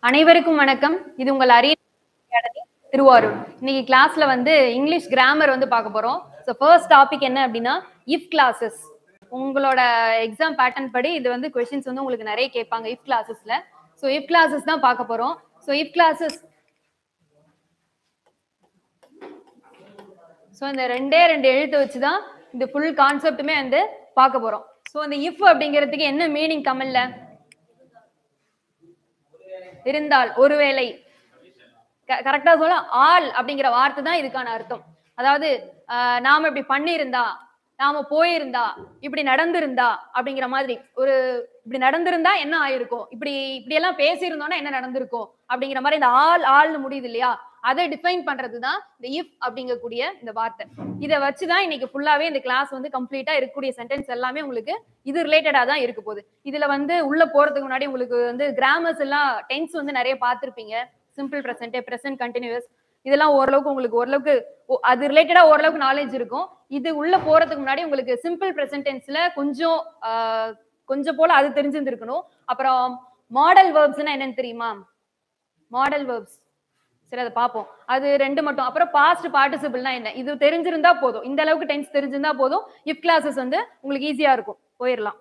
அனைவருக்கும் வணக்கம். இது உங்கள் அரிய திருவாரூர். இன்னைக்கு கிளாஸ்ல வந்து இங்கிலீஷ் கிராமர் வந்து பார்க்க போறோம். ஸோ ஃபர்ஸ்ட் டாபிக் என்ன அப்படின்னா இஃப் கிளாஸஸ். உங்களோட எக்ஸாம் பேட்டர்ன் படி இது வந்து கொஸ்டின்ஸ் வந்து உங்களுக்கு நிறைய கேட்பாங்க இஃப் கிளாஸஸ்ல. ஸோ இஃப் கிளாஸஸ் தான் பார்க்க போறோம். ஸோ இஃப் கிளாஸஸ் ஸோ இந்த ரெண்டு எழுத்து வச்சு தான் இந்த ஃபுல் கான்செப்டுமே வந்து பார்க்க போறோம். ஸோ இந்த இஃப் அப்படிங்கிறதுக்கு என்ன மீனிங் தமிழ்ல? இருந்தால், ஒருவேளை. கரெக்டா சொல்ல ஆல் அப்படிங்கிற வார்த்தை தான் இதுக்கான அர்த்தம். அதாவது நாம இப்படி பண்ணியிருந்தா, நாம போயிருந்தா, இப்படி நடந்திருந்தா அப்படிங்கிற மாதிரி ஒரு இப்படி நடந்திருந்தா என்ன ஆயிருக்கும், இப்படி எல்லாம் பேசியிருந்தோம்னா என்ன நடந்திருக்கும் அப்படிங்கிற மாதிரி இந்த ஆல்னு முடியுது இல்லையா, அதை டிஃபைன் பண்றதுதான் இந்த இஃப் அப்படிங்கக்கூடிய இந்த வார்த்தை. இதை வச்சுதான் இன்னைக்கு ஃபுல்லாவே இந்த கிளாஸ் வந்து கம்ப்ளீட்டா இருக்கக்கூடிய சென்டென்ஸ் எல்லாமே உங்களுக்கு இது ரிலேட்டடா தான் இருக்க போகுது. இதுல வந்து உள்ள போறதுக்கு முன்னாடி உங்களுக்கு வந்து கிராமர்ஸ் எல்லாம் டென்ஸ் வந்து நிறைய பார்த்திருப்பீங்க. சிம்பிள் பிரசன்ட், பிரசன்ட் கண்டினியூஸ், இதெல்லாம் ஓரளவுக்கு அது ரிலேட்டடா ஓரளவுக்கு நாலேஜ் இருக்கும். இது உள்ள போறதுக்கு முன்னாடி உங்களுக்கு சிம்பிள் பிரசன்ட் டென்ஸ்ல கொஞ்சம் போல அது தெரிஞ்சிருந்திருக்கணும். அப்புறம் மாடல் வெர்ப்ஸ்னா என்னன்னு தெரியுமா? மாடல் வெர்ப்ஸ், சரி அதை பார்ப்போம். அது ரெண்டு மட்டும். அப்புறம் பாஸ்ட் பார்ட்டிசிபிள்னா என்ன, இது தெரிஞ்சிருந்தா போதும். இந்த அளவுக்கு டென்ஸ் தெரிஞ்சிருந்தா போதும். இஃப் கிளாஸஸ் வந்து உங்களுக்கு ஈஸியா இருக்கும், போயிடலாம்.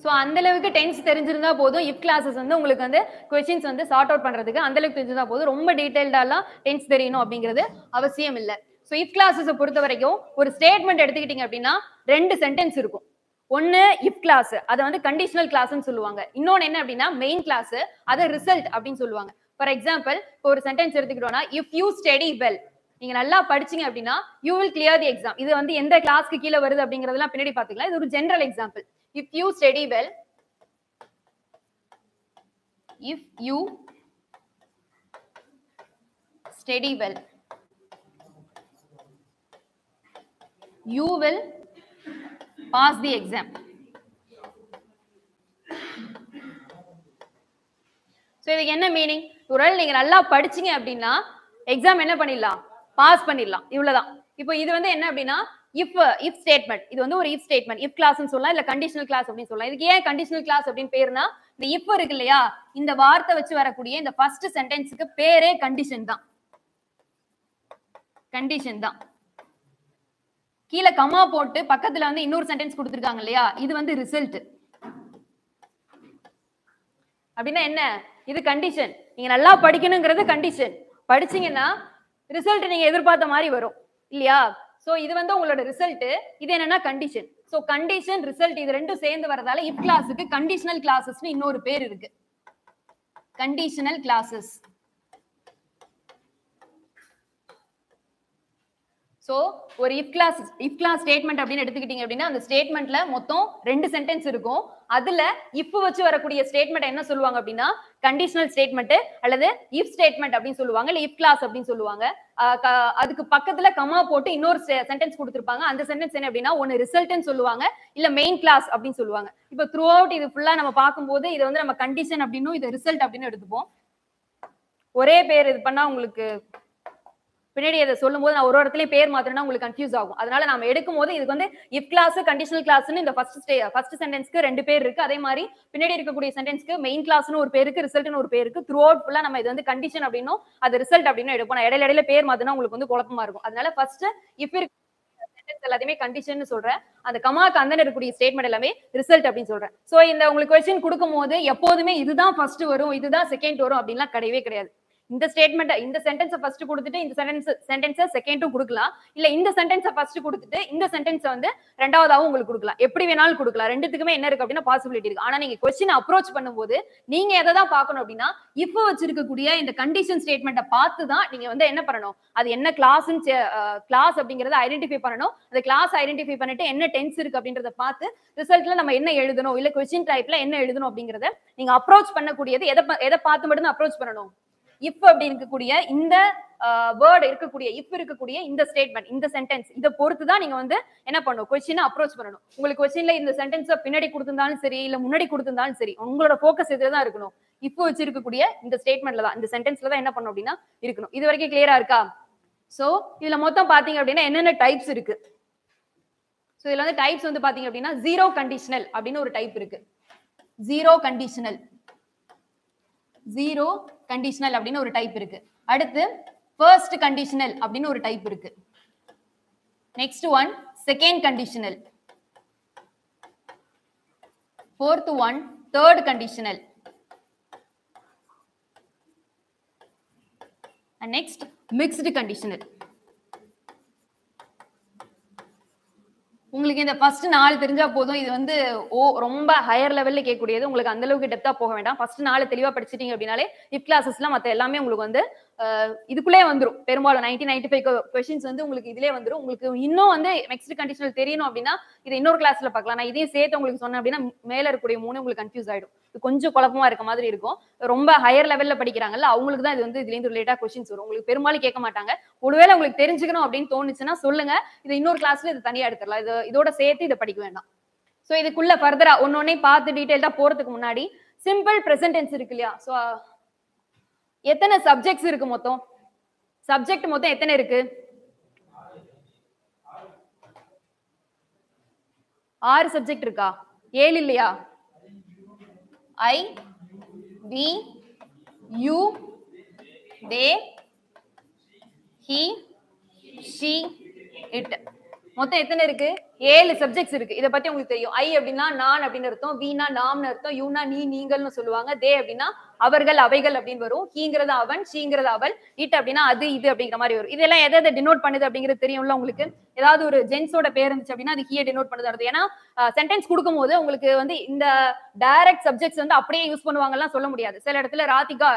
ஸோ அந்த அளவுக்கு டென்ஸ் தெரிஞ்சிருந்தா போதும். இஃப் கிளாஸஸ் வந்து உங்களுக்கு வந்து கொஸ்டின்ஸ் வந்து சார்ட் அவுட் பண்றதுக்கு அந்த அளவுக்கு தெரிஞ்சிருந்தா போதும். ரொம்ப டீடைல்டாலாம் டென்ஸ் தெரியணும் அப்படிங்கிறது அவசியம் இல்லை. ஸோ இஃப் கிளாஸஸை பொறுத்த வரைக்கும் ஒரு ஸ்டேட்மெண்ட் எடுத்துக்கிட்டீங்க அப்படின்னா ரெண்டு சென்டென்ஸ் இருக்கும். ஒன்னு இஃப் கிளாஸ், அதை வந்து கண்டிஷனல் கிளாஸ்ன்னு சொல்லுவாங்க. இன்னொன்னு என்ன அப்படின்னா மெயின் கிளாஸ், அதை ரிசல்ட் அப்படின்னு சொல்லுவாங்க. ஃபார் எக்ஸாம்பிள், இப்போ ஒரு சென்டென்ஸ் எடுத்துக்கிட்டோம்னா இஃப் யூ ஸ்டடி வெல், நீங்க நல்லா படிச்சீங்க அப்படின்னா you will clear the exam. இது வந்து எந்த கிளாஸ்க்கு கீழே வருது அப்படிங்கறதெல்லாம் பின்னாடி பாத்துக்கலாம். இது ஒரு general example. If you study well, if you study well, you will pass the exam. So இதுக்கு என்ன மீனிங்? ஒருவேளை நீங்க நல்லா படிச்சீங்க அப்படின்னா எக்ஸாம் என்ன பண்ணிடலாம், பாஸ் பண்ணிடலாம். இவ்வளவுதான். இப்போ இது வந்து என்ன அப்படின்னா இஃப் ஸ்டேட்மெண்ட். இது வந்து ஒரு இஃப் ஸ்டேட்மெண்ட். இஃப் கிளாஸ்னு சொல்லலாம், இல்ல கண்டிஷனல் கிளாஸ் அப்படின்னு சொல்லலாம். இதுக்கு ஏன் கண்டிஷனல் கிளாஸ் அப்படின்னு பேருனா, இந்த இஃப் இருக்கு இல்லையா, இந்த வார்த்தை வச்சு வரக்கூடிய இந்த ஃபர்ஸ்ட் சென்டென்ஸ்க்கு பேரே கண்டிஷன் தான். கண்டிஷன் தான். கீழே கமா போட்டு பக்கத்துல வந்து இன்னொரு சென்டென்ஸ் கொடுத்துருக்காங்க இல்லையா, இது வந்து ரிசல்ட். அப்படின்னா என்ன, இது கண்டிஷன். நீங்க நல்லா படிக்கணுங்கிறது கண்டிஷன். படிச்சீங்கன்னா ரிசல்ட் நீங்க எதிர்பார்த்த மாதிரி வரும் இல்லையா. சோ இது வந்து உங்களோட ரிசல்ட், இது என்னன்னா கண்டிஷன். சோ கண்டிஷன், ரிசல்ட் இது ரெண்டும் சேர்ந்து வரதால இஃப் கிளாஸுக்கு கண்டிஷனல் கிளாஸஸ்னு இன்னொரு பேர் இருக்கு. Conditional classes. சோ ஒரு இஃப் கிளாஸ் ஸ்டேட்மெண்ட் அப்படின்னு எடுத்துக்கிட்டீங்க அப்படின்னா அந்த ஸ்டேட்மெண்ட்ல மொத்தம் ரெண்டு சென்டென்ஸ் இருக்கும். அதுல இஃப் வச்சு வரக்கூடிய ஸ்டேட்மெண்ட் என்ன சொல்லுவாங்க அப்படின்னா கண்டிஷனல் ஸ்டேட்மெண்ட் அல்லது இஃப் ஸ்டேட்மெண்ட் அப்படின்னு சொல்லுவாங்க, இல்ல இஃப் கிளாஸ் அப்படின்னு சொல்லுவாங்க. அதுக்கு பக்கத்துல கமா போட்டு இன்னொரு சென்டென்ஸ் கொடுத்திருப்பாங்க. அந்த சென்டென்ஸ் என்ன அப்படின்னா ஒன்னு ரிசல்ட்னு சொல்லுவாங்க, இல்ல மெயின் கிளாஸ் அப்படின்னு சொல்லுவாங்க. இப்போ த்ரூ அவுட் இது ஃபுல்லா நம்ம பார்க்கும்போது இது வந்து நம்ம கண்டிஷன் அப்படின்னும் இது ரிசல்ட் அப்படின்னு எடுத்துப்போம். ஒரே பேர் இது பண்ணா உங்களுக்கு பின்னாடி அதை சொல்லும் போது நான் ஒரு இடத்துலயும் பேர் மாத்திரம்னா உங்களுக்கு கன்ஃபியூஸ் ஆகும். அதனால நம்ம எடுக்கும் போது இதுக்கு வந்து இஃப் கிளாஸ், கண்டிஷனல் கிளாஸ்னு இந்த ஃபர்ஸ்ட் சென்டென்ஸ்க்கு ரெண்டு பேர் இருக்கு. அதே மாதிரி பின்னாடி இருக்கக்கூடிய சென்டென்ஸ்க்கு மெயின் கிளாஸ்னு ஒரு பேர் இருக்கு, ரிசல்ட்னு ஒரு பேர் இருக்கு. த்ரூ அவுட் ஃபுல்லா நம்ம இது வந்து கண்டிஷன் அப்படின்னும் அது ரிசல்ட் அப்படின்னு எடுப்போம். இடையில பேர் மாத்தினா உங்களுக்கு வந்து குழப்பமா இருக்கும். அதனால ஃபர்ஸ்ட் இஃப் சென்டென்ஸ் எல்லாத்தையுமே கண்டிஷன் சொல்றேன், அந்த கமாக்கு அந்த இருக்கக்கூடிய ஸ்டேட்மெண்ட் எல்லாமே ரிசல்ட் அப்படின்னு சொல்றேன். சோ இந்த உங்களுக்கு क्वेश्चन கொடுக்கும் போது எப்போதுமே இதுதான் ஃபர்ஸ்ட் வரும், இதுதான் செகண்ட் வரும் அப்படின்லாம் கிடையவே கிடையாது. இந்த ஸ்டேட்மெண்ட், இந்த சென்டென்ஸை ஃபர்ஸ்ட் கொடுத்துட்டு இந்த சென்டென்ஸை செகண்டும் கொடுக்கலாம், இல்ல இந்த சென்டென்ஸை ஃபர்ஸ்ட் கொடுத்துட்டு இந்த சென்டென்ஸை வந்து ரெண்டாவதாவும் உங்களுக்கு கொடுக்கலாம். எப்படி வேணாலும் கொடுக்கலாம். ரெண்டுத்துக்குமே என்ன இருக்கு அப்படின்னா பாசிபிலிட்டி இருக்கு. ஆனா நீங்க क्वेश्चन அப்ரோச் பண்ணும்போது நீங்க எதை தான் பார்க்கணும் அப்படின்னா இஃப் வச்சிருக்கக்கூடிய இந்த கண்டிஷன் ஸ்டேட்மெண்ட்டை பார்த்து தான் நீங்க வந்து என்ன பண்ணணும், அது என்ன கிளாஸ் அப்படிங்கறத ஐடென்டிஃபை பண்ணணும். அந்த கிளாஸ் ஐடென்டிஃபை பண்ணிட்டு என்ன டென்ஸ் இருக்கு அப்படின்றத பார்த்து ரிசல்ட்ல நம்ம என்ன எழுதணும், இல்ல क्वेश्चन டைப்ல என்ன எழுதணும் அப்படிங்கறத நீங்க அப்ரோச் பண்ணக்கூடியது எதை பார்த்து மட்டும் தான் அப்ரோச் பண்ணணும், இஃப் அப்படி இருக்கக்கூடிய இந்த வேர்ட் இருக்கக்கூடிய இஃப் இருக்கக்கூடிய இந்த ஸ்டேட்மெண்ட் இந்த சென்டென்ஸ் இதை பொறுத்து தான் நீங்க வந்து என்ன பண்ணணும், கொஸ்டினை அப்ரோச் பண்ணணும். உங்களுக்கு கொஸ்டின்ல இந்த சென்டென்ஸ் பின்னாடி கொடுத்திருந்தாலும் சரி இல்ல முன்னாடி கொடுத்திருந்தாலும் சரி, உங்களோட போக்கஸ் இதுல தான் இருக்கணும். இஃப் வச்சிருக்கக்கூடிய இந்த ஸ்டேட்மெண்ட்ல தான், இந்த சென்டென்ஸ்ல தான் என்ன பண்ணணும் அப்படின்னா இருக்கணும். இது வரைக்கும் கிளியரா இருக்கா? சோ இதுல மொத்தம் பாத்தீங்க அப்படின்னா என்னென்ன டைப்ஸ் இருக்கு. சோ இதுல வந்து டைப்ஸ் வந்து பாத்தீங்க அப்படின்னா ஜீரோ கண்டிஷனல் அப்படின்னு ஒரு டைப் இருக்கு. ஜீரோ கண்டிஷனல் அப்படின்னு ஒரு டைப் இருக்கு. அடுத்து ஃபர்ஸ்ட் கண்டிஷனல் அப்படின்னு ஒரு டைப் இருக்கு. Next one second conditional, fourth one third conditional, and next mixed conditional. உங்களுக்கு இந்த ஃபர்ஸ்ட் 4 தெரிஞ்சா போதும். இது வந்து ரொம்ப ஹையர் லெவல்ல கேட்கக்கூடியது. உங்களுக்கு அந்த அளவுக்கு டெப்தா போக வேண்டாம். ஃபர்ஸ்ட் 4 தெளிவா படிச்சிட்டீங்க அப்படினாலே இஃப் கிளாसेसலாம் மத்த எல்லாமே உங்களுக்கு வந்து இதுக்குள்ளே வந்துரும். பெரும்பாலும் 90-95 क्वेश्चंस வந்து உங்களுக்கு இதிலே வந்துரும். உங்களுக்கு இன்னும் வந்து மிக்ஸ்ட் கண்டிஷனல் தெரியணும் அப்படினா இத இன்னொரு கிளாஸ்ல பார்க்கலாம். நான் இதையும் சேர்த்து உங்களுக்கு சொன்னேன் அப்படினா மேல இருக்கக்கூடிய 3 உங்களுக்கு கன்ஃபியூஸ் ஆயிடும். இது கொஞ்சம் குழப்பமா இருக்க மாதிரி இருக்கும். ரொம்ப ஹையர் லெவல்ல படிக்கிறாங்கல்ல அவங்களுக்கு தான் இது வந்து இதுல இருந்து ரிலேட்டா क्वेश्चंस வரும். உங்களுக்கு பெரும்பாலும் கேட்க மாட்டாங்க. ஒருவேளை உங்களுக்கு தெரிஞ்சுக்கணும் அப்படின்னு தோணுச்சுனா சொல்லுங்க. இது இன்னொரு கிளாஸ்ல இது தனியா எடுத்துறலாம். இதோட சேர்த்து இத படிக்க வேண்டாம். சோ இதுக்குள்ள ஃபர்தரா ஒன்னொண்ணே பார்த்து டீடைலா போறதுக்கு முன்னாடி சிம்பிள் பிரசன்ட் டென்ஸ் இருக்கு இல்லையா? சோ எத்தனை சப்ஜெக்ட்ஸ் இருக்கு மொத்தம்? சப்ஜெக்ட் மொத்தம் எத்தனை இருக்கு? 6 சப்ஜெக்ட் இருக்கா? 7 இல்லையா? I, we, you, they, he, she, it. மொத்தம் எத்தனை இருக்கு? 7 சப்ஜெக்ட்ஸ் இருக்கு. இத பத்தி உங்களுக்கு தெரியும். ஐ அப்படின்னா நான் அப்படின்னு அர்த்தம், வீனா நாம்னு அர்த்தம், யூனா நீ நீங்கள்னு சொல்லுவாங்க, தே அப்படின்னா அவர்கள் அவைகள் அப்படின்னு வரும், ஹீங்கிறது அவன், ஷீங்கிறது அவள், இட் அப்படின்னா அது இது அப்படிங்கிற மாதிரி வரும். இதெல்லாம் எதை டினோட் பண்ணுது அப்படிங்கிறது தெரியும்ல உங்களுக்கு. ஏதாவது ஒரு ஜென்ஸோட பேர் இருந்துச்சு அப்படின்னா அது ஹீயை டினோட் பண்ணுது. ஏன்னா சென்டென்ஸ் கொடுக்கும்போது உங்களுக்கு வந்து இந்த டைரக்ட் சப்ஜெக்ட்ஸ் வந்து அப்படியே யூஸ் பண்ணுவாங்கலாம் சொல்ல முடியாது. சில இடத்துல ராதிகா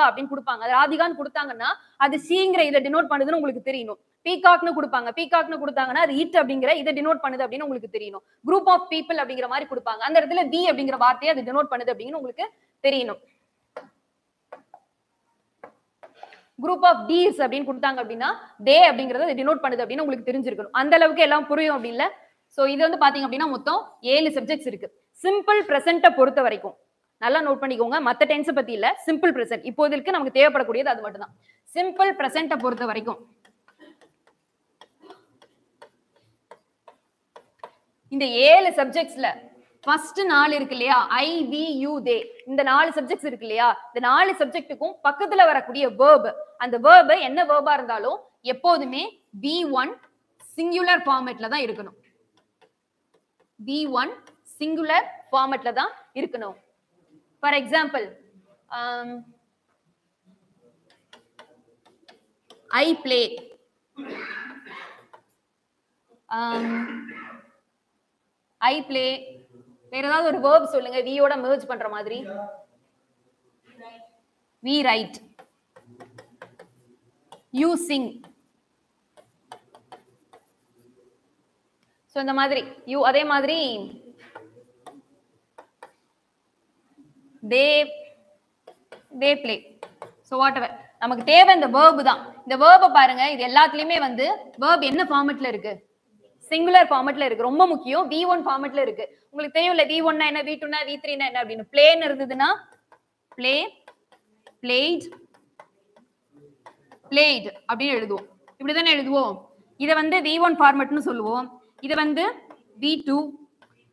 அப்படின்னு கொடுப்பாங்க. ராதிகான்னு கொடுத்தாங்கன்னா அது ஷீங்கிற இதை டினோட் பண்ணுதுன்னு உங்களுக்கு தெரியணும். பீகாக்னு கொடுப்பாங்க. பீகாக்னு கொடுத்தாங்கன்னா அது இட் அப்படிங்கிற இதை டினோட் பண்ணுது அப்படின்னு உங்களுக்கு தெரியணும். குரூப் ஆஃப் பீப்புள் அப்படிங்கிற மாதிரி கொடுப்பாங்க. அந்த இடத்துல பி அப்படிங்கிற வார்த்தையை அது டினோட் பண்ணுது அப்படின்னு உங்களுக்கு தெரியணும். குரூப் ஆஃப் டீஸ் அப்படின்னு கொடுத்தாங்க அப்படின்னா தே அப்படிங்கறத டினோட் பண்ணுது அப்படின்னு உங்களுக்கு தெரிஞ்சிருக்கணும். அந்த அளவுக்கு எல்லாம் புரியும் அப்படி இல்ல. சோ இது வந்து பாத்தீங்க அப்படின்னா மொத்தம் 7 சப்ஜெக்ட்ஸ் இருக்கு. சிம்பிள் பிரசன்ட்ட பொறுத்த வரைக்கும் நல்லா நோட் பண்ணிக்கோங்க. மத்த டென்ஸ் பத்தி இல்ல, சிம்பிள் பிரசன்ட் இப்போதைக்கு நமக்கு தேவைப்படக்கூடியது அது மட்டும் தான். சிம்பிள் பிரசன்ட்ட பொறுத்த வரைக்கும் இந்த 7 சப்ஜெக்ட்ஸ்ல ஃபர்ஸ்ட் 4 இருக்கு இல்லையா, ஐ, வி, யூ, தே, இந்த 4 சப்ஜெக்ட்ஸ் இருக்கு இல்லையா, இந்த 4 சப்ஜெக்ட்டுக்கும் பக்கத்துல வரக்கூடிய verb, அந்த verb என்ன verb-ஆ இருந்தாலும் எப்போதுமே V1 சிங்குலர் ஃபார்மேட்ல தான் இருக்கணும். V1 சிங்குலர் ஃபார்மேட்ல தான் இருக்கணும். For example I play, I play. வேற ஏதாவது ஒரு verb சொல்லுங்க v யோட merge பண்ற மாதிரி. we write, you sing. So இந்த மாதிரி you, அதே மாதிரி they play. so whatever நமக்கு தேவை இந்த verb தான். இந்த verb பாருங்க, இது எல்லாத்துலயுமே வந்து verb என்ன ஃபார்மட்ல இருக்கு? சிங்குலர் ஃபார்மட்ல இருக்கு. ரொம்ப முக்கியம். V1 ஃபார்மட்ல இருக்கு. உங்களுக்கு தெரியும்ல V1 னா என்ன, V2 னா V3 னா என்ன அப்படினு. பிளேன் இருந்ததுன்னா play, played, played அப்படி எழுதுவோம். இப்படி தானே எழுதுவோம். இத வந்து V1 ஃபார்மட்னு சொல்லுவோம். இது வந்து V2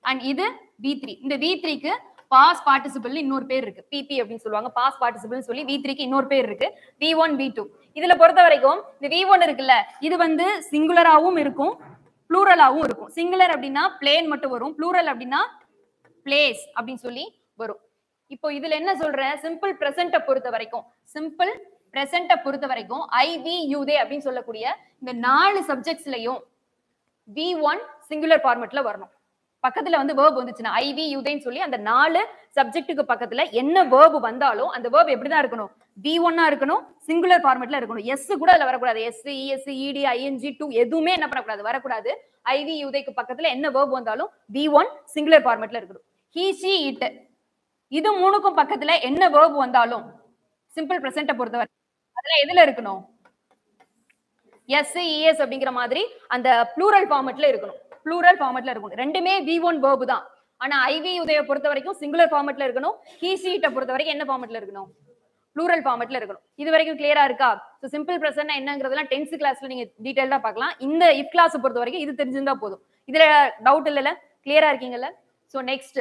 and இது V3. இந்த V3 க்கு பாஸ்ட் பார்ட்டிசிபிள் இன்னொரு பேர் இருக்கு. PP அப்படினு சொல்லுவாங்க. பாஸ்ட் பார்ட்டிசிபிள் சொல்லி V3 க்கு இன்னொரு பேர் இருக்கு. V1 V2. இதுல பொறுத்த வரைக்கும் இந்த V1 இருக்குல்ல, இது வந்து சிங்குலராவும் இருக்கும், ப்ளூரலாவும் இருக்கும். சிங்குலர் அப்படின்னா பிளேன் மட்டும் வரும், ப்ளூரல் அப்படின்னா பிளேஸ் அப்படின்னு சொல்லி வரும். இப்போ இதுல என்ன சொல்றேன், சிம்பிள் பிரசன்ட்ட பொறுத்த வரைக்கும், சிம்பிள் பிரசன்ட்ட பொறுத்த வரைக்கும் ஐ, வி, யூ, தே அப்படின்னு சொல்லக்கூடிய இந்த 4 சப்ஜெக்ட்ஸ்லயும் V1 சிங்குலர் ஃபார்மட்ல வரணும். பக்கத்துல வந்து verb வந்துச்சுன்னா ஐ, வி, யூ, தேன்னு சொல்லி அந்த 4 சப்ஜெக்ட்டுக்கு பக்கத்துல என்ன verb வந்தாலும் அந்த verb எப்படிதான் இருக்கணும்? V1 இருக்கணும், சிங்குலர் ஃபார்மட்ல இருக்கணும். எஸ் கூட அதுல வரக்கூடாது. எஸ், இஎஸ், இடி, ஐஎன்ஜி, டு எதுவுமே என்ன பண்ணக்கூடாது, வரக்கூடாது. ஐ, வி, யூ, தேக்கு பக்கத்துல என்ன verb வந்தாலும் V1 சிங்குலர் ஃபார்மட்ல இருக்கணும். he, she, it இது மூணுக்கும் பக்கத்துல என்ன verb வந்தாலும் சிம்பிள் பிரசன்ட்ட பொறுத்தவரை அதெல்லாம் எதுல இருக்கணும்? எஸ் இஎஸ் அப்படிங்கிற மாதிரி அந்த ப்ளூரல் ஃபார்மட்ல இருக்கணும். ப்ளூரல் ஃபார்மட்ல இருக்கணும். ரெண்டுமே V1 verb தான். ஆனா ஐவி உதய பொறுத்த வரைக்கும் சிங்குலர் ஃபார்மட்ல இருக்கணும். ஹீ ஷீட்ட பொறுத்த வரைக்கும் என்ன ஃபார்மட்ல இருக்கணும்? ப்ளூரல் ஃபார்மட்ல இருக்கணும். இது வரைக்கும் கிளியரா இருக்கா? சோ சிம்பிள் பிரசன்ட்னா என்னங்கறதெல்லாம் 10th கிளாஸ்ல நீங்க டீடைலா பார்க்கலாம். இந்த இஃப் கிளாஸ் பொறுத்த வரைக்கும் இது தெரிஞ்சிருந்தா போதும். இதுல டவுட் இல்லல? கிளியரா இருக்கீங்கல்ல? சோ நெக்ஸ்ட்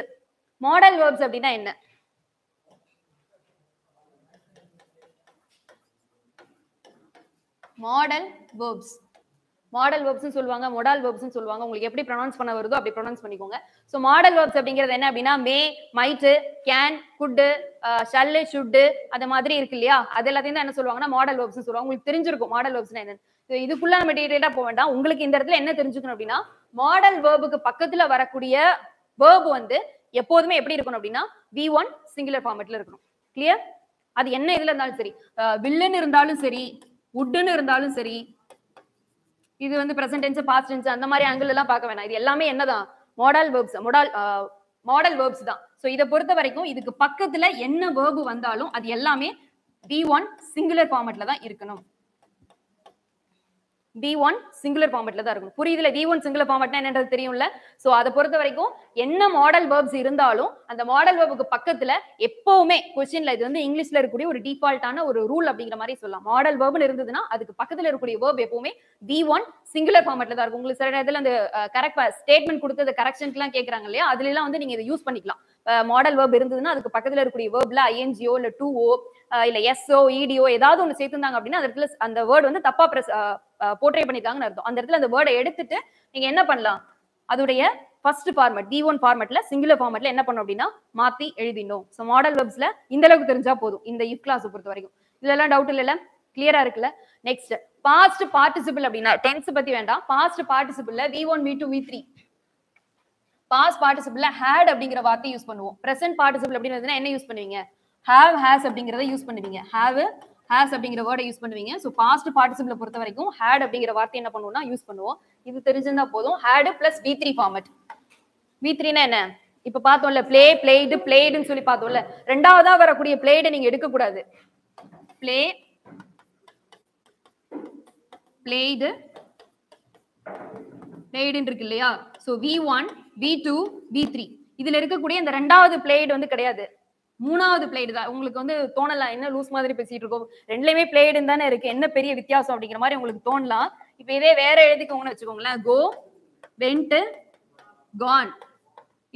மாடல் வெர்ப்ஸ் அப்படினா என்ன? மாடல் வெர்ப்ஸ் மாடல் வெர்ப்ஸ் சொல்லுவாங்க, மொடால் வெர்ப்ஸ் சொல்லுவாங்க. உங்களுக்கு எப்படி ப்ரொனவுன்ஸ் பண்ண வருதோ அப்படி ப்ரொனவுன்ஸ் பண்ணிக்கோங்க. சோ மாடல் வெர்ப்ஸ் அப்படிங்கிறது என்ன அப்படின்னா may, might, can, could, shall, should அந்த மாதிரி இருக்கு இல்லையா? அது எல்லாத்தையும் தான் என்ன சொல்லுவாங்கன்னா மாடல் வெர்ப்ஸ் சொல்லுவாங்க. உங்களுக்கு தெரிஞ்சிருக்கும் மாடல் வெர்ப்ஸ்னா என்னன்னு. இதுக்குள்ள நம்ம டீடைலா போக வேண்டாம். உங்களுக்கு இந்த இடத்துல என்ன தெரிஞ்சுக்கணும் அப்படின்னா மாடல் வெர்புக்கு பக்கத்துல வரக்கூடிய வெர்ப் வந்து எப்போதுமே எப்படி இருக்கணும் அப்படின்னா V1 சிங்குலர் ஃபார்மட்ல இருக்கணும். கிளியர்? அது என்ன இதுல இருந்தாலும் சரி, வில்லுன்னு இருந்தாலும் சரி, வுட்னு இருந்தாலும் சரி, இது வந்து பிரசன்ட் டென்ஸ் பாஸ்ட் டென்ஸ் அந்த மாதிரி ஆங்கிள் எல்லாம் பார்க்க வேணாம். இது எல்லாமே என்னதான் மாடல் வெர்ப்ஸ் மாடல் வெர்ப்ஸ் தான். சோ இத பொறுத்த வரைக்கும் இதுக்கு பக்கத்துல என்ன வெர்ப் வந்தாலும் அது எல்லாமே V1 சிங்குலர் ஃபார்மட்ல தான் இருக்கணும். V1 சிங்குலர் ஃபார்மட்ல தான் இருக்கும். புரியுதுல? V1 சிங்குலர் ஃபார்மட்னா என்னன்றது தெரியும்ல? சோ அத பொறுத்த வரைக்கும் என்ன மாடல் வெர்ப்ஸ் இருந்தாலும் அந்த மாடல் வெர்புக்கு பக்கத்துல எப்பவுமே क्वेश्चनல இது வந்து இங்கிலீஷ்ல இருக்கக்கூடிய ஒரு டிஃபால்ட்டான ஒரு ரூல் அப்படிங்கிற மாதிரி சொல்லலாம். மாடல் வெர்ப்னு இருந்ததுன்னா அதுக்கு பக்கத்துல இருக்கக்கூடிய வெர்ப் எப்பவுமே V1 சிங்குலர் ஃபார்மட்ல தான் இருக்கும். உங்களுக்கு சில நேரத்துல அந்த கரெக்ட் ஸ்டேட்மென்ட் கொடுத்தத கரெக்ஷன்ஸ்லாம் கேக்குறாங்க இல்லையா? அதுல எல்லாம் வந்து நீங்க இத யூஸ் பண்ணிக்கலாம். மாடல் வெர்ப் இருந்ததுன்னா அதுக்கு பக்கத்துல இருக்கக்கூடிய வெர்ப்ல INGO இல்ல 2O இல்ல SO EDO ஏதாவது ஒன்னு சேர்த்துட்டாங்க அப்படின்னா அந்த இடத்துல அந்த வேர்ட் வந்து தப்பா போர்ட்ரே பண்ணிருக்காங்கன்னு அர்த்தம். அந்த இடத்துல அந்த வேர்டை எடுத்துட்டு நீங்க என்ன பண்ணலாம்? அதோடைய ஃபர்ஸ்ட் ஃபார்மட் V1 ஃபார்மட்ல சிங்குலர் ஃபார்மட்ல என்ன பண்ணணும் அப்படின்னா மாத்தி எழுதிடணும். சோ மாடல் வெர்ப்ஸ்ல இந்த அளவுக்கு தெரிஞ்சா போதும். இந்த இஃப் கிளாஸ் பொறுத்த வரைக்கும் இதெல்லாம் டவுட் இல்லல? கிளியரா இருக்குல்ல? நெக்ஸ்ட் பாஸ்ட் பார்ட்டிசிபிள் அப்படினா டென்ஸ் பத்தி வேண்டாம். பாஸ்ட் பார்ட்டிசிபிள்ல V1 V2 V3 பாஸ்ட் பார்ட்டிசிபிள்ல had அப்படிங்கிற வார்த்தை யூஸ் பண்ணுவோம். பிரசன்ட் பார்ட்டிசிபிள் அப்படினா என்ன யூஸ் பண்ணுவீங்க? have has அப்படிங்கறத யூஸ் பண்ணுவீங்க. have has அப்படிங்கிற வேர்டை யூஸ் பண்ணுவீங்க. சோ பாஸ்ட் பார்ட்டிசிபிள பொறுத்த வரைக்கும் had அப்படிங்கிற வார்த்தை என்ன பண்ணுவோம்னா யூஸ் பண்ணுவோம். இது தெரிஞ்சிருந்தா போதும். had plus V3 format. V3 னா என்ன? இப்ப பார்த்தோம்ல play, played, playedன்னு சொல்லி பார்த்தோம்ல. இரண்டாவதா வரக்கூடிய played நீங்க எடுக்க கூடாது. play, played, played இருக்கு இல்லையா? சோ V1, V2, V3 இதுல இருக்கக்கூடிய இந்த இரண்டாவது played வந்து கிடையாது. மூணாவது பிளேடு தான். உங்களுக்கு வந்து தோணலாம் என்ன லூஸ் மாதிரி பேசிட்டு இருக்கோம், ரெண்டுலயுமே பிளேடுன்னு தானே இருக்கு, என்ன பெரிய வித்தியாசம் அப்படிங்கிற மாதிரி உங்களுக்கு தோணலாம். இப்ப இதே வேற எழுதிக்கோங்கன்னு வச்சுக்கோங்களேன். கோ, வெண்ட், கான்.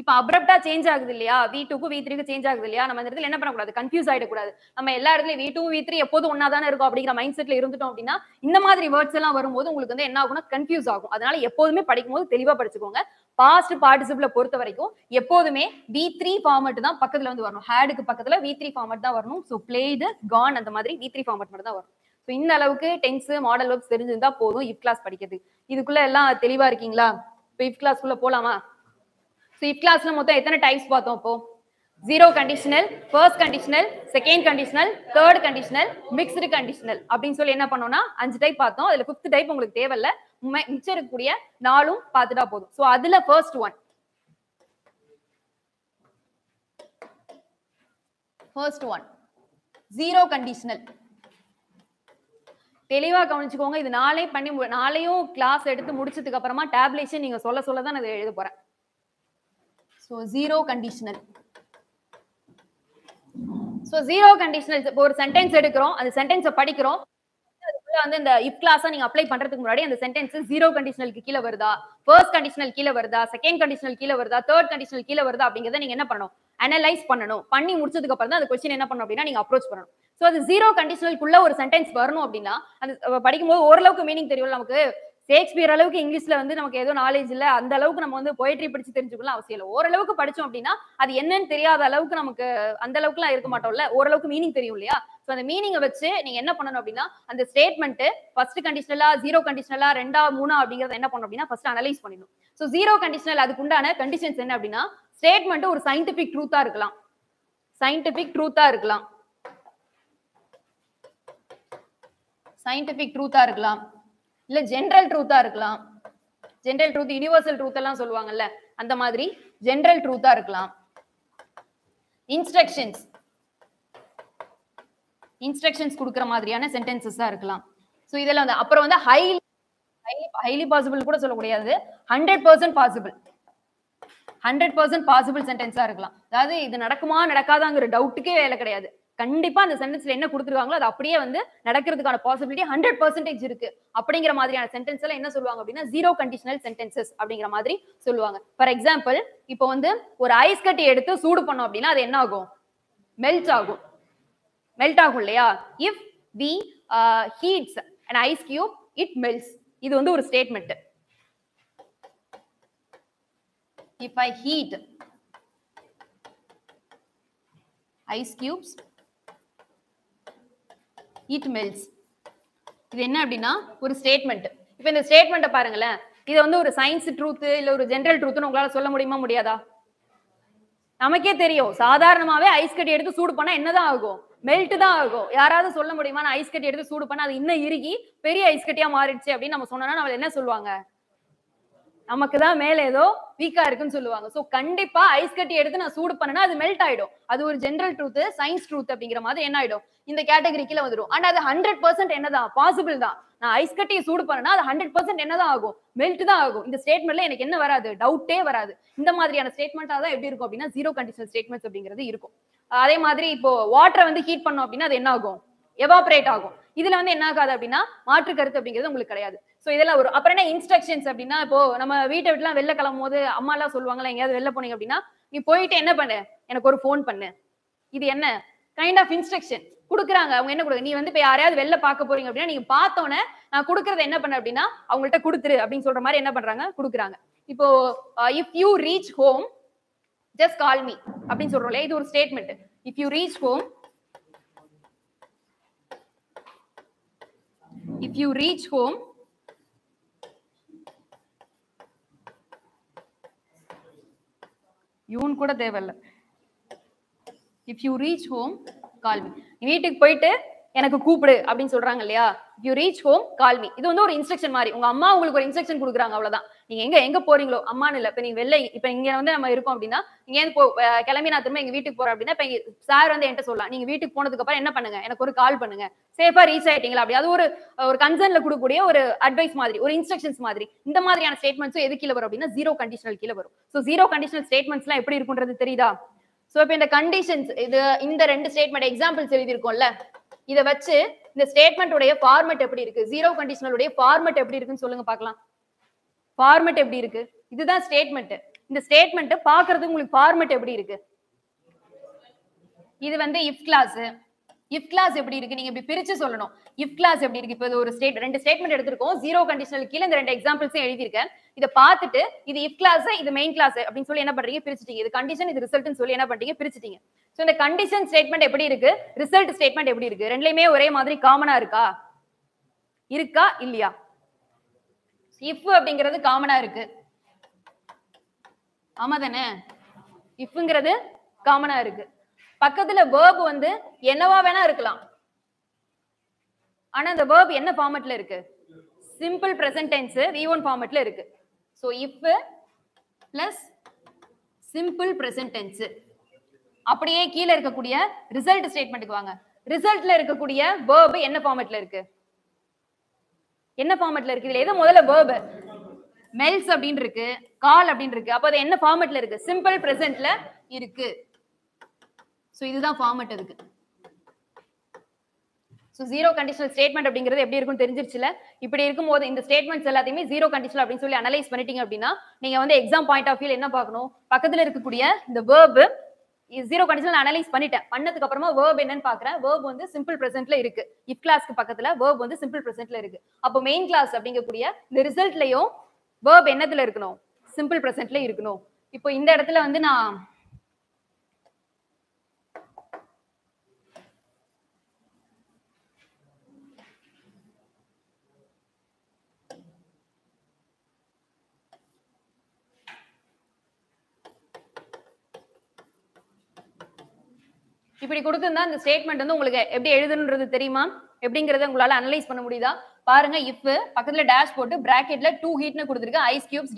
இப்ப அப்ரப்டா சேஞ்ச் ஆகுது இல்லையா? V2க்கு V3க்கு சேஞ்ச் ஆகுது இல்லையா? நம்ம இந்த இடத்துல என்ன பண்ணக்கூடாது? கன்ஃபியூஸ் ஆயிடக்கூடாது. நம்ம எல்லா இடத்துலயும் V2 V3 எப்போதும் ஒன்னா தானே இருக்கும் அப்படிங்கிற மைண்ட் செட்ல இருந்துட்டோம் அப்படின்னா இந்த மாதிரி வேர்ட்ஸ் எல்லாம் வரும்போது உங்களுக்கு வந்து என்ன ஆகும்னா கன்ஃபியூஸ் ஆகும். அதனால எப்போதுமே படிக்கும் போது தெளிவா படிச்சுக்கோங்க. பாஸ்ட் பார்ட்டிசிபிள பொறுத்த வரைக்கும் எப்போதுமே V3 ஃபார்மட் தான் பக்கத்துல வந்து வரணும். ஹேடுக்கு பக்கத்துல V3 ஃபார்மட் தான் வரணும். சோ பிளேடு, கான் அந்த மாதிரி V3 ஃபார்மட் மட்டும் தான் வரும். சோ இந்த அளவுக்கு டென்ஸ் மாடல் வெர்ப்ஸ் தெரிஞ்சிருந்தா போதும் இஃப் கிளாஸ் படிக்கிறது. இதுக்குள்ள எல்லாம் தெளிவா இருக்கீங்களா? இப்போ இஃப் கிளாஸ்க்குள்ள போலாமா? சோ இஃப் கிளாஸ்ல மொத்தம் எத்தனை டைப்ஸ் பார்த்தோம்? இப்போ zero conditional, first conditional, second conditional, third conditional, mixed conditional அப்படின்னு சொல்லி என்ன பண்ணோம்னா 5 டைப் பார்த்தோம். அதுல 5th டைப் உங்களுக்கு தேவையில்ல. மிச்சம் இருக்கக்கூடிய 4ம் பார்த்துட்டா போதும். சோ அதுல ஃபர்ஸ்ட் ஒன் ஜீரோ கண்டிஷனல். தெளிவா கவனிச்சுக்கோங்க. இது நாளையும் கிளாஸ் எடுத்து முடிச்சதுக்கு அப்புறமா டேப்லேஷன் நீங்க சொல்ல தான் நான் எழுத போறேன். So zero conditional. So zero conditional ஒரு சென்டென்ஸ் எடுக்கிறோம், அந்த சென்டென்ஸை படிக்கிறோம். அதுக்குள்ள வந்து இந்த இஃப் கிளாஸை நீங்க அப்ளை பண்றதுக்கு முன்னாடி அந்த சென்டென்ஸ் ஜீரோ கண்டிஷனலுக்கு கீழே வருதா, ஃபர்ஸ்ட் கண்டிஷனல் கீழே வருதா, செகண்ட் கண்டிஷனல் கீழே வருதா, தேர்ட் கண்டிஷனல் கீழே வருதா அப்படிங்கறத நீங்க என்ன பண்ணணும்? அனலைஸ் பண்ணணும். பண்ணி முடிச்சதுக்கு அப்புறம் தான் அந்த क्वेश्चन என்ன பண்ணணும் அப்படின்னா நீங்க அப்ரோச் பண்ணணும். சோ அது ஜீரோ கண்டிஷனலுக்குள்ள ஒரு சென்டென்ஸ் வரணும் அப்படின்னா அது படிக்கும்போது ஓரளவுக்கு மீனிங் தெரியும். நமக்கு ஷேக்ஸ்பியர் அளவுக்கு இங்கிலீஷ்ல வந்து நமக்கு ஏதோ நாலேஜ் இல்ல, அந்த அளவுக்கு நம்ம வந்து போயட்ரி படிச்சு தெரிஞ்சுக்கலாம் அவசியம் இல்லை. ஓரளவுக்கு படிச்சோம் அப்படின்னா அது என்னன்னு தெரியாத அளவுக்கு நமக்கு அந்த அளவுக்குலாம் இருக்க மாட்டோம்ல, ஓரளவுக்கு மீனிங் தெரியும் இல்லையா? சோ அந்த மீனிங்கை வச்சு நீங்க என்ன பண்ணணும் அப்படின்னா அந்த ஸ்டேட்மெண்ட் ஃபர்ஸ்ட் கண்டிஷனலா, ஜீரோ கண்டிஷனலா, ரெண்டா, மூணா அப்படிங்கறத என்ன பண்ணணும் அப்படின்னா ஃபர்ஸ்ட் அனலைஸ் பண்ணிடணும். சோ ஜீரோ கண்டிஷனல் அதுக்கு உண்டான கண்டிஷன்ஸ் என்ன அப்படின்னா ஸ்டேட்மெண்ட் ஒரு சயின்டிபிக் ட்ரூத்தா இருக்கலாம், சயின்டிபிக் ட்ரூத்தா இருக்கலாம், சயின்டிபிக் ட்ரூத்தா இருக்கலாம், இல்ல ஜெனரல் ட்ரூத்தா இருக்கலாம். ஜெனரல் ட்ரூத், யுனிவர்சல் ட்ரூத் எல்லாம் சொல்லுவாங்கல்ல அந்த மாதிரி ஜெனரல் ட்ரூத்தா இருக்கலாம். இன்ஸ்ட்ரக்ஷன்ஸ், இன்ஸ்ட்ரக்ஷன்ஸ் கொடுக்குற மாதிரியான சென்டென்சஸா இருக்கலாம். ஸோ இதெல்லாம் வந்து அப்புறம் வந்து ஹைலி பாசிபிள் கூட சொல்லக்கூடியது 100% பாசிபிள் 100% பாசிபிள் சென்டென்ஸா இருக்கலாம். அதாவது இது நடக்குமா நடக்காதாங்கிற டவுட்டுக்கே வேலை கிடையாது. கண்டிப்பா அந்த சென்டென்ஸ்ல என்ன கொடுத்துருக்காங்களோ அது அப்படியே வந்து நடக்கிறதுக்கான பாசிபிலிட்டி 100% இருக்கு அப்படிங்கிற மாதிரியான சென்டென்ஸ் எல்லாம் என்ன சொல்லுவாங்க அப்படின்னா ஜீரோ கண்டிஷனல் சென்டென்சஸ் அப்படிங்கிற மாதிரி சொல்லுவாங்க. ஃபார் எக்ஸாம்பிள் இப்போ வந்து ஒரு ஐஸ் கட்டி எடுத்து சூடு பண்ணோம் அப்படின்னா அது என்ன ஆகும்? மெல்ட் ஆகும். மெல்ட் ஆகும் இல்லையா? If we heats an ice cube it melts. இது வந்து ஒரு statement. if I heat ice cubes it melts. இது என்ன அப்படின்னா ஒரு ஸ்டேட்மெண்ட். இப்போ இந்த ஸ்டேட்மெண்ட்டை பாருங்களேன், இது வந்து ஒரு சயின்ஸ் ட்ரூத் இல்ல ஒரு ஜெனரல் ட்ரூத்னு உங்களால சொல்ல முடியுமா முடியாதா? நமக்கே தெரியும், சாதாரணமாவே ஐஸ் கட்டி எடுத்து சூடு பண்ணா என்னதான் ஆகும்? மெல்ட் தான் ஆகும். யாராவது சொல்ல முடியுமா நான் ஐஸ் கட்டி எடுத்து சூடு பண்ணா அது இன்னும் இறுகி பெரிய ஐஸ் கட்டியா மாறிடுச்சு அப்படின்னு நம்ம சொன்னோம்னா நம்ம என்ன சொல்லுவாங்க? நமக்கு தான் மேல ஏதோ வீக்கா இருக்குன்னு சொல்லுவாங்க. சோ கண்டிப்பா ஐஸ் கட்டி எடுத்து நான் சூடு பண்ணனா அது மெல்ட் ஆயிடும். அது ஒரு ஜெனரல் ட்ரூத், சயின்ஸ் ட்ரூத் அப்படிங்கிற மாதிரி என்ன ஆயிடும்? இந்த கேட்டகரி கீழ வந்துரும். ஆனா அது 100% என்னதான்? பாசிபிள் தான். நான் ஐஸ் கட்டியை சூடு பண்ணனா அது 100% என்னதான் ஆகும்? மெல்ட் தான் ஆகும். இந்த ஸ்டேட்மெண்ட்ல எனக்கு என்ன வராது? டவுட்டே வராது. இந்த மாதிரியான ஸ்டேட்மெண்டா தான் எப்படி இருக்கும் அப்படின்னா ஜீரோ கண்டிஷனல் ஸ்டேட்மெண்ட்ஸ் அப்படிங்கிறது இருக்கும். அதே மாதிரி இப்போ வாட்டரை வந்து ஹீட் பண்ணோம் அப்படின்னா அது என்ன ஆகும்? எவாபரேட் ஆகும். இதுல வந்து என்ன ஆகாது அப்படின்னா மாற்று கருத்து அப்படிங்கிறது உங்களுக்கு கிடையாது. சோ இதெல்லாம் ஒரு அப்புறம் என்ன இன்ஸ்ட்ரக்ஷன்ஸ் அப்படின்னா இப்போ நம்ம வீட்டை விட்டுலாம் வெளில கிளம்பும் போது அம்மா எல்லாம் சொல்லுவாங்களா எங்கேயாவது வெளில போனீங்க அப்படின்னா நீ போயிட்டு என்ன பண்ணு, எனக்கு ஒரு ஃபோன் பண்ணு. இது என்ன கைண்ட் ஆஃப் இன்ஸ்ட்ரக்ஷன் கொடுக்குறாங்க. அவங்க என்ன கொடுங்க, நீ வந்து இப்போ யாரையாவது வெளில பார்க்க போறீங்க அப்படின்னா நீங்க பார்த்தோன்னே நான் கொடுக்கறத என்ன பண்ண அப்படின்னா அவங்கள்ட்ட கொடுத்துரு அப்படின்னு சொல்ற மாதிரி என்ன பண்றாங்க கொடுக்குறாங்க. இப்போ if you reach home just call me அப்படின்னு சொல்றோம்ல, இது ஒரு statement. If you reach home if you reach home யூன் கூட தேவையில்ல. if you reach home call me. வீட்டுக்கு போயிட்டு எனக்கு கூப்பிடு அப்படின்னு சொல்றாங்க இல்லையா? if you reach home call me. இது வந்து ஒரு இன்ஸ்ட்ரக்ஷன் மாதிரி. உங்க அம்மா உங்களுக்கு ஒரு இன்ஸ்ட்ரக்ஷன் கொடுக்குறாங்க, அவ்வளவுதான். நீங்க எங்க போறீங்களோ அம்மான்னு இல்ல, இப்ப நீங்க வெளில இப்ப இங்க வந்து நம்ம இருக்கோம் அப்படின்னா நீங்க கிளம்பி நான் திரும்ப எங்க வீட்டுக்கு போறேன் அப்படின்னா இப்ப சார் வந்து என்கிட்ட சொல்லலாம், நீங்க வீட்டுக்கு போனதுக்கு அப்புறம் என்ன பண்ணுங்க, எனக்கு ஒரு கால் பண்ணுங்க, சேஃபா ரீச் ஆயிட்டீங்களா அப்படி. அது ஒரு கன்சர்ன்ல கொடுக்கக்கூடிய ஒரு அட்வைஸ் மாதிரி, ஒரு இன்ஸ்ட்ரக்ஷன்ஸ் மாதிரி. இந்த மாதிரியான ஸ்டேட்மெண்ட்ஸும் எது கீழே வரும் அப்படின்னா ஜீரோ கண்டிஷனல் கீழே வரும். சோ ஜீரோ கண்டிஷனல் ஸ்டேட்மெண்ட்ஸ் எல்லாம் எப்படி இருக்குன்றது தெரியுதா? சோ இப்ப இந்த கண்டிஷன்ஸ் இந்த ரெண்டு ஸ்டேட்மெண்ட் எக்ஸாம்பிள்ஸ் எழுதி இருக்கோம்ல, இத வச்சு இந்த ஸ்டேட்மெண்ட் உடைய ஃபார்மட் எப்படி இருக்கு, ஜீரோ கண்டிஷனல் உடைய ஃபார்மட் எப்படி இருக்குன்னு சொல்லுங்க பார்க்கலாம். ஃபார்மட் எப்படி இருக்கு? இதுதான் ஸ்டேட்மெண்ட். இந்த ஸ்டேட்மெண்ட் பாக்குறதுக்கு உங்களுக்கு ஃபார்மட் எப்படி இருக்கு? இது வந்து இஃப் கிளாஸ். இஃப் கிளாஸ் எப்படி இருக்கு நீங்க இப்படி பிரிச்சு சொல்லணும். இஃப் கிளாஸ் எப்படி இருக்கு? இப்போ ஒரு ரெண்டு ஸ்டேட்மெண்ட் எடுத்திருக்கோம், ஜீரோ கண்டிஷனல் கீழ இந்த ரெண்டு எக்ஸாம்பிள்ஸும் எழுதியிருக்கேன். இதை பார்த்துட்டு இது இஃப் கிளாஸ் இது மெயின் கிளாஸ் அப்படின்னு சொல்லி என்ன பண்றீங்க பிரிச்சிட்டீங்க. இது கண்டிஷன் இது ரிசல்ட்னு சொல்லி என்ன பண்றீங்க பிரிச்சிட்டீங்க. சோ இந்த கண்டிஷன் ஸ்டேட்மெண்ட் எப்படி இருக்கு, ரிசல்ட் ஸ்டேட்மெண்ட் எப்படி இருக்கு, ரெண்டுலயுமே ஒரே மாதிரி காமனா இருக்கா இல்லையா? இஃப் அப்படிங்கிறது காமனா இருக்கு, ஆமா தானே? இஃப்ங்கிறது காமனா இருக்கு. பக்கத்துல verb வந்து என்னவா வேணா இருக்கலாம். ஆனா அந்த verb என்ன ஃபார்மட்ல இருக்கு? சிம்பிள் பிரசன்ட் டென்ஸ் V1 ஃபார்மட்ல இருக்கு. So if plus simple present tense. அப்படியே கீழ இருக்கக்கூடிய ரிசல்ட் ஸ்டேட்மென்ட்க்கு வாங்க. ரிசல்ட்ல இருக்கக்கூடிய verb என்ன ஃபார்மட்ல இருக்கு? என்ன ஃபார்மட்ல இருக்கு? இதுல எது முதல்ல verb? melts அப்படினு இருக்கு, call அப்படினு இருக்கு. அப்ப அது என்ன ஃபார்மட்ல இருக்கு? சிம்பிள் பிரசன்ட்ல இருக்கு. சோ இதுதான் ஃபார்மட் அதுக்கு. சோ ஜீரோ கண்டிஷனல் ஸ்டேட்மெண்ட் அப்படிங்கிறது எப்படி இருக்கும்னு தெரிஞ்சிருச்சுல. இப்படி இருக்கும்போது இந்த ஸ்டேட்மெண்ட்ஸ் எல்லாத்தையுமே ஜீரோ கண்டிஷனல் அப்படின்னு சொல்லி அனலைஸ் பண்ணிட்டீங்க அப்படின்னா நீங்க வந்து எக்ஸாம் பாயிண்ட் ஆஃப் வியூல என்ன பார்க்கணும், பக்கத்துல இருக்கக்கூடிய இந்த verb ஜீரோ கண்டிஷனல் அனலைஸ் பண்ணிட்டேன். பண்ணதுக்கு அப்புறமா verb என்னன்னு பாக்குறேன். verb வந்து சிம்பிள் பிரசன்ட்ல இருக்கு. இஃப் கிளாஸ்க்கு பக்கத்துல verb வந்து சிம்பிள் பிரசன்ட்ல இருக்கு. அப்போ மெயின் கிளாஸ் அப்படிங்கக்கூடிய இந்த ரிசல்ட்லயும் verb என்னத்துல இருக்கணும்? சிம்பிள் பிரசன்ட்ல இருக்கணும். இப்போ இந்த இடத்துல வந்து நான் இப்படி கொடுத்திருந்தா இந்த ஸ்டேட்மெண்ட் வந்து உங்களுக்கு எப்படி எழுதணும்ன்றது தெரியுமா? எப்படிங்கறத உங்களால அனலைஸ் பண்ண முடியுதா பாருங்க. இஃப் பக்கத்துல டேஷ் போட்டு பிராக்கெட்ல 2 ஹீட்னு கொடுத்திருக்கேன், ice cubes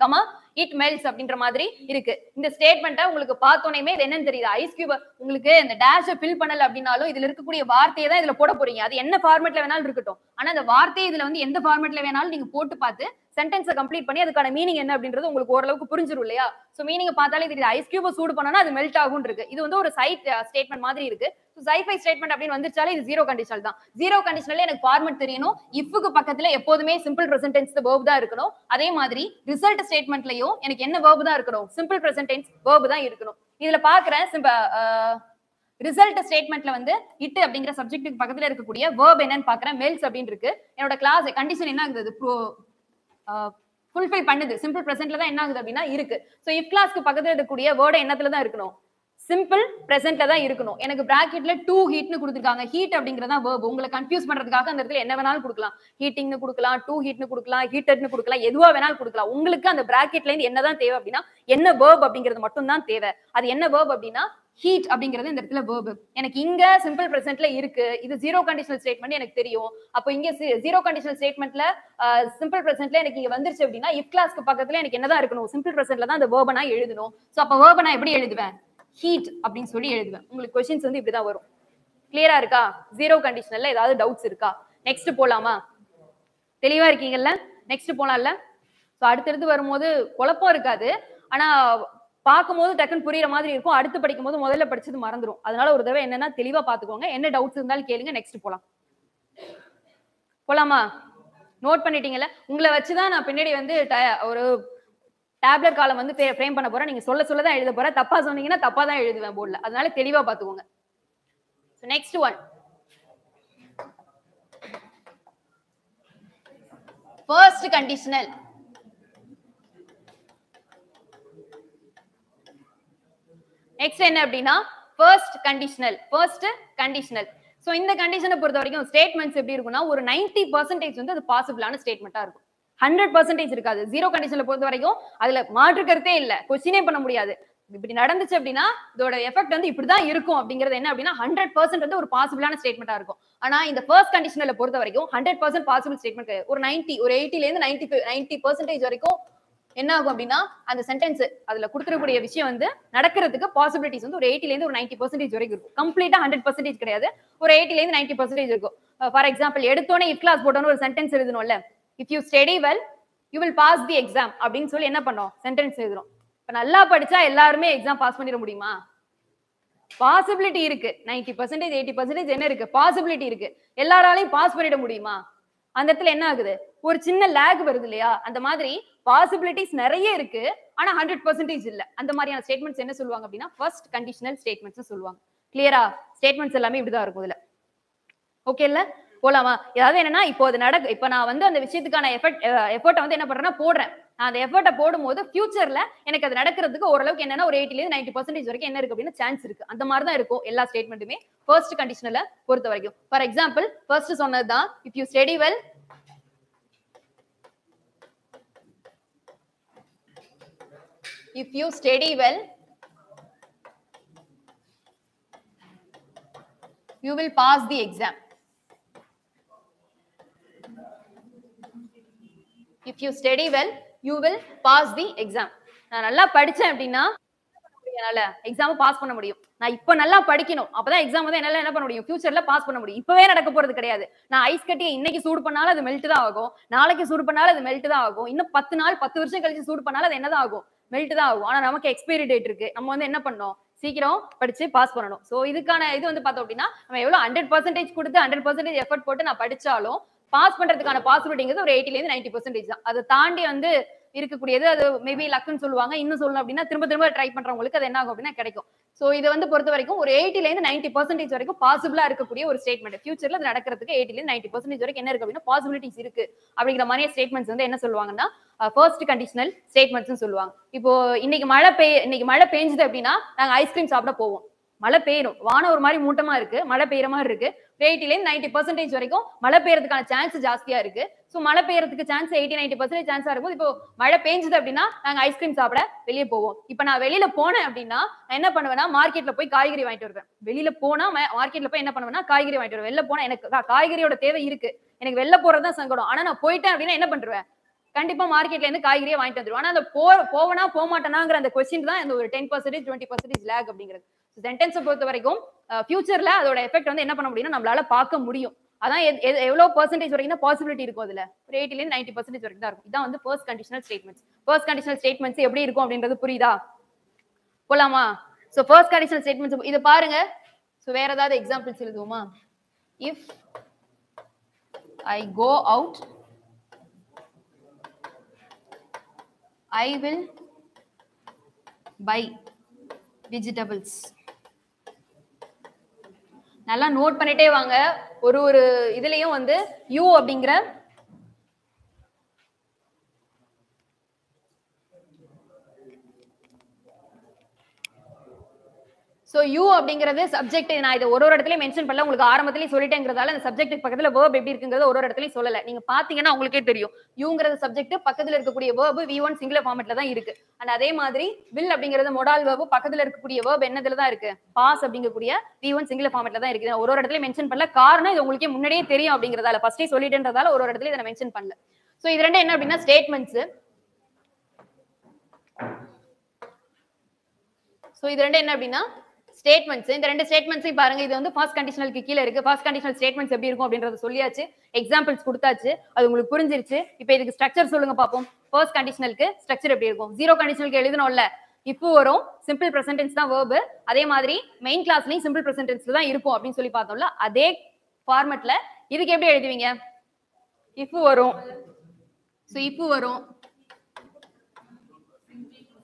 comma it melts அப்படின்ற மாதிரி இருக்கு. இந்த ஸ்டேட்மெண்ட்டை உங்களுக்கு பார்த்தோன்னே இது என்னன்னு தெரியுது. ஐஸ் கியூப் உங்களுக்கு இந்த டேஷை ஃபில் பண்ணல அப்படின்னாலும் இதுல இருக்கக்கூடிய வார்த்தையை தான் இதுல போட போறீங்க. அது என்ன ஃபார்மேட்ல வேணாலும் இருக்கட்டும். ஆனா அந்த வார்த்தையை இதுல வந்து எந்த ஃபார்மேட்ல வேணாலும் நீங்க போட்டு பார்த்து சென்டென்ஸை கம்ப்ளீட் பண்ணி அதுக்கான மீனிங் என்ன அப்படின்றது உங்களுக்கு ஓரளவுக்கு புரிஞ்சிரும் இல்லையா? சோ மீனிங் பார்த்தாலே தெரியுது. ஐஸ் கியூபை சூடு பண்ணனா அது மெல்ட் ஆகும் இருக்கு. இது வந்து ஒரு சைட் ஸ்டேட்மெண்ட் மாதிரி இருக்கு. சைஃபை ஸ்டேட்மெண்ட் அப்படின்னு வந்துச்சாலே இது ஜீரோ கண்டிஷனல் தான். ஜீரோ கண்டிஷனல்ல எனக்கு ஃபார்மட் தெரியணும். இஃப்க்கு பக்கத்துல எப்போதுமே சிம்பிள் பிரசன்ட் டென்ஸ் வெர்ப் தான் இருக்கணும். அதே மாதிரி ரிசல்ட் ஸ்டேட்மெண்ட்லயும் எனக்கு என்ன வெர்ப் தான் இருக்கணும்? சிம்பிள் பிரசன்ட் டென்ஸ் வெர்ப் தான் இருக்கணும். இதுல பாக்குறேன் ரிசல்ட் ஸ்டேட்மெண்ட்ல வந்து இட் அப்படிங்கிற சப்ஜெக்ட்டுக்கு பக்கத்துல இருக்கக்கூடிய வெர்ப் என்னன்னு பாக்குறேன். மெல்ஸ் அப்படின்னு இருக்கு. என்னோட கிளாஸ் கண்டிஷன் என்ன ஆகுது? ஃபுல்ஃபில் பண்ணுது. சிம்பிள் பிரசன்ட்ல தான் என்ன ஆகுது அப்படின்னா இருக்கு. சோ இஃப் கிளாஸ்க்கு பக்கத்துல இருக்கக்கூடிய வேர்ட் என்னத்துல தான் இருக்கணும்? சிம்பிள் பிரசன்ட்ல தான் இருக்கணும். எனக்கு பிராக்கெட்ல டூ ஹீட்னு கொடுத்துருக்காங்க. ஹீட் அப்படிங்கறதா வெர்ப். உங்களை கன்ஃபியூஸ் பண்றதுக்காக அந்த இடத்துல என்ன வேணாலும் கொடுக்கலாம். ஹீட்டிங்னு கொடுக்கலாம், டூ ஹீட்னு கொடுக்கலாம், ஹீட்டட்னு கொடுக்கலாம், எதுவா வேணாலும் கொடுக்கலாம். உங்களுக்கு அந்த பிராக்கெட்ல இருந்து என்னதான் தேவை அப்படின்னா என்ன வெர்ப் அப்படிங்கிறது மட்டும் தான் தேவை. அது என்ன வெர்ப் அப்படின்னா ஹீட் அப்படிங்கிறது இந்த இடத்துல வெர்ப். எனக்கு இங்க சிம்பிள் பிரசன்ட்ல இருக்கு. இது ஜீரோ கண்டிஷனல் ஸ்டேட்மெண்ட் எனக்கு தெரியும். அப்போ இங்க ஜீரோ கண்டிஷனல் ஸ்டேட்மெண்ட்ல சிம்பிள் பிரசன்ட்ல எனக்கு இங்க வந்துருச்சு அப்படின்னா இஃப் கிளாஸ்க்கு பக்கத்துல எனக்கு என்னதான் இருக்கணும்? சிம்பிள் பிரசன்ட்ல தான் அந்த வெர்பை நான் எழுதணும். சோ அப்ப வெர்பை நான் எப்படி எழுதுவேன்? ஹீட் அப்படின்னு சொல்லி எழுதுவேன். உங்களுக்கு क्वेश्चंस வந்து இப்படிதான் வரும். கிளியரா இருக்கா? ஜீரோ கண்டிஷனல்ல ஏதாவது டவுட்ஸ் இருக்கா? நெக்ஸ்ட் போலாமா? தெளிவா இருக்கீங்கல்ல? நெக்ஸ்ட் போலாம்ல? சோ அடுத்து வரும்போது குழப்பம் இருக்காது. ஆனா பாக்கும்போது டக்குன்னு புரியுற மாதிரி இருக்கும். அடுத்து படிக்கும்போது முதல்ல படிச்சது மறந்துரும். அதனால ஒரு தடவை என்னன்னா தெளிவா பாத்துக்கோங்க. என்ன டவுட்ஸ் இருந்தாலும் கேளுங்க. நெக்ஸ்ட் போலாம். போலாமா? நோட் பண்ணிட்டீங்கல்ல? உங்களை வச்சுதான் நான் பின்னாடி வந்து ஒரு டேப்லெட் காலம் வந்து ஃப்ரேம் பண்ண போறேன். நீங்க சொல்ல தான் எழுத போறேன். தப்பா சொன்னீங்கன்னா தப்பா தான் எழுதுவேன் போர்ட்ல. அதனால தெளிவா பாத்துக்கோங்க. Next one, first conditional. Next என்ன அப்படின்னா ஃபர்ஸ்ட் கண்டிஷனல். சோ இந்த கண்டிஷனை பொறுத்த வரைக்கும் ஸ்டேட்மெண்ட்ஸ் எப்படி இருக்கும்னா ஒரு 90% வந்து அது பாசிபிளான ஸ்டேட்மெண்டா இருக்கும். 100% இருக்காது. ஜீரோ கண்டிஷன்ல பொறுத்த வரைக்கும் அதுல மாற்று கருத்தே இல்ல. கொஸ்டினே பண்ண முடியாது. இப்படி நடந்துச்சு அப்படின்னா இதோட எஃபெக்ட் வந்து இப்படிதான் இருக்கும் அப்படிங்கிறது என்ன அப்படின்னா 100% வந்து ஒரு பாசிபிளான ஸ்டேட்மெண்டா இருக்கும். ஆனா இந்த ஃபர்ஸ்ட் கண்டிஷனல பொறுத்த வரைக்கும் 100% பாசிபிள் ஸ்டேட்மெண்ட் கிடையாது. ஒரு 80ல இருந்து 90% வரைக்கும் என்ன ஆகும் அப்படின்னா அந்த சென்டென்ஸ் அதுல கொடுத்துருக்கூடிய விஷயம் வந்து நடக்கிறதுக்கு பாசிபிலிட்டிஸ் வந்து ஒரு 80ல இருந்து ஒரு 90% வரைக்கும் இருக்கும். கம்ப்ளீட்டா 100% கிடையாது. ஒரு 80ல இருந்து 90% இருக்கும். ஃபார் எக்ஸாம்பிள் எடுத்தோன்னே இஃப் கிளாஸ் போட்டோன்னு ஒரு sentence எழுதணும்ல. If you study well, you will pass the exam அப்படின்னு சொல்லி என்ன பண்ணோம்? சென்டென்ஸ் எழுதுறோம். இப்ப நல்லா படிச்சா எல்லாருமே எக்ஸாம் பாஸ் பண்ணிட முடியுமா? பாசிபிலிட்டி இருக்கு. 90% 80% என்ன இருக்கு? பாசிபிலிட்டி இருக்கு. எல்லாராலையும் பாஸ் பண்ணிட முடியுமா? அந்த இடத்துல என்ன ஆகுது? ஒரு சின்ன லேக் வருது இல்லையா? அந்த மாதிரி பாசிபிலிட்டிஸ் நிறைய இருக்கு. ஆனா 100% இல்ல. அந்த மாதிரியான ஸ்டேட்மெண்ட்ஸ் என்ன சொல்லுவாங்க அப்படின்னா ஃபர்ஸ்ட் கண்டிஷனல் ஸ்டேட்மெண்ட்ஸ் சொல்லுவாங்க. கிளியரா? ஸ்டேட்மெண்ட்ஸ் எல்லாமே இப்படிதான் இருக்கும் இதுல. ஓகே இல்ல? போலாமா? ஏதாவது என்னன்னா இப்ப நான் வந்து அந்த விஷயத்துக்கான எஃபர்ட்டை வந்து என்ன பண்றேன்னா போடுறேன். நான் அந்த எஃபர்ட்டை போடும்போது ஃபியூச்சர்ல எனக்கு அது நடக்கிறதுக்கு ஓரளவுக்கு என்னன்னா ஒரு 80ல இருந்து 90% வரைக்கும் என்ன இருக்கு அப்படின்னா சான்ஸ் இருக்கு. அந்த மாதிரி தான் இருக்கும் எல்லா ஸ்டேட்மெண்ட்டுமே ஃபர்ஸ்ட் கண்டிஷனல பொறுத்த வரைக்கும். ஃபார் எக்ஸாம்பிள் ஃபர்ஸ்ட் சொன்னதுதான் if you study well, if you study well, you will pass the exam. If you study well, you will pass the exam. நான் நல்லா படிச்சேன் அப்படின்னா என்னால எக்ஸாம் பாஸ் பண்ண முடியும். நான் இப்ப நல்லா படிக்கணும். அப்பதான் எக்ஸாம் வந்து என்னால என்ன பண்ண முடியும்? ஃபியூச்சர்ல பாஸ் பண்ண முடியும். இப்பவே நடக்க போறது கிடையாது. நான் ஐஸ் கட்டியை இன்னைக்கு சூடு பண்ணாலும் அது மெல்ட் தான் ஆகும். நாளைக்கு சூடு பண்ணாலும் அது மெல்ட் தான் ஆகும். இன்னும் 10 நாள் 10 வருஷம் கழிச்சு சூடு பண்ணாலும் அது என்னதான் ஆகும்? மெல்ட் தான் ஆகும். ஆனா நமக்கு எக்ஸ்பைரி டேட் இருக்கு. நம்ம வந்து என்ன பண்ணோம்? சீக்கிரம் படிச்சு பாஸ் பண்ணணும். சோ இதுக்கான இது வந்து பார்த்தோம் அப்படின்னா நம்ம எவ்வளவு 100% கொடுத்து 100% எஃபர்ட் போட்டு நான் படிச்சாலும் பாஸ் பண்றதுக்கான பாசிபிலிட்டிங்கிறது ஒரு 80ல இருந்து 90% தான். அதை தாண்டி வந்து இருக்கக்கூடியது அது மேபி லக்குன்னு சொல்லுவாங்க. இன்னும் சொல்லணும் அப்படின்னா திரும்ப ட்ரை பண்றவங்களுக்கு அது என்ன ஆகும் அப்படின்னா கிடைக்கும். சோ இதை வந்து பொறுத்த வரைக்கும் ஒரு 80ல இருந்து 90% வரைக்கும் பாசிபிளா இருக்கக்கூடிய ஒரு ஸ்டேட்மெண்ட். ஃபியூச்சர்ல அது நடக்கிறதுக்கு 80ல இருந்து 90% வரைக்கும் என்ன இருக்கு அப்படின்னா பாசிபிலிட்டிஸ் இருக்கு அப்படிங்கிற மாதிரி ஸ்டேட்மெண்ட்ஸ் வந்து என்ன சொல்லுவாங்கன்னா ஃபர்ஸ்ட் கண்டிஷனல் ஸ்டேட்மெண்ட்ஸ் சொல்லுவாங்க. இப்போ இன்னைக்கு மழை பெய்ஞ்சது அப்படின்னா நாங்க ஐஸ்கிரீம் சாப்பிட போவோம். மழை பெய்யணும், வானம் ஒரு மாதிரி மூட்டமா இருக்கு, மழை பெய்யற மாதிரி இருக்கு. 80ல இருந்து 90% வரைக்கும் மழை பெய்யறதுக்கான சான்ஸ் ஜாஸ்தியா இருக்கு. சோ மழை பெய்யறதுக்கு சான்ஸ் 80-90% சான்ஸா இருக்கும். இப்போ மழை பெய்ஞ்சது அப்படின்னா நாங்க ஐஸ்கிரீம் சாப்பிட வெளியே போவோம். இப்ப நான் வெளியில போனேன் அப்படின்னா நான் என்ன பண்ணுவேன்னா மார்க்கெட்ல போய் காய்கறி வாங்கிட்டு வருவேன். வெளியில போனா மார்க்கெட்ல போய் என்ன பண்ணுவேன்னா காய்கறி வாங்கிட்டு வருவேன். வெளில போனா எனக்கு காய்கறியோட தேவை இருக்கு, எனக்கு வெளில போறதுதான் சங்கடம். ஆனா நான் போயிட்டேன் அப்படின்னா என்ன பண்ணுவேன்? கண்டிப்பா மார்க்கெட்ல இருந்து காய்கறியை வாங்கிட்டு வந்துருவோம். ஆனா அந்த போவனா போக மாட்டேனாங்கிற அந்த கொஸ்டின் தான் இந்த ஒரு 10% 20% லேக் அப்படிங்கிறது. சென்டென்ஸை பொறுத்த வரைக்கும் ஃபியூச்சர்ல அதோட எஃபெக்ட் வந்து என்ன பண்ண முடியும்னா நம்மளால பார்க்க முடியும். அதான் எவ்வளவு பெர்சன்டேஜ் வரைக்கும் பாசிபிலிட்டி இருக்கும் அதுல ஒரு 80 ல 90% வரைக்கும் தான் இருக்கும். இதான் வந்து first conditional statements. First conditional statements எப்படி இருக்கும் அப்படின்றது புரியுதா? போலாமா? சோ ஃபர்ஸ்ட் கண்டிஷனல் ஸ்டேட்மெண்ட்ஸ் இது பாருங்க. சோ வேற ஏதாவது எக்ஸாம்பிள்ஸ் எழுதுவோமா? if I go out I will buy vegetables. நல்லா நோட் பண்ணிட்டே வாங்க. ஒரு ஒரு இதுலயும் வந்து யூ அப்படிங்கிற சோ யூ அப்படிங்கிறது சப்ஜெக்ட். நான் இதை ஒரு இடத்துலயும் மென்ஷன் பண்ணல, உங்களுக்கு ஆரம்பத்திலேயே சொல்லிட்டேங்கிறதால அந்த சப்ஜெக்ட் பக்கத்துல வேர்ப் எப்படி இருக்குங்கிறது ஒரு இடத்துலயும் சொல்லல. நீங்க பாத்தீங்கன்னா உங்களுக்கே தெரியும் யூங்கிறது சப்ஜெக்ட், பக்கத்துல இருக்கக்கூடிய வேர்ப் V1 சிங்குலர் ஃபார்மட்ல தான் இருக்கு. அண்ட் அதே மாதிரி வில் அப்படிங்கிறது மொடால் வேர்ப், பக்கத்துல இருக்கக்கூடிய வேர்ப் என்னதுல தான் இருக்கு? பாஸ் அப்படிங்கக்கூடிய V1 சிங்குலர் ஃபார்மட்ல தான் இருக்கு. ஒரு இடத்துல மென்ஷன் பண்ணல, காரணம் இது உங்களுக்கே முன்னாடியே தெரியும் அப்படிங்கறதால ஃபர்ஸ்டே சொல்லிட்டேன்றதால ஒரு இடத்துல இதை மென்ஷன் பண்ணல. சோ இது ரெண்டு என்ன அப்படின்னா ஸ்டேட்மெண்ட்ஸ். சோ இது ரெண்டு என்ன அப்படின்னா ஸ்டேட்மெண்ட்ஸ். இந்த ரெண்டு ஸ்டேட்மெண்ட்ஸையும் பாருங்க. இது வந்து ஃபர்ஸ்ட் கண்டிஷனலுக்கு கீழ இருக்கு. ஃபர்ஸ்ட் கண்டிஷனல் ஸ்டேட்மெண்ட்ஸ் எப்படி இருக்கும் அப்படின்றத சொல்லியாச்சு, எக்ஸாம்பிள்ஸ் கொடுத்தாச்சு, அது உங்களுக்கு புரிஞ்சிருச்சு. இப்போ இதுக்கு ஸ்ட்ரக்சர் சொல்லுங்க பாப்போம். ஃபர்ஸ்ட் கண்டிஷனலுக்கு ஸ்ட்ரக்சர் எப்படி இருக்கும்? ஜீரோ கண்டிஷனலுக்கு எழுதணும்ல, இப்போ வரும் சிம்பிள் பிரசன்ட் டென்ஸ் தான் வேர்ப், அதே மாதிரி மெயின் கிளாஸ்லயும் சிம்பிள் பிரசன்ட் டென்ஸ்ல தான் இருக்கும் அப்படின்னு சொல்லி பார்த்தோம்ல, அதே ஃபார்மட்ல இதுக்கு எப்படி எழுதுவீங்க? இப்போ வரும். சோ இப்போ வரும்,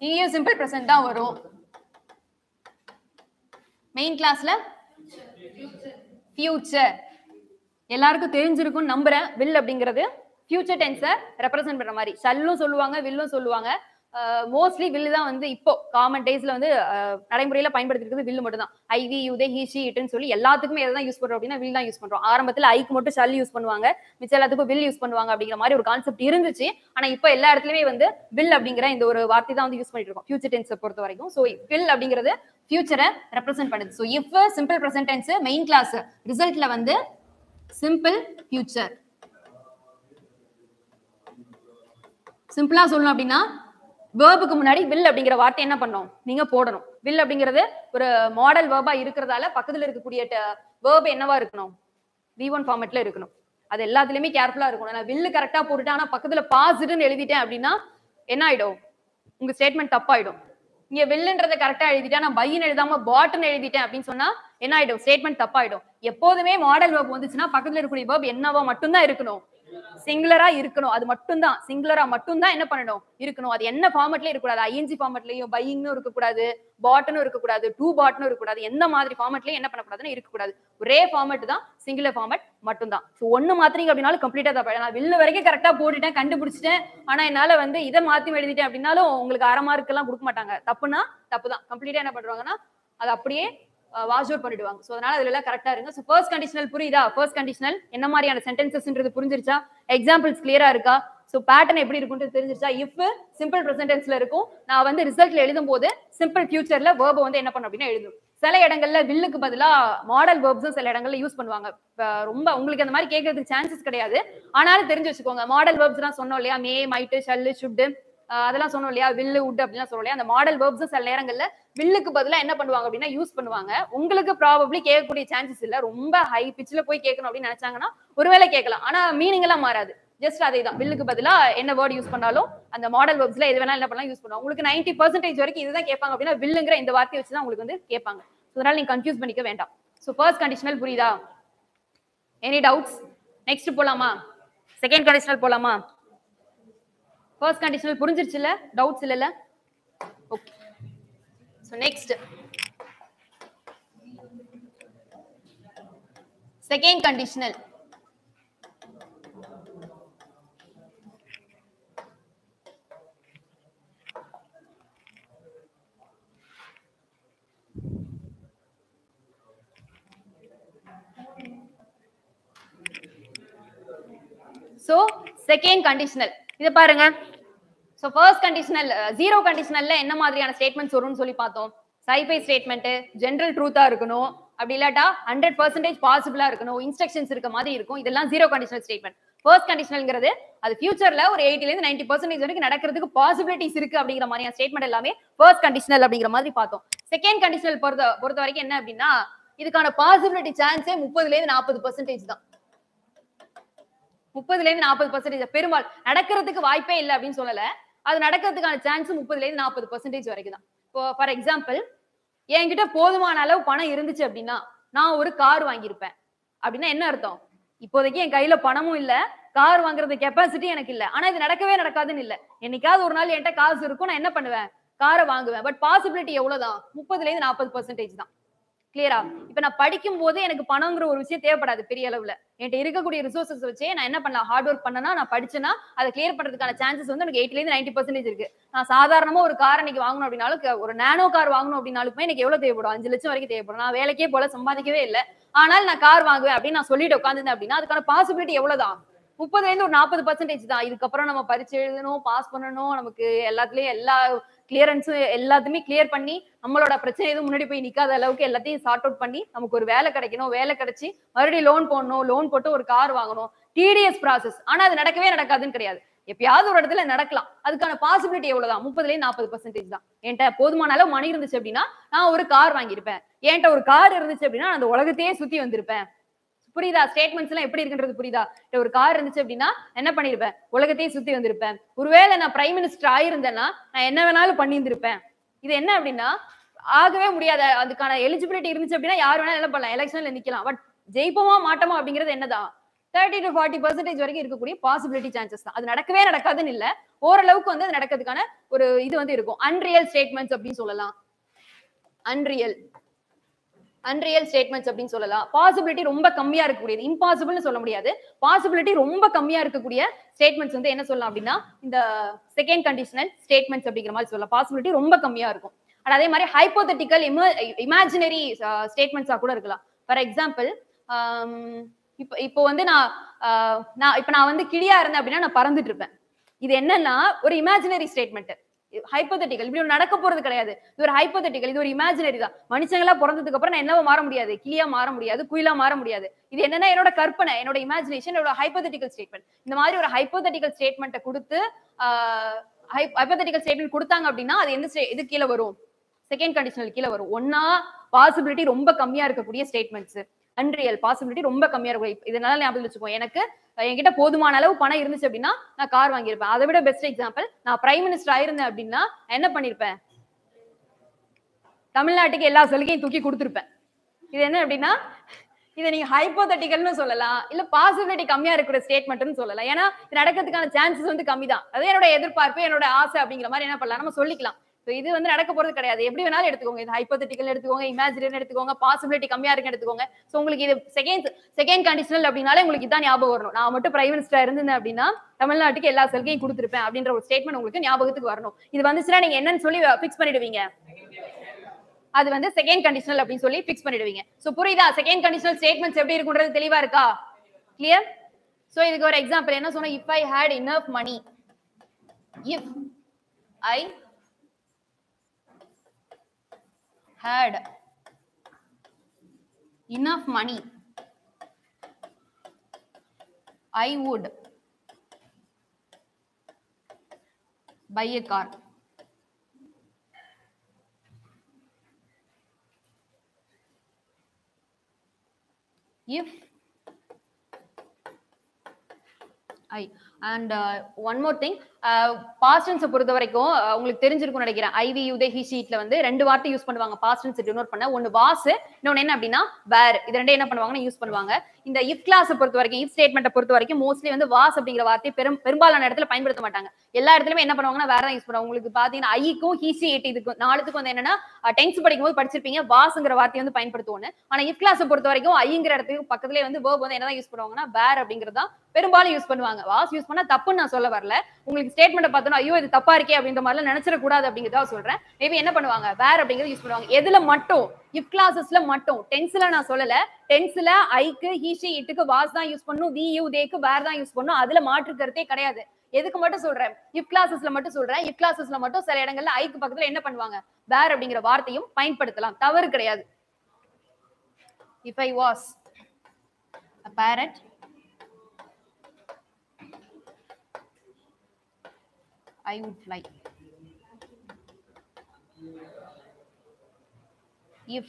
இங்கேயும் சிம்பிள் பிரசன்ட் தான் வரும். மெயின் கிளாஸ்ல ஃபியூச்சர் எல்லாருக்கும் தெரிஞ்சிருக்கும் நம்புறேன். வில் அப்படிங்கிறது ஃபியூச்சர் டென்ஸை ரெப்ரசென்ட் பண்ற மாதிரி. ஷல்லும் சொல்லுவாங்க, வில்லும் சொல்லுவாங்க. மோஸ்ட்லி வில்லு தான் வந்து இப்போ காமன் டேஸ்ல வந்து நடைமுறையில பயன்படுத்திருக்கிறது வில்லு மட்டும் தான். I we you they he she இட்னு சொல்லி எல்லாத்துக்குமே எதை தான் யூஸ் பண்றோம் அப்படின்னா வில் தான் யூஸ் பண்றோம். ஆரம்பத்துல ஐக்கு மட்டும் ஷல் யூஸ் பண்ணுவாங்க, மிச்ச எல்லாத்துக்கும் வில் யூஸ் பண்ணுவாங்க அப்படிங்கிற மாதிரி ஒரு கான்செப்ட் இருந்துச்சு. ஆனா இப்போ எல்லா இடத்துலயுமே வந்து வில் அப்படிங்கிற இந்த ஒரு வார்த்தை தான் வந்து யூஸ் பண்ணிட்டு இருக்கோம் ஃபியூச்சர் டென்ஸை பொறுத்த வரைக்கும். ஸோ வில் அப்படிங்கிறது ஃபியூச்சரை ரெப்ரசென்ட் பண்ணுது. So if simple present tense, main clause ரிசல்ட்ல வந்து சிம்பிள் ஃபியூச்சர். சிம்பிளா சொல்லணும் அப்படின்னா வேர்புக்கு முன்னாடி வில் அப்படிங்கிற வார்த்தை என்ன பண்ணணும், நீங்க போடணும். வில் அப்படிங்கிறது ஒரு மாடல் வேர்பா இருக்கிறதால பக்கத்துல இருக்கக்கூடிய வேர்ப் என்னவா இருக்கணும்? V1 ஃபார்மட்ல இருக்கணும். அது எல்லாத்துலயுமே கேர்ஃபுல்லா இருக்கணும். நான் வில்லு கரெக்டா போட்டுட்டேன், ஆனா பக்கத்துல பாஸ்டுன்னு எழுதிட்டேன் அப்படின்னா என்ன ஆயிடும்? உங்க ஸ்டேட்மெண்ட் தப்பாயிடும். இங்க வில்லுன்றதை கரெக்டா எழுதிட்டேன், நான் பையன் எழுதாம பாட்னு எழுதிட்டேன் அப்படின்னு சொன்னா என்ன ஆயிடும்? ஸ்டேட்மெண்ட் தப்பாயிடும். எப்போதுமே மாடல் வேர்ப் வந்துச்சுன்னா பக்கத்துல இருக்கக்கூடிய வேர்ப் என்னவா மட்டும்தான் இருக்கணும்? சிங்குலரா இருக்கணும். அது மட்டும் தான் சிங்குலரா மட்டும் தான் என்ன பண்ணணும்? இருக்கணும். அது என்ன ஃபார்மட்லயே இருக்க கூடாது. ஐஎன்ஜி ஃபார்மட்லயும் பையிங்னு இருக்க கூடாது, பாட்னு இருக்க கூடாது, டூ பாட்னு இருக்க கூடாது. எந்த மாதிரி ஃபார்மட்லயும் என்ன பண்ண கூடாதுன்னு இருக்க கூடாது. ஒரே ஃபார்மட் தான், சிங்குலர் ஃபார்மட் மட்டும் தான். சோ ஒன்னு மாத்திரீங்க அப்படினாலும் கம்ப்ளீட்டா தப்பா. நான் வில்லு வரைக்கும் கரெக்டா போட்டுட்டேன், கண்டுபிடிச்சிட்டேன், ஆனா என்னால வந்து இதை மாத்தி எழுதிட்டேன் அப்படின்னாலும் உங்களுக்கு அரை மார்க் எல்லாம் கொடுக்க மாட்டாங்க. தப்புனா தப்பு தான். கம்ப்ளீட்டா என்ன பண்றாங்கன்னா அது அப்படியே வாஷ் அவுட் பண்ணிடுவாங்க. சோ அதனால அதுல எல்லாம் கரெக்டா இருங்க. சோ ஃபர்ஸ்ட் கண்டிஷனல் புரியுதா? ஃபர்ஸ்ட் கண்டிஷனல் என்ன மாதிரியான சென்டென்சஸ்ன்றது புரிஞ்சிருச்சா? எக்ஸாம்பிள்ஸ் கிளியரா இருக்கா? சோ பேட்டர்ன் எப்படி இருக்கும்னு தெரிஞ்சிருச்சா? இஃப் சிம்பிள் பிரசன்ட் டென்ஸ்ல இருக்கும், நான் வந்து ரிசல்ட்ல எழுதும்போது சிம்பிள் ஃபியூச்சர்ல வேர்ப் வந்து என்ன பண்ணணும் அப்படின்னா எழுதணும். சில இடங்கள்ல வில்லுக்கு பதிலா மாடல் வேர்ப்ஸும் சில இடங்கள்ல யூஸ் பண்ணுவாங்க. ரொம்ப உங்களுக்கு அந்த மாதிரி கேட்கறதுக்கு சான்சஸ் கிடையாது, ஆனாலும் தெரிஞ்சு வச்சுக்கோங்க. மாடல் வேர்ப்ஸ் தான் சொன்னோம் இல்லையா, மே, மைட், ஷல், ஷுட், அதெல்லாம் சொன்னோம் இல்லையா, வில்லு, உட் அப்படிலாம் சொல்றோம் இல்லையா. அந்த மாடல் வேர்ப்ஸ் சில நேரங்கள்ல வில்லுக்கு பதிலா என்ன பண்ணுவாங்க அப்படின்னா யூஸ் பண்ணுவாங்க. உங்களுக்கு ப்ராபப்ளி கேட்கக்கூடிய சான்சஸ் இல்ல. ரொம்ப ஹை பிட்ச்ல போய் கேட்கணும் அப்படின்னு நினைச்சாங்கன்னா ஒருவேளை கேட்கலாம், ஆனா மீனிங் எல்லாம் மாறாது. ஜஸ்ட் அதே தான். வில்லுக்கு பதிலா என்ன வேர்ட் யூஸ் பண்ணாலும் அந்த மாடல் வேர்ப்ஸ்ல எது வேணாலும் என்ன பண்ணலாம் யூஸ் பண்ணுவாங்க. உங்களுக்கு 90% வரைக்கும் இதுதான் கேட்பாங்க அப்படின்னா வில்லுங்கிற இந்த வார்த்தையை வச்சு தான் உங்களுக்கு வந்து கேட்பாங்க. அதனால நீங்க கன்ஃபியூஸ் பண்ணிக்க வேண்டாம். சோ ஃபர்ஸ்ட் கண்டிஷனல் புரியுதா? Any doubts? நெக்ஸ்ட் போலாமா? செகண்ட் கண்டிஷனல் போலாமா? ஃபர்ஸ்ட் கண்டிஷனல் புரிஞ்சிருச்சுல? டவுட்ஸ் இல்லல? Okay. So next second conditional. So second conditional இத பாருங்க. சோ ஃபர்ஸ்ட் கண்டிஷனல் ஜீரோ கண்டிஷனல்ல என்ன மாதிரியான ஸ்டேட்மெண்ட்ஸ் வரும்னு சொல்லி பார்த்தோம். சைபை ஸ்டேட்மெண்ட், ஜெனரல் ட்ரூத்தா இருக்கணும், அப்படி இல்லாட்டா 100% பாசிபிளா இருக்கணும், இன்ஸ்ட்ரக்ஷன்ஸ் இருக்க மாதிரி இருக்கும். இதெல்லாம் ஜீரோ கண்டிஷனல் ஸ்டேட்மெண்ட். ஃபர்ஸ்ட் கண்டிஷனல்ங்கிறது அது ஃபியூச்சர்ல ஒரு 80 ல இருந்து 90% வரைக்கும் நடக்கிறதுக்கு பாசிபிலிட்டிஸ் இருக்கு அப்படிங்கிற மாதிரியான ஸ்டேட்மெண்ட் எல்லாமே ஃபர்ஸ்ட் கண்டிஷனல் அப்படிங்கிற மாதிரி பார்த்தோம். செகண்ட் கண்டிஷனல் பொறுத்த வரைக்கும் என்ன அப்படின்னா இதுக்கான பாசிபிலிட்டி சான்ஸே 30 ல இருந்து 40% தான். 30 ல இருந்து 40% பெரும்பால் நடக்கிறதுக்கு வாய்ப்பே இல்லை அப்படின்னு சொல்லல. அது நடக்கிறதுக்கான சான்ஸ் 30 ல இருந்து 40% வரைக்கும் தான். இப்போ ஃபார் எக்ஸாம்பிள் என்கிட்ட போதுமான அளவு பணம் இருந்துச்சு அப்படின்னா நான் ஒரு கார் வாங்கியிருப்பேன் அப்படின்னா என்ன அர்த்தம்? இப்போதைக்கு என் கையில பணமும் இல்ல, கார் வாங்குறது கெப்பாசிட்டி எனக்கு இல்ல. ஆனா இது நடக்கவே நடக்காதுன்னு இல்ல. என்னைக்காவது ஒரு நாள் என்கிட்ட காசு இருக்கும், நான் என்ன பண்ணுவேன்? காரை வாங்குவேன். பட் பாசிபிலிட்டி எவ்வளவுதான்? 30 ல இருந்து 40% தான். கிளியரா? இப்ப நான் படிக்கும் போது எனக்கு பணம்ங்கிற ஒரு விஷயம் தேவைப்படாது பெரிய அளவுல. என்கிட்ட இருக்கக்கூடிய ரிசோர்சஸ் வச்சே நான் என்ன பண்ணலாம்? ஹார்ட் ஒர்க் பண்ணனா, நான் படிச்சேன்னா அதை கிளியர் பண்றதுக்கான சான்சஸ் வந்து எனக்கு 80 ல இருந்து 90% இருக்கு. நான் சாதாரணமா ஒரு கார் இன்னைக்கு வாங்கணும் அப்படின்னாலும், ஒரு நானோ கார் வாங்கணும் அப்படின்னாலுமே எனக்கு எவ்வளவு தேவைப்படும்? 5 லட்சம் வரைக்கும் தேவைப்படும். நான் வேலைக்கே போல, சம்பாதிக்கவே இல்லை, ஆனால் நான் கார் வாங்குவேன் அப்படின்னு நான் சொல்லிட்டு உட்காந்துருந்தேன் அப்படின்னா அதுக்கான பாசிபிலிட்டி எவ்வளவுதான்? 30 ல இருந்து ஒரு 40% தான். இதுக்கப்புறம் நம்ம பரீட்சை எழுதணும், பாஸ் பண்ணணும், நமக்கு எல்லாத்துலயும் எல்லா கிளியரன்ஸும் எல்லாத்தையுமே கிளியர் பண்ணி நம்மளோட பிரச்சனை எதுவும் முன்னாடி போய் நிக்காத அளவுக்கு எல்லாத்தையும் சார்ட் அவுட் பண்ணி நமக்கு ஒரு வேலை கிடைக்கணும், வேலை கிடைச்சி மறுபடியும் லோன் போடணும், லோன் போட்டு ஒரு கார் வாங்கணும். TDS process. ஆனா அது நடக்கவே நடக்காதுன்னு கிடையாது. எப்பயாவது ஒரு இடத்துல நடக்கலாம். அதுக்கான பாசிபிலிட்டி எவ்வளவுதான்? 30 ல இருந்து 40% தான். என்கிட்ட போதுமான அளவு மணி இருந்துச்சு அப்படின்னா நான் ஒரு கார் வாங்கியிருப்பேன். என்கிட்ட ஒரு கார் இருந்துச்சு அப்படின்னா அந்த உலகத்தையே சுத்தி வந்திருப்பேன். புரியுதா? ஸ்டேட்மெண்ட்ஸ் எல்லாம் எப்படி இருக்குன்றது புரியுதா? ஒரு கார் இருந்துச்சு அப்படின்னா என்ன பண்ணிருப்பேன்? உலகத்தையே சுத்தி வந்திருப்பேன். ஒருவேளை நான் பிரைம் மினிஸ்டர் ஆயிருந்தேன்னா நான் என்ன வேணாலும் பண்ணியிருந்திருப்பேன். இது என்ன அப்படின்னா ஆகவே முடியாத அதுக்கான எலிஜிபிலிட்டி இருந்துச்சு அப்படின்னா யார் வேணாலும் என்ன பண்ணலாம்? எலெக்ஷன்ல நிக்கலாம். பட் ஜெயிப்போமா மாட்டோமா அப்படிங்கிறது என்னதான்? 30 to 40% வரைக்கும் இருக்கக்கூடிய பாசிபிலிட்டி சான்சஸ் தான். அது நடக்கவே நடக்காதுன்னு இல்ல, ஓரளவுக்கு வந்து அது நடக்கிறதுக்கான ஒரு இது வந்து இருக்கும். அன்ரியல் ஸ்டேட்மெண்ட்ஸ் அப்படின்னு சொல்லலாம். அன்ரியல் ஸ்டேட்மெண்ட்ஸ் அப்படின்னு சொல்லலாம். பாசிபிலிட்டி ரொம்ப கம்மியா இருக்கக்கூடியது, இம்பாசிபிள்னு சொல்ல முடியாது, பாசிபிலிட்டி ரொம்ப கம்மியா இருக்கக்கூடிய ஸ்டேட்மெண்ட்ஸ் வந்து என்ன சொல்லலாம் அப்படின்னா இந்த செகண்ட் கண்டிஷனல் ஸ்டேட்மெண்ட்ஸ் அப்படிங்கிற மாதிரி சொல்லலாம். பாசிபிலிட்டி ரொம்ப கம்மியா இருக்கும். அதே மாதிரி ஹைப்போதெட்டிக்கல் இமேஜினரி ஸ்டேட்மெண்ட்ஸா கூட இருக்கலாம். ஃபார் எக்ஸாம்பிள் இப்போ வந்து நான் வந்து கிளியா இருந்தேன் அப்படின்னா நான் பறந்துட்டு இருப்பேன். இது என்னன்னா ஒரு இமேஜினரி ஸ்டேட்மெண்ட், ஹைப்போதெட்டிக்கல். இப்படி நடக்க போறது கிடையாது. இது ஒரு ஹைப்போதெட்டிக்கல், இது ஒரு இமேஜினரி தான். மனுஷங்களா பிறந்ததுக்கு அப்புறம் நான் என்னவா மாற முடியாது? கிளியா மாற முடியாது, குயிலா மாற முடியாது. இது என்னன்னா என்னோட கற்பனை, என்னோட இமேஜினேஷன், என்னோட ஹைப்போதெட்டிக்கல் ஸ்டேட்மெண்ட். இந்த மாதிரி ஒரு ஹைப்போதெட்டிக்கல் ஸ்டேட்மெண்ட்டை கொடுத்து ஹைப்போதெட்டிக்கல் ஸ்டேட்மெண்ட் கொடுத்தாங்க அப்படின்னா அது எந்த இது கீழே வரும்? செகண்ட் கண்டிஷனல் கீழே வரும். ஒன்னா பாசிபிலிட்டி ரொம்ப கம்மியா இருக்கக்கூடிய ஸ்டேட்மெண்ட்ஸ், அன்ரியல் பாசிபிலிட்டி ரொம்ப கம்மியா இருக்கும். இதனால ஞாபகம் வச்சுக்கோ, என்கிட்ட போதுமான அளவு பணம் இருந்துச்சு அப்படின்னா நான் கார் வாங்கியிருப்பேன். அதை விட பெஸ்ட் எக்ஸாம்பிள், நான் பிரைம் மினிஸ்டர் ஆயிருந்தேன் அப்படின்னா என்ன பண்ணிருப்பேன்? தமிழ்நாட்டுக்கு எல்லா சலுகையும் தூக்கி கொடுத்திருப்பேன். இது என்ன அப்படின்னா இதை நீங்க ஹைப்போதெட்டிக்கல்னு சொல்லலாம், இல்ல பாசிபிலிட்டி கம்மியா இருக்கிற ஸ்டேட்மெண்ட்னு சொல்லலாம். ஏன்னா இது நடக்கிறதுக்கான சான்சஸ் வந்து கம்மி தான். அது என்னோட எதிர்பார்ப்பு, என்னோட ஆசை அப்படிங்கிற மாதிரி என்ன பண்ணலாம் நம்ம சொல்லிக்கலாம். இது வந்து நடக்க போறது கிடையாது. எப்படி வேணாலும் எடுத்துக்கோங்க. இது ஹைப்போதெட்டிக்கல் எடுத்துக்கோங்க, இமேஜினரி எடுத்துக்கோங்க, பாசிபிலிட்டி கம்மியா இருக்கு எடுத்துக்கோங்க. சோ உங்களுக்கு இது செகண்ட் கண்டிஷனல் அப்படினாலே உங்களுக்கு இதான் ஞாபகம் வரணும். நான் மட்டும் பிரைம் மினிஸ்டரா இருந்தேன் அப்படின்னா தமிழ்நாட்டுக்கு எல்லா சலுகையும் கொடுத்திருப்பேன் அப்படின்ற ஒரு ஸ்டேட்மெண்ட் உங்களுக்கு ஞாபகத்துக்கு வரணும். இது வந்துச்சுன்னா நீங்க என்னன்னு சொல்லி ஃபிக்ஸ் பண்ணிடுவீங்க? அது வந்து செகண்ட் கண்டிஷனல் அப்படின்னு சொல்லி ஃபிக்ஸ் பண்ணிடுவீங்க. சோ புரியுதா? செகண்ட் கண்டிஷனல் ஸ்டேட்மெண்ட்ஸ் எப்படி இருக்குன்றது தெளிவா இருக்கா? கிளியர்? சோ இதுக்கு ஒரு எக்ஸாம்பிள் என்ன சொன்னா, if I had enough money, if I had enough money, I would buy a car. If I and one more thing, past tense பொறுத்த வரைக்கும் உங்களுக்கு தெரிஞ்சிருக்கும் நினைக்கிறேன். ஐ வி யூ தே ஹி ஷீட்ல வந்து ரெண்டு வார்த்தை யூஸ் பண்ணுவாங்க பாஸ்ட் டென்ஸ் டினோட் பண்ண. ஒன்னு வாஸ், இன்னொன்னு என்ன அப்படின்னா வேர். இது ரெண்டே என்ன பண்ணுவாங்கன்னா யூஸ் பண்ணுவாங்க. இந்த இஃப் கிளாஸ் பொறுத்த வரைக்கும், இஃப் ஸ்டேட்மெண்ட்டை பொறுத்த வரைக்கும் மோஸ்ட்லி வந்து வாஸ் அப்படிங்கிற வார்த்தையை பெரும்பாலான இடத்துல பயன்படுத்த மாட்டாங்க. எல்லா இடத்துலயுமே என்ன பண்ணுவாங்கன்னா வேற தான் யூஸ் பண்ணுவாங்க. உங்களுக்கு பாத்தீங்கன்னா ஐக்கும் ஹீசி எயிட் இதுக்கும் நாலுத்துக்கும் வந்து என்னன்னா டென்ஸ் படிக்கும் போது படிச்சிருப்பீங்க வாஸ்ங்கிற வார்த்தையை வந்து பயன்படுத்துவோன்னு. ஆனா இஃப் கிளாஸ் பொறுத்த வரைக்கும் ஐங்கிற இடத்துக்கு பக்கத்துலேயே வந்து வேர்ப் வந்து என்னதான் யூஸ் பண்ணுவாங்கன்னா வேர் அப்படிங்கிறது தான் பெரும்பாலும் யூஸ் பண்ணுவாங்க. வாஸ் யூஸ் பண்ணா தப்புன்னு நான் சொல்ல வரல. உங்களுக்கு ஸ்டேட்மெண்ட் பார்த்தோன்னா ஐயோ இது தப்பா இருக்கே அப்படின்ற மாதிரி நினைச்சிடக்கூடாது அப்படிங்கிறதா சொல்றேன். மேபி என்ன பண்ணுவாங்க வேர் அப்படிங்கிறது யூஸ் பண்ணுவாங்க. எதுல மட்டும்? இஃப் கிளாஸஸ்ல மட்டும். டென்ஸ்ல நான் சொல்லல. டென்ஸ்ல ஐக்கு ஹீஷி இட்டுக்கு வாஸ் தான் யூஸ் பண்ணும், வி யூ தேக்கு வேர் தான் யூஸ் பண்ணும். அதுல மாற்று கருத்தே கிடையாது. எதுக்கு மட்டும் சொல்றேன்? இஃப் கிளாஸஸ்ல மட்டும் சொல்றேன். இஃப் கிளாஸஸ்ல மட்டும் சில இடங்கள்ல ஐக்கு பக்கத்துல என்ன பண்ணுவாங்க வேர் அப்படிங்கிற வார்த்தையும் பயன்படுத்தலாம், தவறு கிடையாது. If I was a parrot, I would fly. If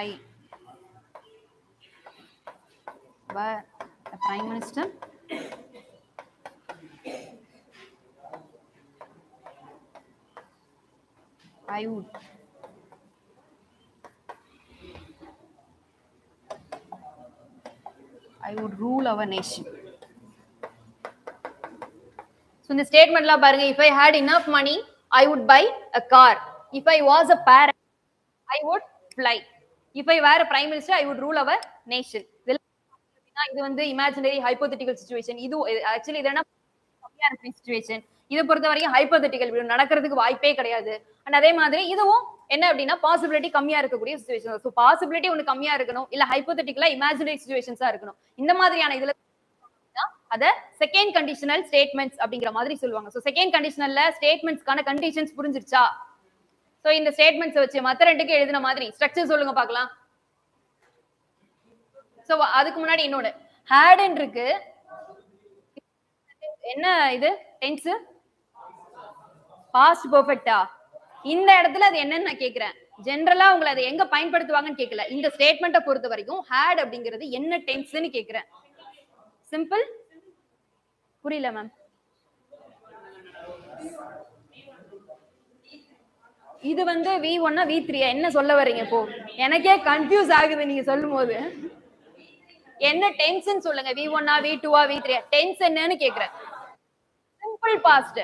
I were a prime minister, I would rule our nation. So in the statement la parunga, if I had enough money, I would buy a car. If I was a parent, I would fly. If I were a prime minister, I would rule our nation. இது வந்து imaginary hypothetical situation. இது actually இது என்ன situation. இத பொறுத்த வரைக்கும் hypothetical நடக்கிறதுக்கு வாய்ப்பே கிடையாது. and அதே மாதிரி இதுவும் என்ன அப்படின்னா பாசிபிலிட்டி கம்மியா இருக்கக்கூடிய சிச்சுவேஷன். சோ பாசிபிலிட்டி ஒன்னு கம்மியா இருக்கணும், இல்ல ஹைபோதெட்டிக்கலா இமேஜினரி சிச்சுவேஷன்ஸா இருக்கணும். இந்த மாதிரியான இதுல அத செகண்ட் கண்டிஷனல் ஸ்டேட்மெண்ட்ஸ் அப்படிங்கிற மாதிரி சொல்லுவாங்க. சோ செகண்ட் கண்டிஷனல்ல ஸ்டேட்மெண்ட்ஸ்க்கான கண்டிஷன்ஸ் புரிஞ்சிருச்சா? சோ இந்த ஸ்டேட்மெண்ட்ஸ் வச்சு மத்த ரெண்டுக்கு எழுதின மாதிரி ஸ்ட்ரக்சர் சொல்லுங்க பார்க்கலாம். சோ அதுக்கு முன்னாடி இன்னொன்னு had இருக்கு. என்ன இது டென்ஸ்? பாஸ்ட் பெர்ஃபெக்ட்டா? இந்த இடத்துல அது என்னன்னு நான் கேக்குறேன். ஜெனரலா உங்களை அதை எங்க பயன்படுத்துவாங்கன்னு கேட்கல. இந்த ஸ்டேட்மெண்ட்டை பொறுத்த வரைக்கும் had அப்படிங்கிறது என்ன டென்ஸ்னு கேக்குறேன். சிம்பிள் புரியல மேம். இது வந்து V1 V3 என்ன சொல்ல வரீங்க? இப்போ எனக்கே கன்ஃபியூஸ் ஆகுது நீங்க சொல்லும் போது. என்ன டென்ஸ்னு சொல்லுங்க. V1 V2 V3 டென்ஸ் என்னன்னு கேக்குறேன். Simple past.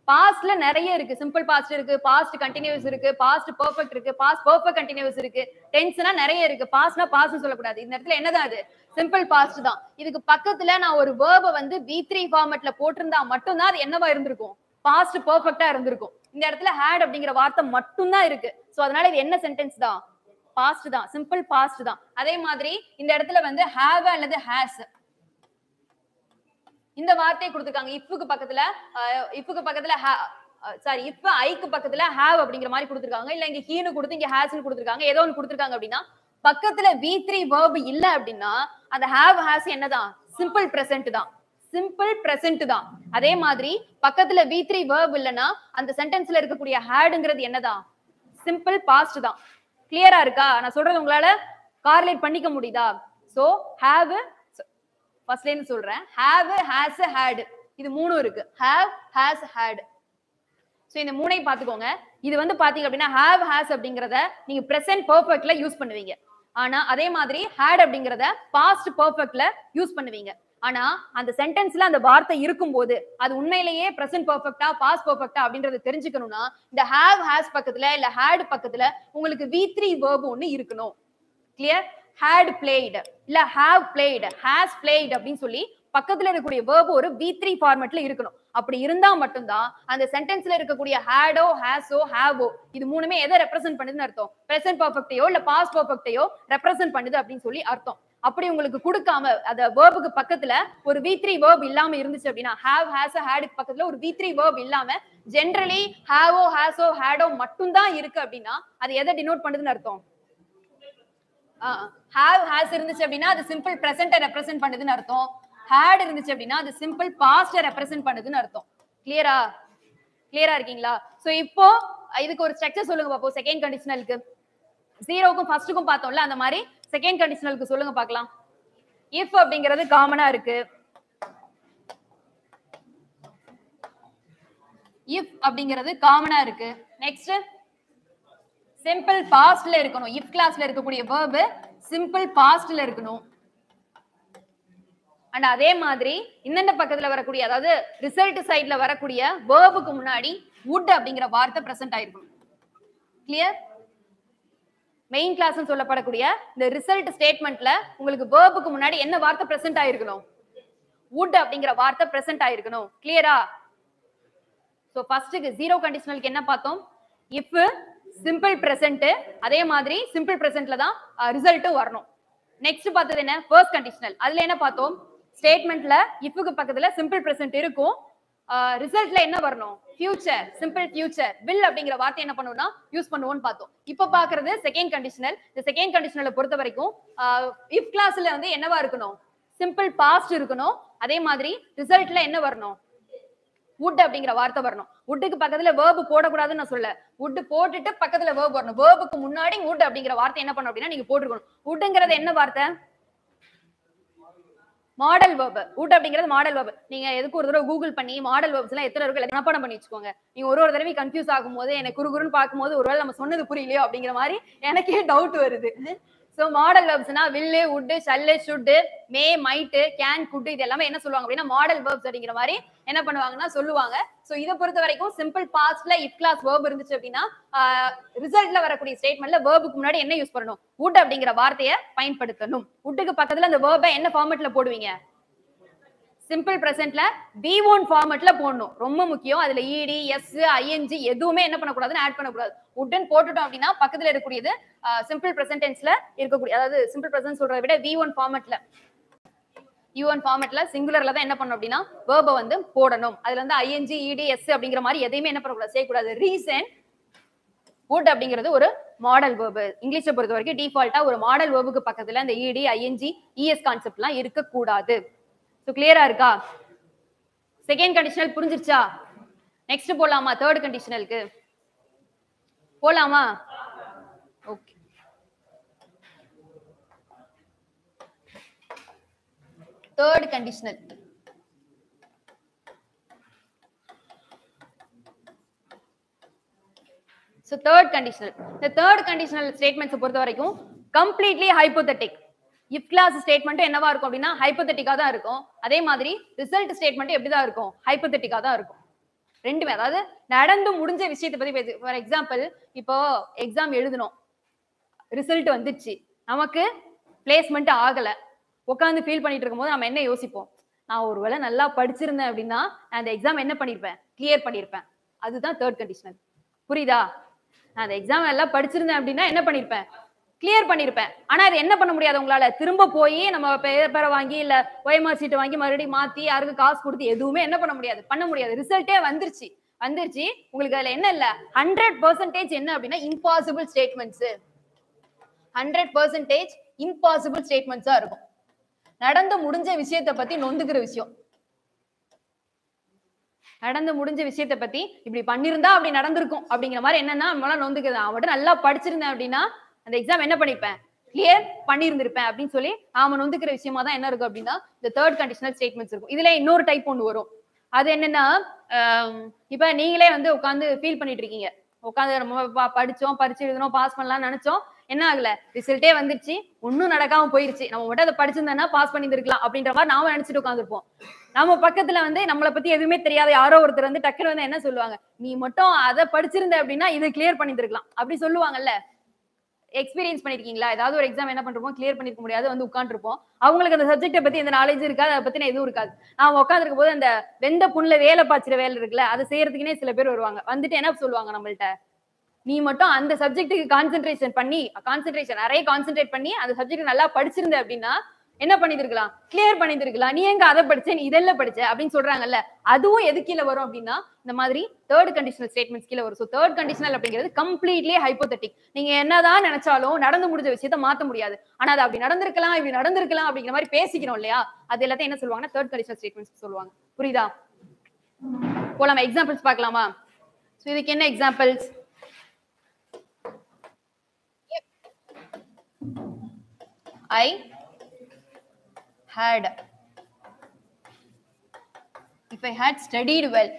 பாஸ்ட்ல நிறைய இருக்கு. சிம்பிள் பாஸ்ட் இருக்கு, பாஸ்ட் கண்டினியூஸ் இருக்கு, பாஸ்ட் பெர்ஃபெக்ட் இருக்கு, பாஸ்ட் பெர்ஃபெக்ட் கண்டினியூஸ் இருக்கு. டென்ஸ்னா நிறைய இருக்கு. பாஸ்ட்னா பாஸ்ட் சொல்லக்கூடாது. இந்த இடத்துல என்னதான் அது? சிம்பிள் பாஸ்ட் தான். இதுக்கு பக்கத்துல நான் ஒரு வேர்பை வந்து V3 ஃபார்மட்ல போட்டிருந்தா மட்டும்தான் அது என்னவா இருந்திருக்கும்? பாஸ்ட் பெர்ஃபெக்ட்டா இருந்திருக்கும். இந்த இடத்துல had அப்படிங்கிற வார்த்தை மட்டும்தான் இருக்கு. சோ அதனால இது என்ன சென்டென்ஸ் தான்? பாஸ்ட் தான், சிம்பிள் பாஸ்ட் தான். அதே மாதிரி இந்த இடத்துல வந்து have அல்லது has இந்த வார்த்தையை கொடுத்திருக்காங்க. இஃப்க்கு பக்கத்துல சாரி இஃப் ஐக்கு பக்கத்துல have அப்படிங்கிற மாதிரி கொடுத்திருக்காங்க. இல்ல இங்க ஹீனு கொடுத்து இங்க ஹாஸ்னு கொடுத்திருக்காங்க. ஏதோ ஒன்னு கொடுத்திருக்காங்க அப்படின்னா பக்கத்துல V3 verb இல்ல அப்படின்னா அந்த have has என்னதான்? சிம்பிள் பிரசன்ட் தான். சிம்பிள் பிரசன்ட் தான். அதே மாதிரி பக்கத்துல V3 verb இல்லனா அந்த சென்டென்ஸ்ல இருக்கக்கூடிய hadங்கிறது என்னதான்? சிம்பிள் பாஸ்ட் தான். கிளியரா இருக்கா? நான் சொல்றது உங்களால கார்லேட் பண்ணிக்க முடியுதா? சோ have ஃபர்ஸ்ட்ல இருந்து சொல்றேன். have has had இது மூணும் இருக்கு. have has had. சோ இந்த மூணையும் பாத்துக்கோங்க. இது வந்து பாத்தீங்க அப்படின்னா have has அப்படிங்கறத நீங்க பிரசன்ட் பெர்ஃபெக்ட்ல யூஸ் பண்ணுவீங்க. ஆனா அதே மாதிரி had அப்படிங்கறத பாஸ்ட் பெர்ஃபெக்ட்ல யூஸ் பண்ணுவீங்க. ஆனா அந்த சென்டென்ஸ்ல அந்த வார்த்தை இருக்கும்போது அது உண்மையிலேயே பிரசன்ட் பெர்ஃபெக்ட்டா பாஸ்ட் பெர்ஃபெக்ட்டா அப்படிங்கறத தெரிஞ்சுக்கணும்னா இந்த have has பக்கத்துல இல்ல had பக்கத்துல உங்களுக்கு V3 verb ஒன்னு இருக்கணும். கிளியர்? had played இல்ல have played, has played அப்படினு சொல்லி பக்கத்துல இருக்கக்கூடிய verb ஒரு V3 ஃபார்மட்ல இருக்கணும். அப்படி இருந்தா மட்டும்தான் அந்த சென்டென்ஸ்ல இருக்கக்கூடிய had O has O have ஓ இது மூணுமே எதை ரெப்ரசன்ட் பண்ணுதுன்னு அர்த்தம்? பிரசன்ட் பெர்ஃபெக்ட்டையோ இல்ல பாஸ்ட் பெர்ஃபெக்ட்டையோ ரெப்ரசன்ட் பண்ணுது அப்படின்னு சொல்லி அர்த்தம். அப்படி உங்களுக்கு கொடுக்காம அந்த verb-க்கு பக்கத்துல ஒரு V3 verb இல்லாம இருந்துச்சு அப்படின்னா have has had பக்கத்துல ஒரு V3 verb இல்லாம ஜெனரலி have ஓ has ஓ had ஓ மட்டும் தான் இருக்கு அப்படின்னா அது எதை டினோட் பண்ணுதுன்னு அர்த்தம்? have has இருந்துச்சு அப்படின்னா அது சிம்பிள் பிரசன்ட்டை ரெப்ரசன்ட் பண்ணுதுன்னு அர்த்தம். had இருந்துச்சு அப்படின்னா அது சிம்பிள் பாஸ்டை ரெப்ரசன்ட் பண்ணுதுன்னு அர்த்தம். கிளியரா இருக்கீங்களா? சோ இப்போ இதுக்கு ஒரு ஸ்ட்ரக்சர் சொல்லுங்க பாப்போம். செகண்ட் கண்டிஷனலுக்கு ஜீரோக்கும் ஃபர்ஸ்ட்டுக்கும் பார்த்தோம்ல அந்த மாதிரி செகண்ட் கண்டிஷனலுக்கு சொல்லுங்க பார்க்கலாம். if அப்படிங்கிறது காமனா இருக்கு. if அப்படிங்கிறது காமனா இருக்கு. நெக்ஸ்ட் சிம்பிள் பாஸ்ட்ல இருக்கணும். if கிளாஸ்ல இருக்கக்கூடிய verb சிம்பிள் பாஸ்ட்ல இருக்கணும். அண்ட் அதே மாதிரி இந்த பக்கத்துல வரக்கூடிய அதாவது ரிசல்ட் சைடுல வரக்கூடிய verb-க்கு முன்னாடி would அப்படிங்கிற வார்த்தை பிரசன்ட் ஆயிருக்கணும். கிளியர்? மெயின் கிளாஸ்னு சொல்லப்படக்கூடிய இந்த ரிசல்ட் ஸ்டேட்மெண்ட்ல உங்களுக்கு verb-க்கு முன்னாடி என்ன வார்த்தை பிரசன்ட் ஆயிருக்கணும்? would அப்படிங்கிற வார்த்தை பிரசன்ட் ஆயிருக்கணும். கிளியரா? சோ ஃபர்ஸ்ட்க்கு ஜீரோ கண்டிஷனலுக்கு என்ன பார்த்தோம்? if சிம்பிள் பிரசன்ட், அதே மாதிரி சிம்பிள் பிரசன்ட்ல தான் ரிசல்ட்டும் வரணும். நெக்ஸ்ட் பார்த்தது என்ன? First conditional. அதுல என்ன பார்த்தோம்? ஸ்டேட்மெண்ட்ல இஃப்க்கு பக்கத்துல சிம்பிள் பிரசன்ட் இருக்கும். ரிசல்ட்ல என்ன வரணும்? Future, simple future. வில் அப்படிங்கிற வார்த்தை என்ன பண்ணுவோம்னா யூஸ் பண்ணுவோம்னு பார்த்தோம். இப்ப பாக்குறது செகண்ட் கண்டிஷனல். இந்த செகண்ட் கண்டிஷனலை பொறுத்த வரைக்கும் இஃப் கிளாஸ்ல வந்து என்னவா இருக்கணும்? சிம்பிள் பாஸ்ட் இருக்கணும். அதே மாதிரி ரிசல்ட்ல என்ன வரணும்? would அப்படிங்கிற வார்த்தை வரணும். woodக்கு பக்கத்துல verb போடக்கூடாதுன்னு நான் சொல்ல. would போட்டுட்டு பக்கத்துல verb வரணும். verbக்கு முன்னாடி would அப்படிங்கிற வார்த்தை என்ன பண்ணணும் அப்படின்னா நீங்க போட்டுக்கணும். woodங்கிறது என்ன வார்த்தை? Model verb. would அப்படிங்கிறது மாடல் verb. நீங்க எதுக்கு ஒரு தடவை கூகுள் பண்ணி மாடல் verbs எல்லாம் எத்தனை இருக்கு மனப்பாடம் பண்ணி வச்சுக்கோங்க. நீங்க ஒரு தடவை கன்ஃபியூஸ் ஆகும்போது எனக்கு குறுகுறுன்னு பார்க்கும்போது ஒருவேளை நம்ம சொன்னது புரியலையோ அப்படிங்கிற மாதிரி எனக்கே டவுட் வருது. சோ மாடல் வெர்ப்ஸ்னா will, would, shall, should, may, might, can, could இது எல்லாமே என்ன சொல்லுவாங்க அப்படின்னா மாடல் வெர்ப்ஸ் அப்படிங்கிற மாதிரி என்ன பண்ணுவாங்கன்னா சொல்லுவாங்க. சோ இத பொறுத்த வரைக்கும் சிம்பிள் பாஸ்ட்ல if class verb இருந்துச்சு அப்படின்னா ரிசல்ட்ல வரக்கூடிய ஸ்டேட்மென்ட்ல வெர்புக்கு முன்னாடி என்ன யூஸ் பண்ணணும்? would அப்படிங்கிற வார்த்தையை பயன்படுத்தணும். woodக்கு பக்கத்துல அந்த வெர்பை என்ன ஃபார்மட்ல போடுவீங்க? சிம்பிள் பிரசன்ட்ல V1 ஃபார்மட்ல போடணும். ரொம்ப முக்கியம். அதுல ed, s, ing எதுவுமே என்ன பண்ணக்கூடாதுன்னு ஆட் பண்ணக்கூடாது. would போட்டுட்டோம் அப்படின்னா பக்கத்துல இருக்கக்கூடியது சிம்பிள் பிரசன்ட் டென்ஸ்ல இருக்கக்கூடிய அதாவது சிம்பிள் பிரசன்ட் சொல்றதை விட V1 ஃபார்மட்ல சிங்குலர்ல தான் என்ன பண்ணணும் அப்படின்னா வெர்பை வந்து போடணும். அதுல வந்து ing, ed, s அப்படிங்கிற மாதிரி எதையுமே என்ன பண்ணக்கூடாது செய்யக்கூடாது. ரீசன் would அப்படிங்கிறது ஒரு மாடல் வெர்ப். இங்கிலீஷை பொறுத்த வரைக்கும் டிஃபால்ட்டா ஒரு மாடல் வெர்புக்கு பக்கத்துல இந்த ed, ing, es கான்செப்ட்லாம் இருக்க கூடாது. சோ கிளியரா இருக்கா? செகண்ட் கண்டிஷனல் புரிஞ்சிருச்சா? நெக்ஸ்ட் போலாமா? தேர்ட் கண்டிஷனலுக்கு போலாமா? Okay. Third conditional so third conditional. இந்த தேர்ட் கண்டிஷனல் ஸ்டேட்மெண்ட்ஸ் பொறுத்த வரைக்கும் completely hypothetical. If clause statement என்னவா இருக்கும் அப்படின்னா ஹைபோதெட்டிக்கா தான் இருக்கும். அதே மாதிரி ரிசல்ட் ஸ்டேட்மெண்ட் எப்படிதான் இருக்கும்? ஹைபோதெட்டிக்கா தான் இருக்கும். ரெண்டுமே அதாவது நடந்து முடிஞ்ச விஷயத்தை பத்தி பேசு. ஃபார் எக்ஸாம்பிள் இப்போ எக்ஸாம் எழுதணும், ரிசல்ட் வந்துச்சு, நமக்கு பிளேஸ்மெண்ட் ஆகல, உட்காந்து ஃபீல் பண்ணிட்டு இருக்கும்போது நம்ம என்ன யோசிப்போம்? நான் ஒருவேளை நல்லா படிச்சிருந்தேன் அப்படின்னா நான் அந்த எக்ஸாம் என்ன பண்ணிருப்பேன்? கிளியர் பண்ணிருப்பேன். அதுதான் தேர்ட் கண்டிஷனல். புரியுதா? நான் அந்த எக்ஸாம் எல்லாம் படிச்சிருந்தேன் அப்படின்னா என்ன பண்ணிருப்பேன்? கிளியர் பண்ணிருப்பேன். ஆனா அது என்ன பண்ண முடியாது உங்களால? திரும்ப போய் நம்ம பேப்பரை வாங்கி இல்ல OMR சீட்டை வாங்கி மறுபடியும் மாத்தி யாருக்கு காசு கொடுத்து எதுவுமே என்ன பண்ண முடியாது, பண்ண முடியாது. ரிசல்ட்டே வந்துருச்சு. உங்களுக்கு அதுல என்ன இல்ல 100% என்ன அப்படின்னா இம்பாசிபிள் ஸ்டேட்மெண்ட்ஸ். 100% இம்பாசிபிள் ஸ்டேட்மெண்ட்ஸா இருக்கும். நடந்து முடிஞ்ச விஷயத்தை பத்தி நொந்துக்கிற விஷயம். நடந்து முடிஞ்ச விஷயத்தை பத்தி இப்படி பண்ணிருந்தா அப்படி நடந்திருக்கும் அப்படிங்கிற மாதிரி என்னன்னா நம்மளால நொந்துக்குது. அவன் மட்டும் நல்லா படிச்சிருந்தேன் அப்படின்னா அந்த எக்ஸாம் என்ன பண்ணிருப்பேன்? கிளியர் பண்ணியிருந்திருப்பேன் அப்படின்னு சொல்லி அவன் நொந்துக்கிற விஷயமா தான் என்ன இருக்கும் அப்படின்னா இந்த தேர்ட் கண்டிஷனல் ஸ்டேட்மெண்ட்ஸ் இருக்கும். இதுல இன்னொரு டைப் ஒன்று வரும். அது என்னன்னா இப்ப நீங்களே வந்து உட்காந்து ஃபீல் பண்ணிட்டு இருக்கீங்க. உட்காந்து நம்ம படிச்சோம், பரிச்சு எழுதணும், பாஸ் பண்ணலாம்னு நினைச்சோம், என்ன ஆகல, ரிசல்ட்டே வந்துருச்சு, ஒன்னும் நடக்காம போயிருச்சு, நம்ம மட்டும் அதை படிச்சிருந்தா பாஸ் பண்ணிருக்கலாம் அப்படின்ற மாதிரி நாம நினைச்சிட்டு உட்காந்துருப்போம். நம்ம பக்கத்துல வந்து நம்மளை பத்தி எதுவுமே தெரியாத யாரோ ஒருத்தர் வந்து டக்குனு வந்து என்ன சொல்லுவாங்க, நீ மட்டும் அதை படிச்சிருந்த அப்படின்னா இதை கிளியர் பண்ணிருக்கலாம் அப்படி சொல்லுவாங்கல்ல. எக்ஸ்பீரியன்ஸ் பண்ணிருக்கீங்களா? ஏதாவது ஒரு எக்ஸாம் என்ன பண்றோம், கிளியர் பண்ணிருக்க முடியாது, வந்து உட்காந்துருப்போம். அவங்களுக்கு அந்த சப்ஜெக்டை பத்தி எந்த நாலேஜ் இருக்காது, அதை பத்தின எதுவும் இருக்காது. நாம உட்காந்துருக்கும் போது அந்த வெந்த புண்ணுல வேலை பாய்ச்சிற வேலை இருக்குல்ல, அதை செய்யறதுக்குன்னே சில பேர் வருவாங்க. வந்துட்டு என்ன சொல்லுவாங்க நம்மள்ட்ட, நீ மட்டும் அந்த சப்ஜெக்ட்டுக்கு நிறைய கான்சென்ட்ரேட் பண்ணி அந்த சப்ஜெக்ட் நல்லா படிச்சிருந்த அப்படின்னா என்ன பண்ணிருக்கலாம், கிளியர் பண்ணிருக்கலாம். நீ எங்க அதை படிச்ச, நீ இதெல்லாம் படிச்ச அப்படின்னு சொல்றாங்கல்ல, அதுவும் எது கீழே வரும் அப்படின்னா இந்த மாதிரி தேர்ட் கண்டிஷனல் ஸ்டேட்மெண்ட்ஸ் கீழே வரும். சோ தேர்ட் கண்டிஷனல் அப்படிங்கிறது கம்ப்ளீட்லி ஹைபோதெட்டிக். நீங்க என்னதான் நினைச்சாலும் நடந்து முடிஞ்ச விஷயத்த மாத்த முடியாது. ஆனா அது அப்படி நடந்திருக்கலாம், இப்படி நடந்திருக்கலாம் அப்படிங்கிற மாதிரி பேசிக்கிறோம் இல்லையா, அது எல்லாத்தையும் என்ன சொல்லுவாங்கன்னா தேர்ட் கண்டிஷனல் ஸ்டேட்மெண்ட்ஸ் சொல்லுவாங்க. புரியுதா? போலாமா? எக்ஸாம்பிள்ஸ் பார்க்கலாமா? சோ இதுக்கு என்ன examples? I had, if I had studied well,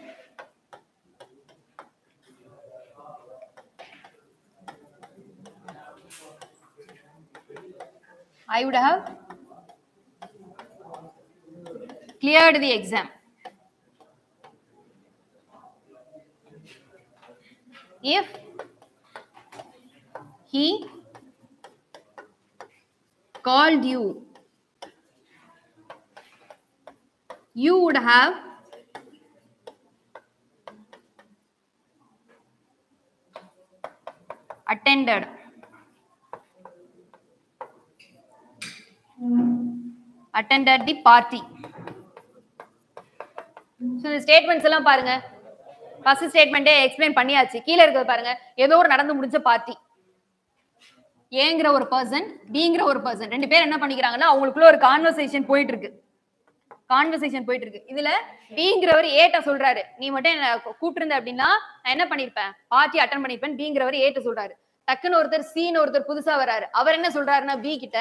I would have cleared the exam. If he called you, you would have attended. Attended the party. Statements எல்லாம் பாருங்க. First ஸ்டேட்மெண்ட்டே explain பண்ணியாச்சு. கீழ இருக்கிறது பாருங்க. ஏதோ ஒரு நடந்து முடிஞ்ச பார்ட்டி. ஏங்கிற ஒரு பர்சன், பிங்கிற ஒரு பர்சன். ரெண்டு பேர் என்ன பண்ணிக்கிறாங்கன்னா அவங்களுக்குள்ள ஒரு கான்வர்சேஷன் போயிட்டு இருக்கு. இதுல பிங்கிறவர் ஏட்ட சொல்றாரு. நீ மட்டும் என்ன கூப்பிட்டிருந்த அப்படின்னா நான் என்ன பண்ணிருப்பேன்? Party attend பண்ணிருப்பேன். பிங்கிறவர் ஏட்ட சொல்றாரு. டக்குன்னு ஒருத்தர் சீன் ஒருத்தர் புதுசா வராரு. அவர் என்ன சொல்றாருன்னா பி கிட்ட,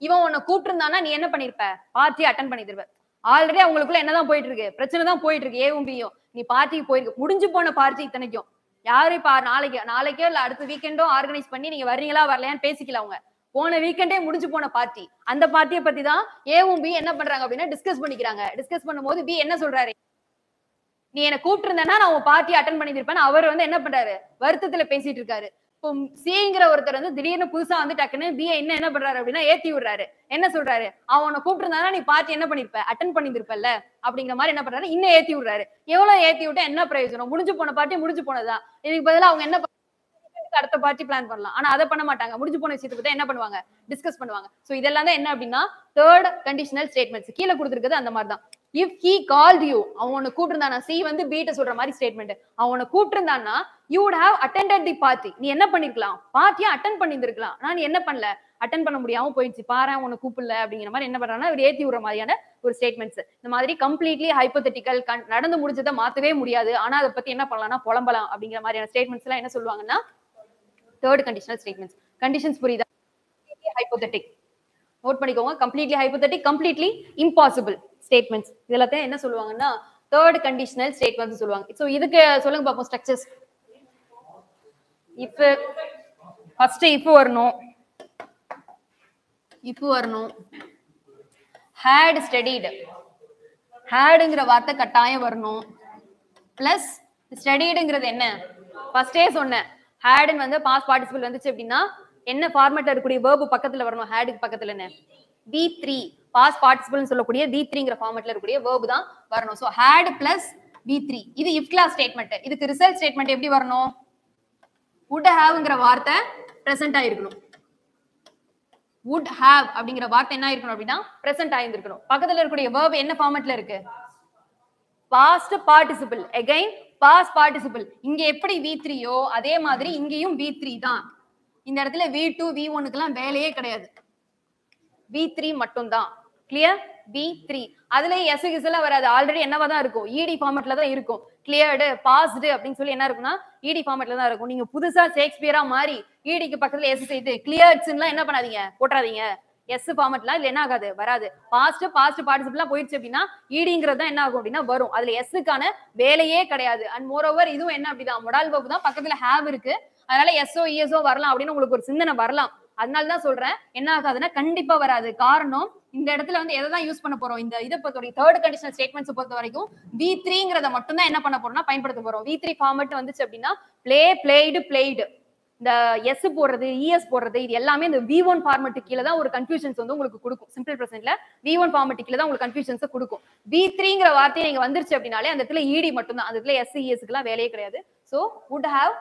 இவன் உன்னை கூப்பிட்டிருந்தானா நீ என்ன பண்ணிருப்ப? பார்ட்டி அட்டன் பண்ணிருப்ப. ஆல்ரெடி அவங்களுக்குள்ள என்னதான் போயிட்டு இருக்கு? பிரச்சனை தான் போயிட்டு இருக்கு. ஏவும் பியும். நீ பார்ட்டிக்கு போயிருக்கு. முடிஞ்சு போன பார்ட்டி இத்தனைக்கும். யாரு இப்ப நாளைக்கோ இல்ல அடுத்த வீக்கெண்டோ ஆர்கனைஸ் பண்ணி நீங்க வர்றீங்களா வரலையான்னு பேசிக்கலாம் அவங்க. போன வீக்கெண்டே முடிஞ்சு போன பார்ட்டி. அந்த பார்ட்டியை பத்தி தான் ஏவும் பி என்ன பண்றாங்க அப்படின்னா டிஸ்கஸ் பண்ணிக்கிறாங்க. டிஸ்கஸ் பண்ணும்போது பி என்ன சொல்றாரு? நீ என்ன கூப்பிட்டு இருந்தேன்னா நான் உன் பார்ட்டி அட்டன் பண்ணிருப்பேன். அவர் வந்து என்ன பண்றாரு? வருத்தத்துல பேசிட்டு இருக்காரு. இப்போ சிங்கிற ஒருத்தர் வந்து திடீர்னு புதுசா வந்து டக்குன்னு பி என்ன பண்றாரு அப்படின்னா ஏத்தி விடுறாரு. என்ன சொல்றாரு? அவனை கூப்பிட்டு இருந்தானா நீ பார்ட்டி என்ன பண்ணிருப்ப? அட்டன் பண்ணிருப்பல்ல அப்படிங்கிற மாதிரி என்ன பண்றாரு? இன்னும் ஏத்தி விடுறாரு. எவ்வளவு ஏத்தி விட்டா என்ன பிரயோஜனம்? முடிஞ்சு போன பார்ட்டி முடிஞ்சு போனதுதான். இதுக்கு பதிலா அவங்க என்ன அடுத்த பார்ட்டி பிளான் பண்ணலாம். ஆனா அதை பண்ண மாட்டாங்க. முடிஞ்சு போன விஷயத்தை பத்தி என்ன பண்ணுவாங்க? டிஸ்கஸ் பண்ணுவாங்க. சோ இதெல்லாம் தான் என்ன அப்படின்னா தேர்ட் கண்டிஷனல் ஸ்டேட்மெண்ட்ஸ். கீழே கொடுத்திருக்கிறது அந்த மாதிரி தான். இஃப் ஹி கால்ட் யூ, அவனை கூப்பிட்டிருந்தானா, சி வந்து பீட்ட சொல்ற மாதிரி ஸ்டேட்மெண்ட். அவனை கூப்பிட்டிருந்தானா you would have attended the party. நீ என்ன பண்ணிருக்கலாம்? பார்ட்டியை அட்டன் பண்ணிருந்திருக்கலாம். ஆனா நீ என்ன பண்ணல? அட்டன் பண்ண முடியாம போயிடுச்சு. பாரு உன்னை கூப்பிடல அப்படிங்கிற மாதிரி என்ன பண்றாங்கன்னா அவர் ஏத்தி விடுற மாதிரியான ஒரு ஸ்டேட்மெண்ட்ஸ். இந்த மாதிரி கம்ப்ளீட்லி ஹைப்போதெட்டிக்கல் நடந்து முடிஞ்சதை மாத்தவே முடியாது. ஆனா அதை பத்தி என்ன பண்ணலாம்னா புலம்பலாம் அப்படிங்கிற மாதிரியான ஸ்டேட்மெண்ட்ஸ் எல்லாம் என்ன சொல்லுவாங்கன்னா தேர்ட் கண்டிஷனல் ஸ்டேட்மெண்ட்ஸ். கண்டிஷன்ஸ் புரியுதா? ஹைப்போதெட்டிக் நோட் பண்ணிக்கோங்க. Completely hypothetical, completely impossible statements. இதெல்லாம் என்ன சொல்லுவாங்கன்னா தேர்ட் கண்டிஷனல் ஸ்டேட்மெண்ட்ஸ் சொல்லுவாங்க. சோ இதுக்கு சொல்லுங்க பாப்போம் ஸ்ட்ரக்சர்ஸ். இஃப் ஃபர்ஸ்ட் இஃப் வரணும். had studied, hadங்கிற வார்த்தை கட்டாயம் வரணும். பிளஸ் ஸ்டடிடுங்கிறது என்ன? ஃபர்ஸ்டே சொன்னேன். ஹேட்னு வந்து பாஸ்ட் பார்ட்டிசிபிள் வந்துச்சு அப்படின்னா என்ன ஃபார்மேட்ல இருக்கக்கூடிய verb பக்கத்துல வரணும்? ஹேடுக்கு பக்கத்துல என்ன? V3 பாஸ்ட் பார்ட்டிசிபிள்னு சொல்லக்கூடிய V3ங்கிற ஃபார்மேட்ல இருக்கக்கூடிய verb தான் வரணும். So had plus V3. இது if class ஸ்டேட்மெண்ட். இதுக்கு ரிசல்ட் ஸ்டேட்மெண்ட் எப்படி வரணும்? would haveங்கிற வார்த்தை பிரசன்ட் ஆயிருக்கணும். would have அப்படிங்கிற வார்த்தை என்ன ஆயிருக்கணும் அப்படின்னா பிரசன்ட் ஆயிருக்கணும். பக்கத்துல இருக்கக்கூடிய verb என்ன ஃபார்மேட்ல இருக்கு? Past participle. Again past participle. இங்க எப்படி V3யோ அதே மாதிரி இங்கேயும் V3 தான். இந்த இடத்துல V2 V1க்குலாம் வேலையே கிடையாது. V3 மட்டும் தான். கிளியர்? V3. அதுல எஸ் எல்லாம் வராது. ஆல்ரெடி என்னவா தான் இருக்கும்? ED ஃபார்மேட்ல தான் இருக்கும். கிளியர்டு, பாஸ்டு அப்படின்னு சொல்லி என்ன இருக்குன்னா ED ஃபார்மேட்ல தான் இருக்கும். நீங்க புதுசா ஷேக்ஸ்பியரா மாறி EDக்கு பக்கத்துல எஸ் சேர்த்து கிளியர்ட்ஸ்லாம் என்ன பண்ணாதீங்க, போட்றாதீங்க. எஸ் ஃபார்மேட்லாம் இல்ல என்ன ஆகாது, வராது. பாஸ்ட் பார்ட்டிசிபிள்லாம் போயிடுச்சு அப்படின்னா EDங்கிறது தான் என்ன ஆகும் அப்படின்னா வரும். அதுல எஸ்ஸுக்கான வேலையே கிடையாது. அண்ட் மோர் ஓவர் இதுவும் என்ன அப்படிதான் மொடால் வெர்ப் தான். பக்கத்துல ஹேவ் இருக்கு. அதனால எஸ்ஓ இஎஸ்ஓ வரலாம் அப்படின்னு உங்களுக்கு ஒரு சிந்தனை வரலாம். அதனால தான் சொல்றேன் என்ன ஆகாதுன்னா கண்டிப்பா வராது. காரணம் இந்த இடத்துல வந்து எதை தான் யூஸ் பண்ண போறோம்? இந்த இதை பொறுத்தவரைக்கும் தேர்ட் கண்டிஷனல் ஸ்டேட்மெண்ட்ஸ் பொறுத்த வரைக்கும் V3ங்கிறத மட்டும் தான் என்ன பண்ண போறோம்னா பயன்படுத்த போறோம். V3 ஃபார்மேட் வந்துச்சு அப்படின்னா பிளே, பிளேடு, பிளேடு. இந்த எஸ் போடுறது, இஎஸ் போடுறது இது எல்லாமே இந்த V1 ஃபார்மேட் கீழ தான் ஒரு கன்ஃபியூஷன்ஸ் வந்து உங்களுக்கு கொடுக்கும். சிம்பிள் பிரசன்ட்ல V1 ஃபார்மேட் கீழ தான் உங்களுக்கு கன்ஃபியூஷன்ஸ் கொடுக்கும். V3ங்கிற வார்த்தை நீங்க வந்துருச்சு அப்படினாலே அந்த இடத்துல ED மட்டும் தான். அந்த இடத்துல எஸ் இஎஸ்க்குலாம் வேலையே கிடையாது. So would have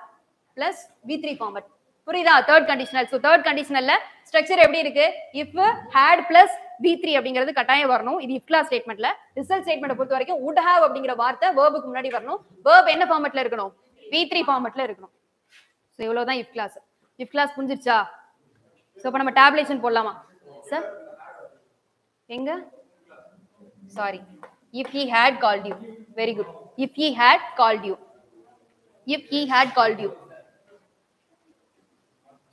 plus V3 format. புரியுதா? Third conditional. சோ தேர்ட் கண்டிஷனல்ல ஸ்ட்ரக்சர் எப்படி இருக்கு? if had plus V3 அப்படிங்கிறது கட்டாயம் வரணும். இது if class ஸ்டேட்மெண்ட்ல. ரிசல்ட் ஸ்டேட்மெண்ட் பொறுத்த வரைக்கும் would have அப்படிங்கிற வார்த்தை verb-க்கு முன்னாடி வரணும். verb என்ன ஃபார்மேட்ல இருக்கணும்? V3 ஃபார்மேட்ல இருக்கணும். சோ இவ்வளவுதான் if class. if class புரிஞ்சிருச்சா? சோ அப்ப நம்ம டேபுலேஷன் போடலாமா சார்? எங்க? Sorry. if he had called you. Very good. if he had called you. if he had called you.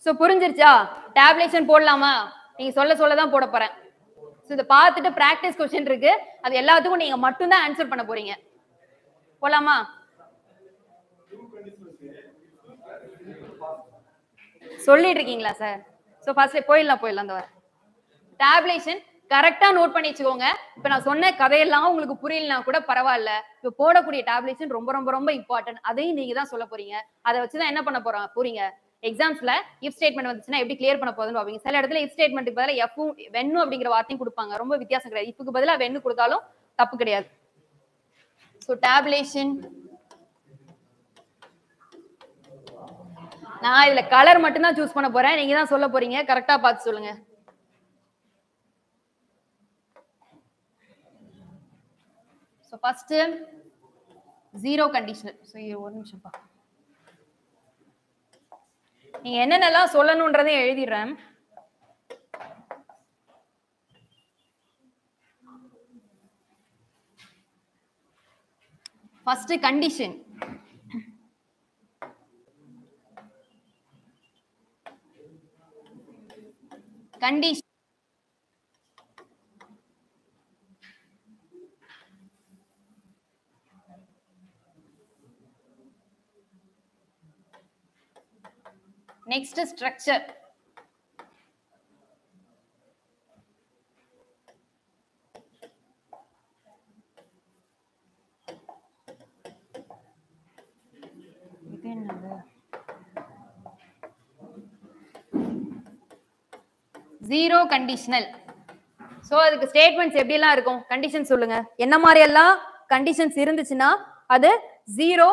So புரிஞ்சிருச்சா? டேபுலேஷன் போடலாமா? நீங்க சொல்ல தான் போட போறேன். சோ இத பார்த்துட்டு பிராக்டிஸ் क्वेश्चन இருக்கு. அது எல்லாத்துக்கும் நீங்க மட்டும் தான் ஆன்சர் பண்ண போறீங்க. போலாமா? சொல்லிட்டு இருக்கீங்களா சார்? சோ ஃபர்ஸ்ட் போயிடலாம் அந்த வர. டேபுலேஷன் கரெக்டா நோட் பண்ணி வச்சுக்கோங்க. இப்ப நான் சொன்ன கதையெல்லாம் உங்களுக்கு புரியலனா கூட பரவாயில்ல. இப்ப போடக்கூடிய டேபுலேஷன் ரொம்ப ரொம்ப ரொம்ப இம்பார்ட்டன்ட். அதையும் நீங்க தான் சொல்ல போறீங்க. அதை வச்சுதான் என்ன பண்ண போறீங்க? எக்ஸாம்ஸ்ல if ஸ்டேட்மெண்ட் வந்துச்சுன்னா எப்படி கிளியர் பண்ண போறதுன்னு பாப்பீங்க. சில இடத்துல if ஸ்டேட்மெண்ட்க்கு பதிலா f வென்னு அப்படிங்கிற வார்த்தையும் கொடுப்பாங்க. ரொம்ப வித்தியாசம் கிடையாது. ifக்கு பதிலா வென்னு கொடுத்தாலும் தப்பு கிடையாது. சோ டேபுலேஷன் நான் இதுல கலர் மட்டும் தான் சூஸ் பண்ண போறேன். நீங்க தான் சொல்ல போறீங்க. கரெக்டா பார்த்து சொல்லுங்க. So first zero conditional. So ஒரு நிமிஷம்ப்பா, நீங்க என்னென்னலாம் சொல்லணும்ன்றதை எழுதிடுறேன். First condition. Condition next structure. இது என்னது? Zero conditional. சோ அதுக்கு ஸ்டேட்மெண்ட்ஸ் எப்படி எல்லாம் இருக்கும்? கண்டிஷன் சொல்லுங்க. என்ன மாதிரி எல்லாம் கண்டிஷன்ஸ் இருந்துச்சுன்னா அது ஜீரோ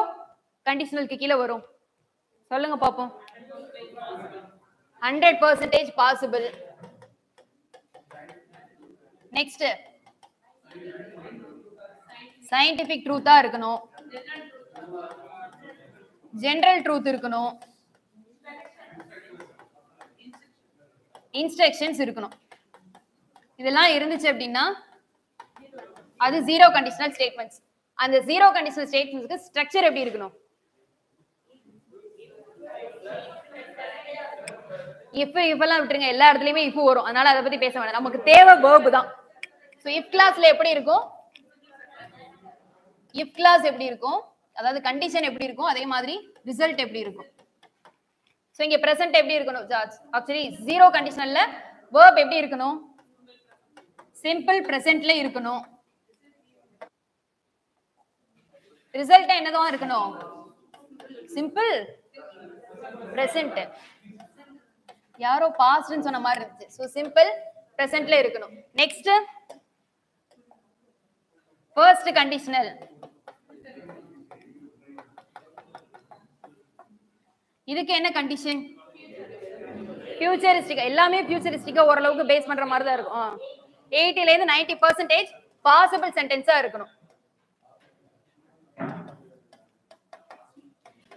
கண்டிஷனலுக்கு கீழே வரும்? சொல்லுங்க பாப்போம். 100% பாசிபிள். நெக்ஸ்ட் சயின்டிபிக் ட்ரூத்தா இருக்கணும், ஜெனரல் ட்ரூத் இருக்கணும், இன்ஸ்ட்ரக்ஷன்ஸ் இருக்கணும். இதெல்லாம் இருந்துச்சு அப்படின்னா அது ஜீரோ கண்டிஷனல் ஸ்டேட்மெண்ட்ஸ். அந்த ஜீரோ கண்டிஷனல் ஸ்டேட்மெண்ட்ஸ்க்கு ஸ்ட்ரக்சர் எப்படி இருக்கணும்? இஃப் எல்லாம் விட்டுருங்க, எல்லா இடத்துலயுமே இஃப் வரும், அதனால அதை பத்தி பேச வேண்டாம். நமக்கு தேவை verb தான். சோ இஃப் கிளாஸ்ல எப்படி இருக்கும்? இஃப் கிளாஸ் எப்படி இருக்கும், அதாவது கண்டிஷன் எப்படி இருக்கும், அதே மாதிரி ரிசல்ட் எப்படி இருக்கும். சோ இங்க பிரசன்ட் எப்படி இருக்கணும்? ஆக்சுவலி ஜீரோ கண்டிஷனல்ல verb எப்படி இருக்கணும்? சிம்பிள் பிரசன்ட்ல இருக்கணும். ரிசல்ட் என்னதான் இருக்கணும்? Simple present. யாரோ பாஸ்ட்னு சொன்ன மாதிரி இருந்துச்சு. சோ சிம்பிள் பிரசன்ட்ல இருக்கணும். Next first conditional. இதுக்கு என்ன கண்டிஷன்? ஃபியூச்சரிஸ்டிக். எல்லாமே ஃபியூச்சரிஸ்டிக்கா ஓரளவுக்கு பேஸ் பண்ற மாதிரி தான் இருக்கும். 80 ல இருந்து 90% பாசிபிள் சென்டென்ஸா இருக்கணும்.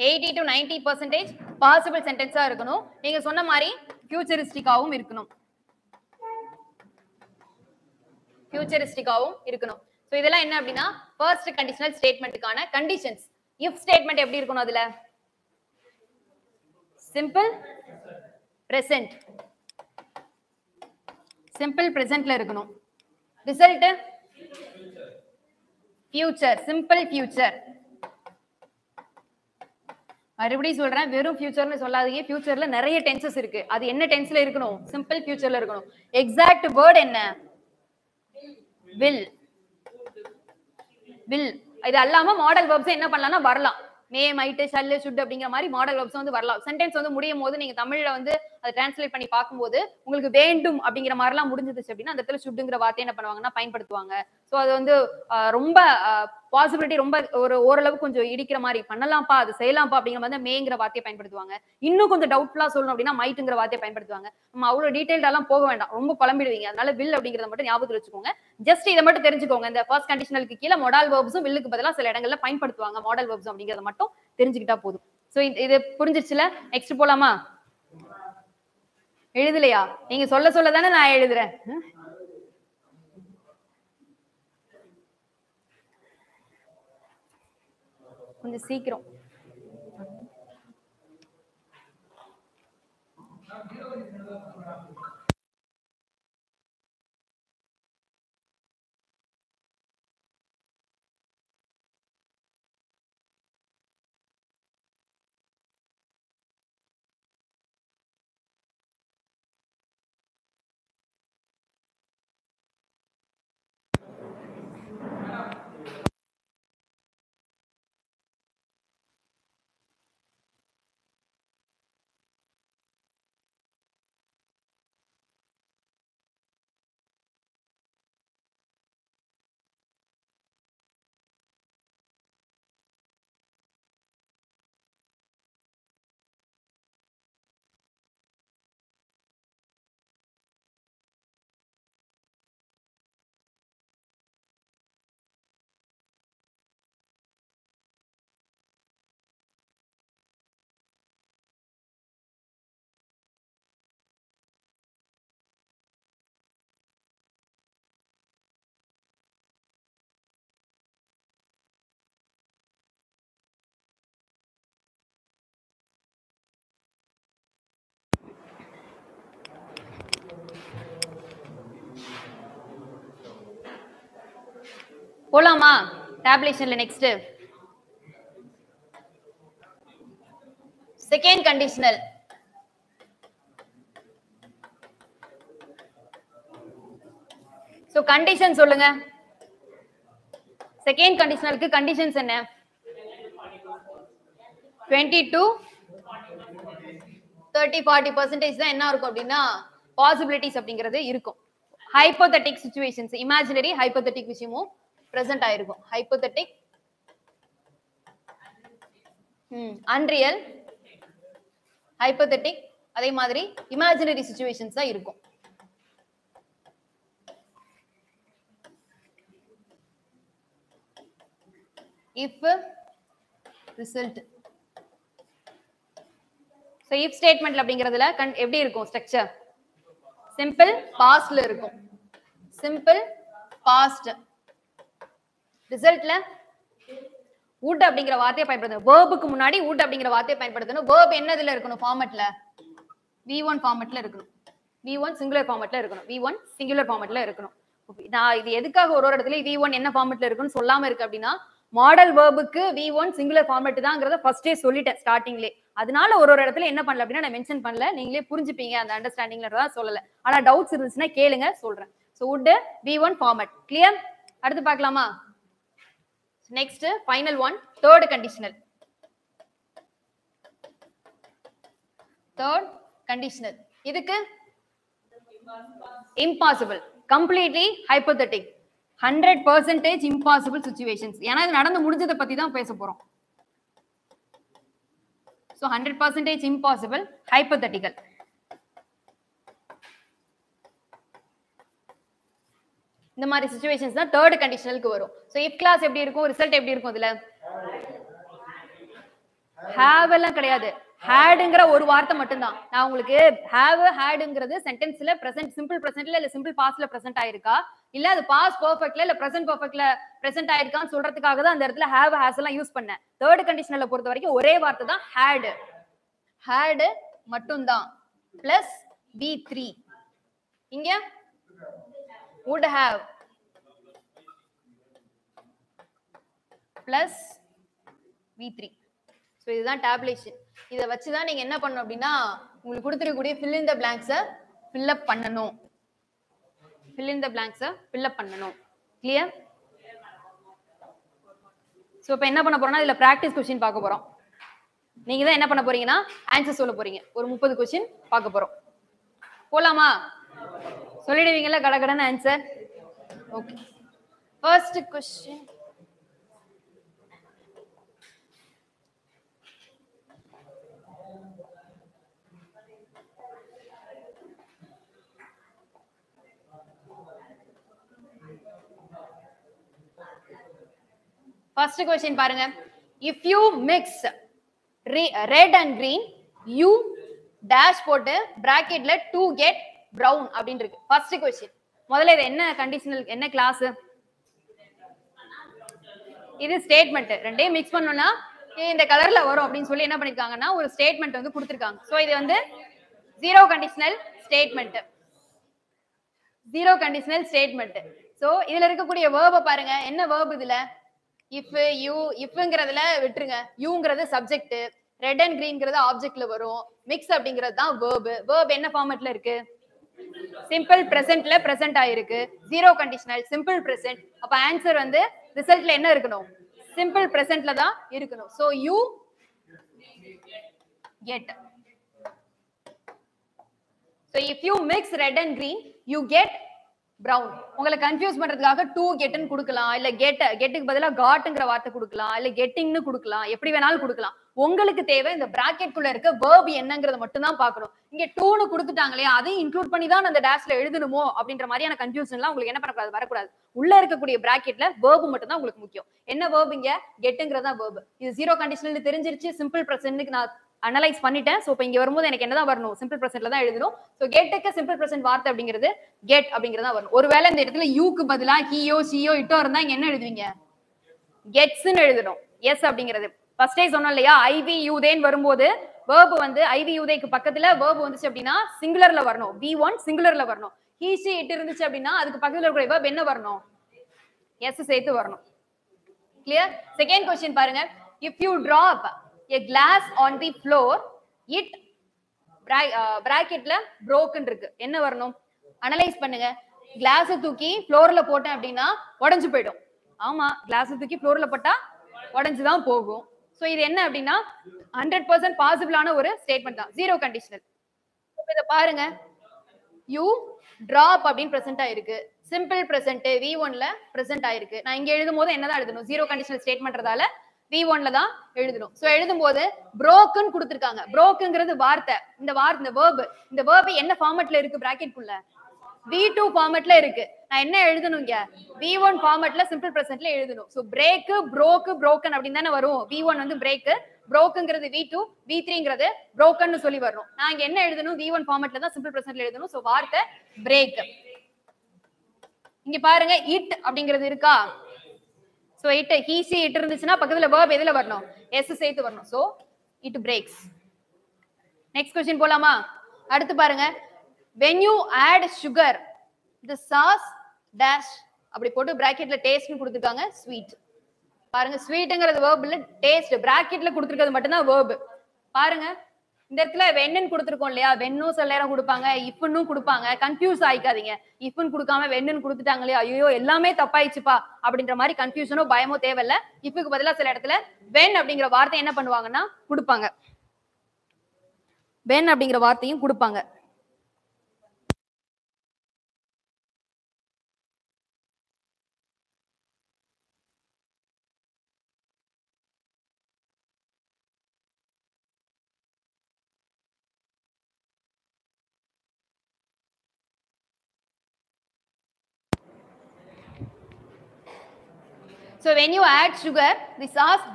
80 to 90% பாசிபிள் சென்டென்ஸா இருக்கணும். நீங்க சொன்ன மாதிரி ஃபியூச்சரிஸ்டிக்காவும் இருக்கணும். ஃபியூச்சரிஸ்டிக்காவும் இருக்கணும். சோ இதெல்லாம் என்ன அப்படின்னா ஃபர்ஸ்ட் கண்டிஷனல் ஸ்டேட்மெண்ட்டுக்கான கண்டிஷன்ஸ். இஃப் ஸ்டேட்மெண்ட் எப்படி இருக்கணும்? அதுல சிம்பிள் பிரசன்ட், சிம்பிள் பிரசன்ட்ல இருக்கணும். Result future, simple future. மறுபடியும் சொல்றேன், வெறும் ஃபியூச்சர்னு சொல்லாதீங்க. ஃபியூச்சர்ல நிறைய டென்சஸ் இருக்கு. அது என்ன டென்ஸ்ல இருக்கணும்? சிம்பிள் ஃபியூச்சர்ல இருக்கணும். எக்ஸாக்ட் வேர்ட் என்ன? வில். வில். இது அல்லாம மாடல் வெர்ப்ஸ் என்ன பண்ணலாம்னா வரலாம். மே, மைட், ஷல், ஷுட் அப்படிங்கிற மாதிரி மாடல் வெர்ப்ஸ் வந்து வரலாம். சென்டென்ஸ் வந்து முடியும் போது நீங்க தமிழ்ல வந்து அதை டிரான்ஸ்லேட் பண்ணி பார்க்கும்போது உங்களுக்கு வேண்டும் அப்படிங்கிற மாதிரிலாம் முடிஞ்சிருச்சு அப்படின்னா அந்த இடத்துல ஷுட்டுங்கிற வார்த்தை என்ன பண்ணுவாங்கன்னா பயன்படுத்துவாங்க. ஸோ அது வந்து ரொம்ப பாசிபிலிட்டி ரொம்ப ஓரளவு கொஞ்சம் இடிக்கிற மாதிரி பண்ணலாம்ப்பா, அது செய்யலாம்ப்பா அப்படிங்கிற மாதிரி மேங்கிற வார்த்தையை பயன்படுத்துவாங்க. இன்னும் கொஞ்சம் டவுட்ஃபுல்லா சொல்லணும் அப்படின்னா மைட்டுங்கிற வார்த்தையை பயன்படுத்துவாங்க. நம்ம அவ்வளவு டீடைல்டாலாம் போக வேண்டாம், ரொம்ப குழம்பிடுவீங்க. அதனால வில் அப்படிங்கிறத மட்டும் ஞாபகத்தில் வச்சுக்கோங்க. ஜஸ்ட் இதை மட்டும் தெரிஞ்சுக்கோங்க. இந்த ஃபர்ஸ்ட் கண்டிஷனலுக்கு கீழே மாடல் வெர்ப்ஸும் வில்லுக்கு பதிலா சில இடங்கள்ல பயன்படுத்துவாங்க. மாடல் வெர்ப்ஸ் அப்படிங்கிறத மட்டும் தெரிஞ்சுக்கிட்டா போதும். சோ இது புரிஞ்சிருச்சுல? நெக்ஸ்ட் போலாமா? எழுதலையா? நீங்க சொல்ல சொல்ல தானே நான் எழுதுறேன். கொஞ்சம் சீக்கிரம். போலாமா டேப்லேஷன்ல next second conditional. So condition சொல்லுங்க. செகண்ட் கண்டிஷனலுக்கு கண்டிஷன்ஸ் என்ன? 20 to 30-40% தான் என்ன இருக்கும் அப்படின்னா பாசிபிலிட்டிஸ் அப்படிங்கிறது இருக்கும். ஹைப்போதெட்டிக் சிச்சுவேஷன்ஸ், இமேஜினரி ஹைப்போதெட்டிக் விஷயமும் பிரசன்ட் ஆயிருக்கும். ஹைப்போதெட்டிக், அன்ரியல், ஹைப்போதெட்டிக், அதே மாதிரி இமேஜினரி சிச்சுவேஷன்ஸ் தான் இருக்கும். if result. so if statement அப்படிங்கிறதுல எப்படி இருக்கும் ஸ்ட்ரக்சர்? சிம்பிள் பாஸ்ட்ல இருக்கும். Simple past. ரிசல்ட்ல would அப்படிங்கிற வார்த்தையை பயன்படுத்தணும். verb-க்கு முன்னாடி would அப்படிங்கிற வார்த்தையை பயன்படுத்தணும். verb என்னதுல இருக்கணும்? ஃபார்மட்ல v1 ஃபார்மட்ல இருக்கணும். v1 சிங்குலர் ஃபார்மட்ல இருக்கணும். v1 சிங்குலர் ஃபார்மட்ல இருக்கணும். நான் இது எதுக்காக ஒரு இடத்துல v1 என்ன ஃபார்மட்ல இருக்குன்னு சொல்லாம இருக்கு அப்படின்னா மாடல் வேர்புக்கு v1 சிங்குலர் ஃபார்மட் தான்ங்கறத ஃபர்ஸ்டே சொல்லிட்டேன் ஸ்டார்டிங்லே. அதனால ஒரு இடத்துல என்ன பண்ணல அப்படின்னா நான் மென்ஷன் பண்ணல. நீங்களே புரிஞ்சுப்பீங்க அந்த அண்டர்ஸ்டாண்டிங்ல தான் சொல்லல. ஆனா டவுட்ஸ் இருந்துச்சுன்னா கேளுங்க, சொல்றேன். So would v1 format clear. அடுத்து பார்க்கலாமா? Next final one, third conditional. Third conditional இதுக்கு இம்பாசிபிள், கம்ப்ளீட்லி ஹைப்போதெட்டிக், 100% impossible situations. ஏன்னா இது நடந்து முடிஞ்சதை பத்தி தான் பேச போறோம். so 100% impossible, hypothetical. இந்த மாதிரி situations தான் third conditionalக்கு வரும். so if class எப்படி இருக்கும், result எப்படி இருக்கும்? இதுல have எல்லாம் கிடையாது. hadங்கிற ஒரு வார்த்தை மட்டும் தான். நான் உங்களுக்கு have hadங்கிறது சென்டென்ஸ்ல பிரசன்ட் சிம்பிள் பிரசன்ட்ல இல்ல சிம்பிள் பாஸ்ட்ல பிரசன்ட் ஆயிருக்கா இல்ல அது பாஸ்ட் பெர்ஃபெக்ட்ல இல்ல பிரசன்ட் பெர்ஃபெக்ட்ல பிரசன்ட் ஆயிருக்கான்னு சொல்றதுக்காக தான் அந்த இடத்துல have has எல்லாம் யூஸ் பண்ணேன். தேர்ட் கண்டிஷனல்ல பொறுத்த வரைக்கும் ஒரே வார்த்தை தான் had. had மட்டும் தான் பிளஸ் v3. இங்க would have plus v3. So இதுதான் டேப்லேஷன். இத வச்சு தான் நீங்க என்ன பண்ணணும் அப்படின்னா உங்களுக்கு கொடுத்திருக்கக்கூடிய fill in the blanks fill up பண்ணனும். fill in the blanks fill up பண்ணனும். கிளியர்? சோ இப்போ என்ன பண்ண போறோம்னா இதுல பிராக்டீஸ் क्वेश्चन பார்க்க போறோம். நீங்க தான் என்ன பண்ண போறீங்கன்னா ஆன்சர் சொல்ல போறீங்க. ஒரு 30 क्वेश्चन பார்க்க போறோம். போலாமா? சொல்லிடுவீங்கல கடகடன answer. Okay. First question. First question பாருங்க. If you mix red and green, you dash போட்டு bracketல to get brown அப்படினு இருக்கு. First question. முதல்ல இது என்ன கண்டிஷனல், என்ன கிளாஸ்? இது ஸ்டேட்மென்ட். ரெண்டையும் mix பண்ணனும்னா இந்த கலர்ல வரும் அப்படினு சொல்லி என்ன பண்ணிருக்காங்கன்னா ஒரு ஸ்டேட்மென்ட் வந்து கொடுத்திருக்காங்க. சோ இது வந்து zero conditional statement. zero conditional statement. So இதுல இருக்கக்கூடிய verb பாருங்க. என்ன verb இதுல? if you, ifங்கிறதுல விட்டுருங்க. youங்கிறது சப்ஜெக்ட், ரெட் அண்ட் கிரீன்ங்கிறது ஆப்ஜெக்ட்ல வரும். மிக்ஸ் அப்படிங்கிறது தான் verb. verb என்ன ஃபார்மட்ல இருக்கு? சிம்பிள் பிரசன்ட்ல பிரசன்ட் ஆயிருக்கு. Zero conditional, simple present. அப்ப ஆன்சர் வந்து ரிசல்ட்ல என்ன இருக்கணும்? சிம்பிள் பிரசன்ட்ல தான் இருக்கணும். So you get. so if you mix red and green, you get brown. உங்களை கன்ஃபியூஸ் பண்றதுக்காக to get ன்னு கொடுக்கலாம், இல்ல கெட்டுக்கு பதிலா gotங்கிற வார்த்தை கொடுக்கலாம், இல்ல gettingனு கொடுக்கலாம், எப்படி வேணாலும் கொடுக்கலாம். உங்களுக்கு தேவை இந்த பிராக்கெட் குள்ள இருக்க verb என்னங்கறத மட்டும் தான் பார்க்கணும். இங்க to னு கொடுத்துட்டாங்களே அதையும் இன்க்ளூட் பண்ணி தான் அந்த டேஷ்ல எழுதணுமோ அப்படின்ற மாதிரியான கன்ஃபியூஷன்லாம் உங்களுக்கு என்ன பண்ணக்கூடாது, வரக்கூடாது. உள்ள இருக்கக்கூடிய பிராக்கெட்ல verb மட்டும் தான் உங்களுக்கு முக்கியம். என்ன verb இங்க? getங்கிறதா verb. இது ஜீரோ கண்டிஷனல் தெரிஞ்சிருச்சு. சிம்பிள் பிரசன்ட்க்கு நான் அனலைஸ் பண்ணிட்டேன். சோ இப்போ இங்க வரும்போது எனக்கு என்னதான் வரணும்? சிம்பிள் பிரசன்ட்ல தான் எழுதணும். சோ கெட்க்கு சிம்பிள் பிரசன்ட் வார்த்தை அப்படிங்கிறது கெட் அப்படிங்கறதா வரணும். ஒருவேளை இந்த இடத்துல யூக்கு பதிலா ஹீயோ சியோ இட்டோ இருந்தா இங்க என்ன எழுதுவீங்க? கெட்ஸ்னு எழுதணும். எஸ் அப்படிங்கிறது ஃபர்ஸ்டே சொன்னோம் இல்லையா? ஐவி யூதேன் வரும்போது verb வந்து ஐவி யூதேக்கு பக்கத்துல verb வந்துச்சு அப்படின்னா சிங்குலர்ல வரணும். v1 சிங்குலர்ல வரணும். ஹீ ஷி இட் இருந்துச்சு அப்படின்னா அதுக்கு பக்கத்துல இருக்கிற verb என்ன வரணும்? எஸ் சேர்த்து வரணும். கிளியர்? செகண்ட் क्वेश्चन பாருங்க. if you drop a glass on the floor it பிராக்கெட்ல broken இருக்கு. என்ன வரணும்? அனலைஸ் பண்ணுங்க. கிளாஸ் தூக்கி ஃப்ளோர்ல போட்டேன் அப்படின்னா உடைஞ்சு போயிடும். ஆமா, கிளாஸ் தூக்கி ஃப்ளோர்ல போட்டா உடைஞ்சு தான் போகும். சோ இது என்ன அப்படின்னா 100% பாசிபிளான ஒரு ஸ்டேட்மெண்ட் தான். Zero conditional. இத பாருங்க. யூ டிராப் அப்படின்னு பிரசன்ட் ஆயிருக்கு. சிம்பிள் பிரசன்ட் V1 ல பிரசன்ட் ஆயிருக்கு. நான் இங்க எழுதும்போது என்னதான் எழுதணும்? ஜீரோ கண்டிஷனல் ஸ்டேட்மெண்ட்றதால V1 ல தான் எழுதணும். சோ எழுதும்போது broken கொடுத்திருக்காங்க. brokenங்கிறது வார்த்தை. இந்த verb. இந்த verb என்ன ஃபார்மட்ல இருக்கு பிராக்கெட்குள்ள? V2 ஃபார்மட்ல இருக்கு. நான் என்ன எழுதணும்ங்க? V1 ஃபார்மட்ல சிம்பிள் பிரசன்ட்ல எழுதணும். சோ break, broke, broken அப்படினு தான வரும். V1 வந்து break, brokeங்கிறது V2, V3ங்கிறது broken னு சொல்லி வரணும். நான் இங்க என்ன எழுதணும்? V1 ஃபார்மட்ல தான் சிம்பிள் பிரசன்ட்ல எழுதணும். சோ வார்த்தை break. இங்க பாருங்க it அப்படிங்கிறது இருக்கா? So it he she it இருந்துச்சுனா பக்கத்துல verb எதுல வரணும்? s சேர்த்து வரணும். So it breaks. Next question போலாமா? அடுத்து பாருங்க. when you add sugar the sauce dash அப்படி போட்டு பிராக்கெட்ல டேஸ்ட் னு கொடுத்திருக்காங்க sweet. பாருங்க ஸ்வீட்ங்கிறது verb இல்ல டேஸ்ட் பிராக்கெட்ல கொடுத்திருக்கிறது மட்டும் தான் verb. பாருங்க இந்த இடத்துல when ன்னு கொடுத்திருக்கோம் இல்லையா? when னு சில நேரம் கொடுப்பாங்க, if ன்னு கொடுப்பாங்க. கன்ஃபியூஸ் ஆயிக்காதீங்க. if ன்னு கொடுக்காம when ன்னு கொடுத்துட்டாங்களே ஐயோ எல்லாமே தப்பாயிச்சுப்பா அப்படின்ற மாதிரி கன்ஃபியூஷனோ பயமோ தேவையில்ல. ifக்கு பதிலா சில இடத்துல when அப்படிங்கிற வார்த்தை என்ன பண்ணுவாங்கன்னா கொடுப்பாங்க. when அப்படிங்கிற வார்த்தையும் கொடுப்பாங்க. So when you add sugar, the sauce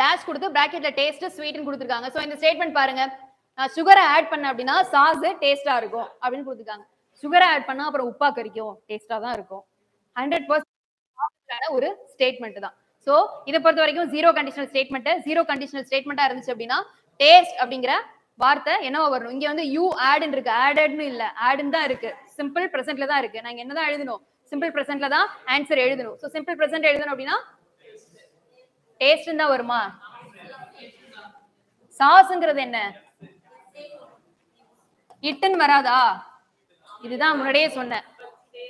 dash கொடுத்து bracketல taste sweet னு கொடுத்திருக்காங்க. So இந்த ஸ்டேட்மென்ட் பாருங்க. நான் சுகரை ஆட் பண்ண அப்படினா சாஸ் டேஸ்டா இருக்கும் அப்படினு கொடுத்திருக்காங்க. சுகரை ஆட் பண்ணா அப்புறம் உப்பா கரிக்கும், டேஸ்டா தான் இருக்கும். 100% ஒரு ஸ்டேட்மென்ட் தான். சோ இத பொறுத்த வரைக்கும் zero conditional statement, zero conditional ஸ்டேட்மென்ட்டா இருந்துச்சு அப்படினா டேஸ்ட் அப்படிங்கற வார்த்தை என்னவா வரணும்? இங்க வந்து you add ன்னு இருக்கு. added ன்னு இல்ல, add தான் இருக்கு. சிம்பிள் பிரசன்ட்ல தான் இருக்கு. நான் என்னதான் எழுதணும்? சிம்பிள் பிரசன்ட்ல தான் ஆன்சர் எழுதணும். சோ சிம்பிள் பிரசன்ட் எழுதணும் அப்படினா டேஸ்ட் தான் வருமா? சாஸ்ங்கிறது என்ன? இட்டன் வராதா? இதுதான் முன்னாடியே சொன்னேன்.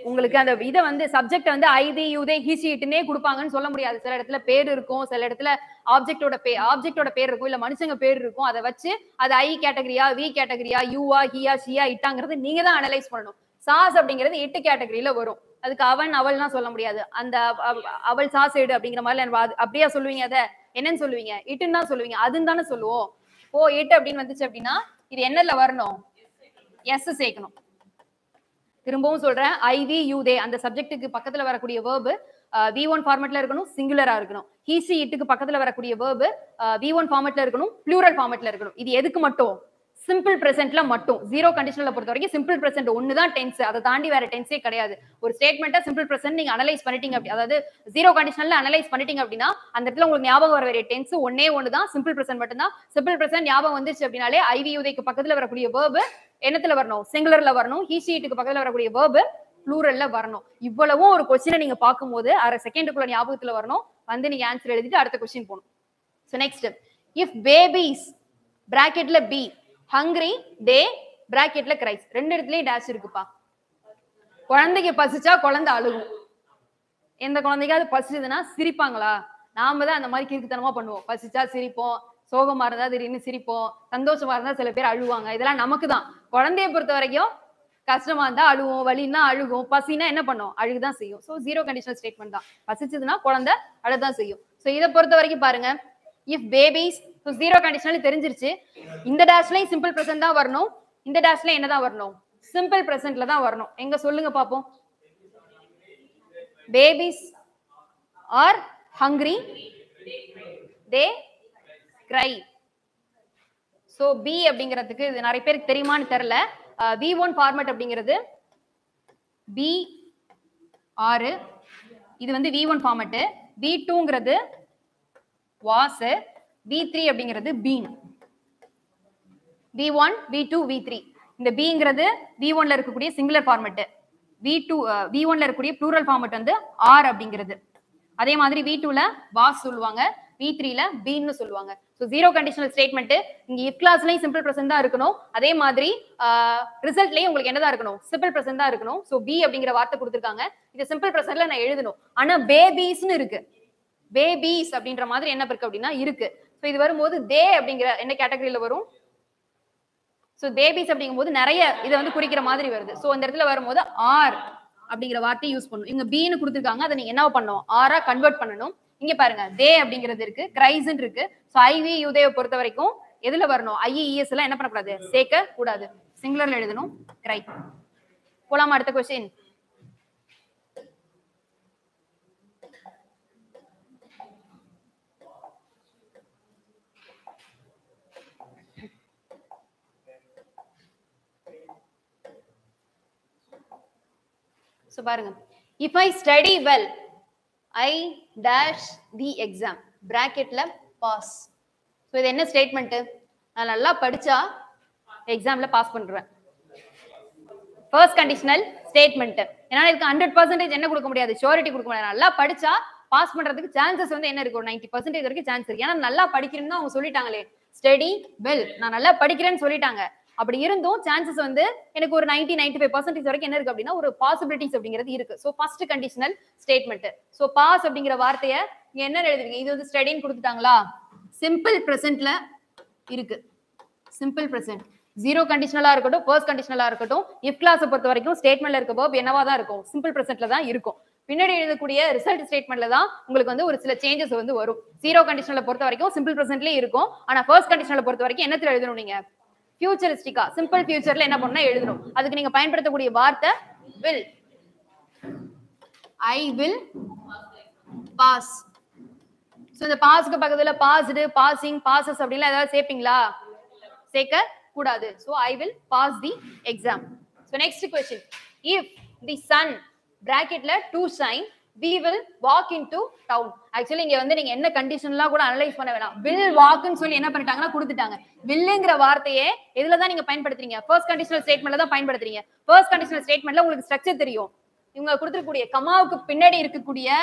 உங்களுக்கு அந்த இத வந்து சப்ஜெக்ட் வந்து ஐ தி யூ தே ஹி ஷி இட்னே கொடுப்பாங்கன்னு சொல்ல முடியாது. சில இடத்துல பேர் இருக்கும், சில இடத்துல ஆப்ஜெக்ட்டோட பேர் இருக்கும், இல்ல மனுஷங்க பேர் இருக்கும். அதை வச்சு அது ஐ கேட்டகரியா, வி கேட்டகரியா, யூவா, ஹியா, ஷியா, இட்டாங்கிறது நீங்க தான் அனலைஸ் பண்ணணும். சாஸ் அப்படிங்கிறது இட்டு கேட்டகரியில வரும். அதுக்கு அவன் அவள்லாம் சொல்ல முடியாது. அந்த அவள் சாஸ் எடு அப்படிங்கிற மாதிரி அப்படியா சொல்லுவீங்க? அதை என்னன்னு சொல்லுவீங்க? இட்டுன்னு தான் சொல்லுவீங்க. அதுன்னு தானே சொல்லுவோம். ஓ இட்டு அப்படின்னு வந்துச்சு அப்படின்னா இது என்னல வரணும்? எஸ் சேர்க்கணும். திரும்பவும் சொல்றேன், ஐ வி யூ தே அந்த சப்ஜெக்ட்டுக்கு பக்கத்துல வரக்கூடிய verb V1 ஃபார்மட்ல இருக்கணும், சிங்குலரா இருக்கணும். he she itக்கு பக்கத்துல வரக்கூடிய verb V1 ஃபார்மட்ல இருக்கணும், ப்ளூரல் ஃபார்மட்ல இருக்கணும். இது எதுக்கு மட்டும்? சிம்பிள் பிரசன்ட்ல மட்டும். ஜீரோ கண்டிஷனல பொறுத்த வரைக்கும் சிம்பிள் பிரசன்ட் ஒன்னு தான் டென்ஸ். அதை தாண்டி வேற டென்ஸே கிடையாது. ஒரு ஸ்டேட்மெண்ட்டா சிம்பிள் பிரசன்ட் நீங்க அனலைஸ் பண்ணிட்டீங்க அப்படி, அதாவது ஜீரோ கண்டிஷனல்ல அனலைஸ் பண்ணிட்டீங்க அப்படின்னா அந்த இடத்துல உங்களுக்கு ஞாபகம் வர வேண்டிய டென்ஸ் ஒன்னே ஒன்னு தான், சிம்பிள் பிரசன்ட் மட்டும் தான். சிம்பிள் பிரசன்ட் ஞாபகம் வந்துச்சு அப்படினாலே ஐ வி யூ தேக்கு பக்கத்துல வரக்கூடிய verb என்னத்துல வரணும்? சிங்குலர்ல வரணும். he she itக்கு பக்கத்துல வரக்கூடிய verb ப்ளூரல்ல வரணும். இவ்வளவும் ஒரு क्वेश्चனை நீங்க பாக்கும்போது அரை செகண்டுக்குள்ள ஞாபகத்துல வரணும். வந்து நீங்க ஆன்சர் எழுதிட்டு அடுத்த क्वेश्चन போணும். So next, if babies bracketல b hungry they bracketல cries, ரெண்டு இடத்துலயே டேஷ் இருக்குப்பா. குழந்தைக்கு பசிச்சா குழந்தை அழுகும். எந்த குழந்தைக்காவது பசிச்சதுன்னா சிரிப்பாங்களா? நாம தான் அந்த மாதிரி கிறுக்குத்தனமா பண்ணுவோம். பசிச்சா சிரிப்போம், சோகமா இருந்தா திடீர்னு சிரிப்போம், சந்தோஷமா இருந்தா சில பேர் அழுவாங்க. இதெல்லாம் நமக்கு தான். குழந்தைய பொறுத்த வரைக்கும் கஷ்டமா இருந்தா அழுவோம், வலின்னா அழுகும், பசினா என்ன பண்ணும்? அழுகுதான் செய்யும். சோ ஜீரோ கண்டிஷனல் ஸ்டேட்மெண்ட் தான். பசிச்சதுன்னா குழந்தை அழுதான் செய்யும். சோ இத பொறுத்த வரைக்கும் பாருங்க, if babies, so zero conditional தெரிஞ்சிருச்சு. இந்த டேஷ்லயும் சிம்பிள் பிரசன்ட் தான் வரணும், இந்த டேஷ்ல என்னதான் வரணும்? சிம்பிள் பிரசன்ட்ல தான் வரணும். எங்க சொல்லுங்க பாப்போம். babies are hungry they cry. so b அப்படிங்கிறதுக்கு இது நிறைய பேருக்கு தெரியுமான்னு தெரியல. V1 ஃபார்மட் அப்படிங்கிறது b 6, இது வந்து V1 ஃபார்மட். V2ங்கிறது was, V3 அப்படிங்கிறது been. V1 V2 V3 இந்த bங்கிறது V1ல இருக்கக்கூடிய சிங்குலர் ஃபார்மட், V2 V1ல இருக்கக்கூடிய ப்ளூரல் ஃபார்மட் வந்து ஆர் அப்படிங்கிறது. அதே மாதிரி V2ல வாஸ் சொல்லுவாங்க, V3ல பீன்னு சொல்லுவாங்க. ஸோ ஜீரோ கண்டிஷனல் ஸ்டேட்மெண்ட் இங்க இஃப் கிளாஸ்லயும் சிம்பிள் பிரசன்ட் தான் இருக்கணும். அதே மாதிரி ரிசல்ட்லயும் உங்களுக்கு என்னதான் இருக்கணும், சிம்பிள் பிரசன்ட் தான் இருக்கணும். ஸோ பி அப்படிங்கிற வார்த்தை கொடுத்துருக்காங்க, இது சிம்பிள் பிரசன்ட்ல நான் எழுதணும். ஆனா பேபிஸ்னு இருக்கு, பேபிஸ் அப்படின்ற மாதிரி என்ன இருக்கு அப்படின்னா இருக்கு. ஸோ இது வரும்போது தே அப்படிங்கிற என்ன கேட்டகரியில வரும்? ஸோ பேபிஸ் அப்படிங்கும்போது நிறைய இதை வந்து குறிக்கிற மாதிரி வருது. ஸோ இந்த இடத்துல வரும்போது ஆர் அப்படிங்கிற வார்த்தையை யூஸ் பண்ணணும். இங்க பீன்னு கொடுத்துருக்காங்க, அதை நீங்க என்ன பண்ணணும், ஆரா கன்வெர்ட் பண்ணணும். இங்க பாருங்க தே அப்படிங்கிறது இருக்கு, கிரைஸ்ன்னு இருக்கு. ஸோ ஐவி யூதேவை பொறுத்த வரைக்கும் எதுல வரணும், ஐஇஎஸ் எல்லாம் என்ன பண்ணக்கூடாது, சேர்க்க கூடாது, சிங்குலர்ல எழுதணும் கிரை. போலாமா அடுத்த கொஸ்டின்? So பாருங்க, if I study well I dash the exam bracketல pass. So இது என்ன ஸ்டேட்மெண்ட்? நான் நல்லா படிச்சா எக்ஸாம்ல பாஸ் பண்றேன். First conditional statement. ஏன்னா இதுக்கு 100% என்ன கொடுக்க முடியாது, ஷூரிட்டி கொடுக்க முடியாது. நல்லா படிச்சா பாஸ் பண்றதுக்கு சான்சஸ் வந்து என்ன இருக்கும், 90% வரைக்கும் சான்ஸ் இருக்கு. ஏன்னா நல்லா படிக்கிறேன்னு அவங்க சொல்லிட்டாங்களே, ஸ்டடி வெல், நான் நல்லா படிக்கிறேன்னு சொல்லிட்டாங்க. அப்படி இருந்தும் சான்சஸ் வந்து எனக்கு ஒரு 90-95% வரைக்கும் என்ன இருக்கு அப்படின்னா ஒரு பாசிபிலிட்டிஸ் அப்படிங்கிறது இருக்கு. So first conditional statement. So pass அப்படிங்கிற வார்த்தையை நீங்க என்ன எழுதுவீங்க, இது வந்து ஸ்டடின்னு கொடுத்துட்டாங்களா, சிம்பிள் பிரசன்ட்ல இருக்கு. சிம்பிள் பிரசன்ட் ஜீரோ கண்டிஷனலா இருக்கட்டும், ஃபர்ஸ்ட் கண்டிஷனலா இருக்கட்டும், இஃப் கிளாஸை பொறுத்த வரைக்கும் ஸ்டேட்மெண்ட்ல இருக்க verb என்னவா தான் இருக்கும், சிம்பிள் பிரசன்ட்ல தான் இருக்கும். பின்னாடி எழுதக்கூடிய ரிசல்ட் ஸ்டேட்மெண்ட்ல தான் உங்களுக்கு வந்து ஒரு சில சேஞ்சஸ் வந்து வரும். ஜீரோ கண்டிஷனல பொறுத்த வரைக்கும் சிம்பிள் பிரசன்ட்லயே இருக்கும். ஆனா ஃபர்ஸ்ட் கண்டிஷனல பொறுத்த வரைக்கும் என்னத்துல எழுதணும், நீங்க ஃபியூச்சரிஸ்டிக்கா சிம்பிள் ஃபியூச்சர்ல என்ன பண்ணா எழுதணும். அதுக்கு நீங்க பயன்படுத்தக்கூடிய வார்த்தை will. I will pass. So இந்த பாஸ்க்கு பக்கத்துல பாஸ்டு, பாசிங், பாசஸ் அப்படிலாம் ஏதாவது சேர்ப்பீங்களா? சேர்க்க கூடாது. So I will pass the exam. So next question, if the sun bracketல to shine we will walk into town. Actually இங்க வந்து நீங்க என்ன கண்டிஷன்லாம் கூட அனலைஸ் பண்ண வேணாம், will walk ன்னு சொல்லி என்ன பண்ணிட்டாங்கன்னா கொடுத்துட்டாங்க. willங்கிற வார்த்தையே எதுல தான் நீங்க பயன்படுத்துறீங்க, ஃபர்ஸ்ட் கண்டிஷனல் ஸ்டேட்மெண்ட்ல தான் பயன்படுத்துறீங்க. ஃபர்ஸ்ட் கண்டிஷனல் ஸ்டேட்மெண்ட்ல உங்களுக்கு ஸ்ட்ரக்சர் தெரியும். இவங்க கொடுத்திருக்கக்கூடிய கமாவுக்கு பின்னாடி இருக்கக்கூடிய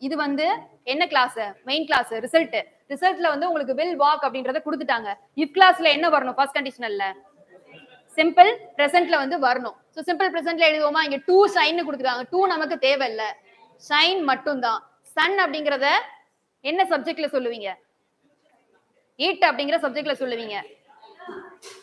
இது வந்து என்ன கிளாஸ், மெயின் கிளாஸ் ரிசல்ட். ரிசல்ட்ல வந்து உங்களுக்கு will walk அப்படின்றத கொடுத்துட்டாங்க. இஃப் கிளாஸ்ல என்ன வரணும், ஃபர்ஸ்ட் கண்டிஷனல்ல சிம்பிள் பிரசன்ட்ல வந்து வரணும். சோ சிம்பிள் பிரசன்ட்ல எழுதுவோமா, இங்க to shine கொடுத்துட்டாங்க. to நமக்கு தேவையில்லை, ஷைன் மட்டும் தான். சன் அப்படிங்கறத என்ன சப்ஜெக்ட்ல சொல்லுவீங்க, இட் அப்படிங்கிற சப்ஜெக்ட்ல சொல்லுவீங்க.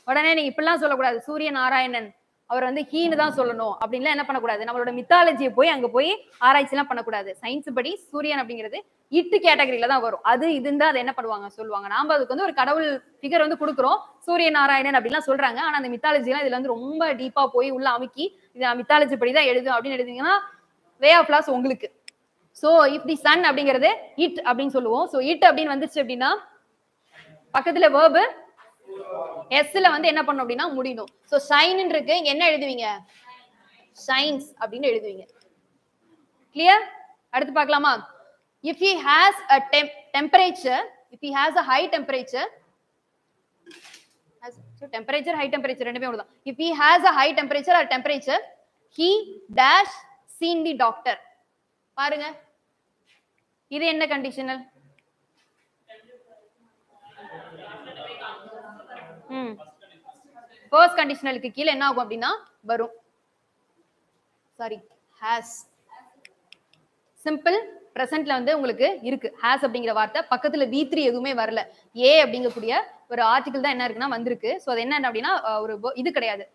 உடனே நீங்க இப்படிலாம் சொல்லக்கூடாது, சூரிய நாராயணன் அவர் வந்து ஹீன்னு தான் சொல்லணும் அப்படின்லாம் என்ன பண்ணக்கூடாது, நம்மளோட மித்தாலஜியை போய் அங்க போய் ஆராய்ச்சி எல்லாம் பண்ணக்கூடாது. சயின்ஸ் படி சூரியன் அப்படிங்கிறது இட்டு கேட்டகரியில தான் வரும். அது இதுன்னு அதை என்ன பண்ணுவாங்க சொல்லுவாங்க. நாம அதுக்கு வந்து ஒரு கடவுள் ஃபிகர் வந்து கொடுக்குறோம், சூரிய நாராயணன் அப்படின்லாம் சொல்றாங்க. ஆனா அந்த மித்தாலஜி எல்லாம் இதுல வந்து ரொம்ப டீப்பா போய் உள்ள அமுக்கி இது மித்தாலஜி படி தான் எழுதும் அப்படின்னு எழுதுங்கன்னா வே ஆஃப் லாஸ் உங்களுக்கு. சோ இஃப் தி சன் அப்படிங்கிறது இட் அப்படின்னு சொல்லுவோம். சோ இட் அப்படின்னு வந்துச்சு அப்படின்னா பக்கத்துல வேர்பு எஸ்ல வந்து என்ன பண்ணும் அப்படின்னா முடியணும். சோ ஷைன் இருக்கு, இங்க என்ன எழுதுவீங்க, ஷைன்ஸ் அப்படின்னு எழுதுவீங்க. கிளியர்? அடுத்து பார்க்கலாமா? if he has a temperature, if he has a high temperature, so temperature high temperature ரெண்டுமே ஒண்ணுதான். if he has a high temperature or temperature he dash seen the doctor. பாருங்க இது என்ன கண்டிஷனல், ஃபர்ஸ்ட் கண்டிஷனலுக்கு கீழ என்ன ஆகும் அப்படின்னா வரும், சாரி ஹாஸ். சிம்பிள் பிரசன்ட்ல வந்து உங்களுக்கு இருக்கு ஹாஸ் அப்படிங்கிற வார்த்தை, பக்கத்துல V3 எதுவுமே வரல, ஏ அப்படிங்கக்கூடிய ஒரு ஆர்டிகல் தான் என்ன இருக்குன்னா வந்திருக்கு. சோ அது என்ன அப்படின்னா ஒரு இது கிடையாது,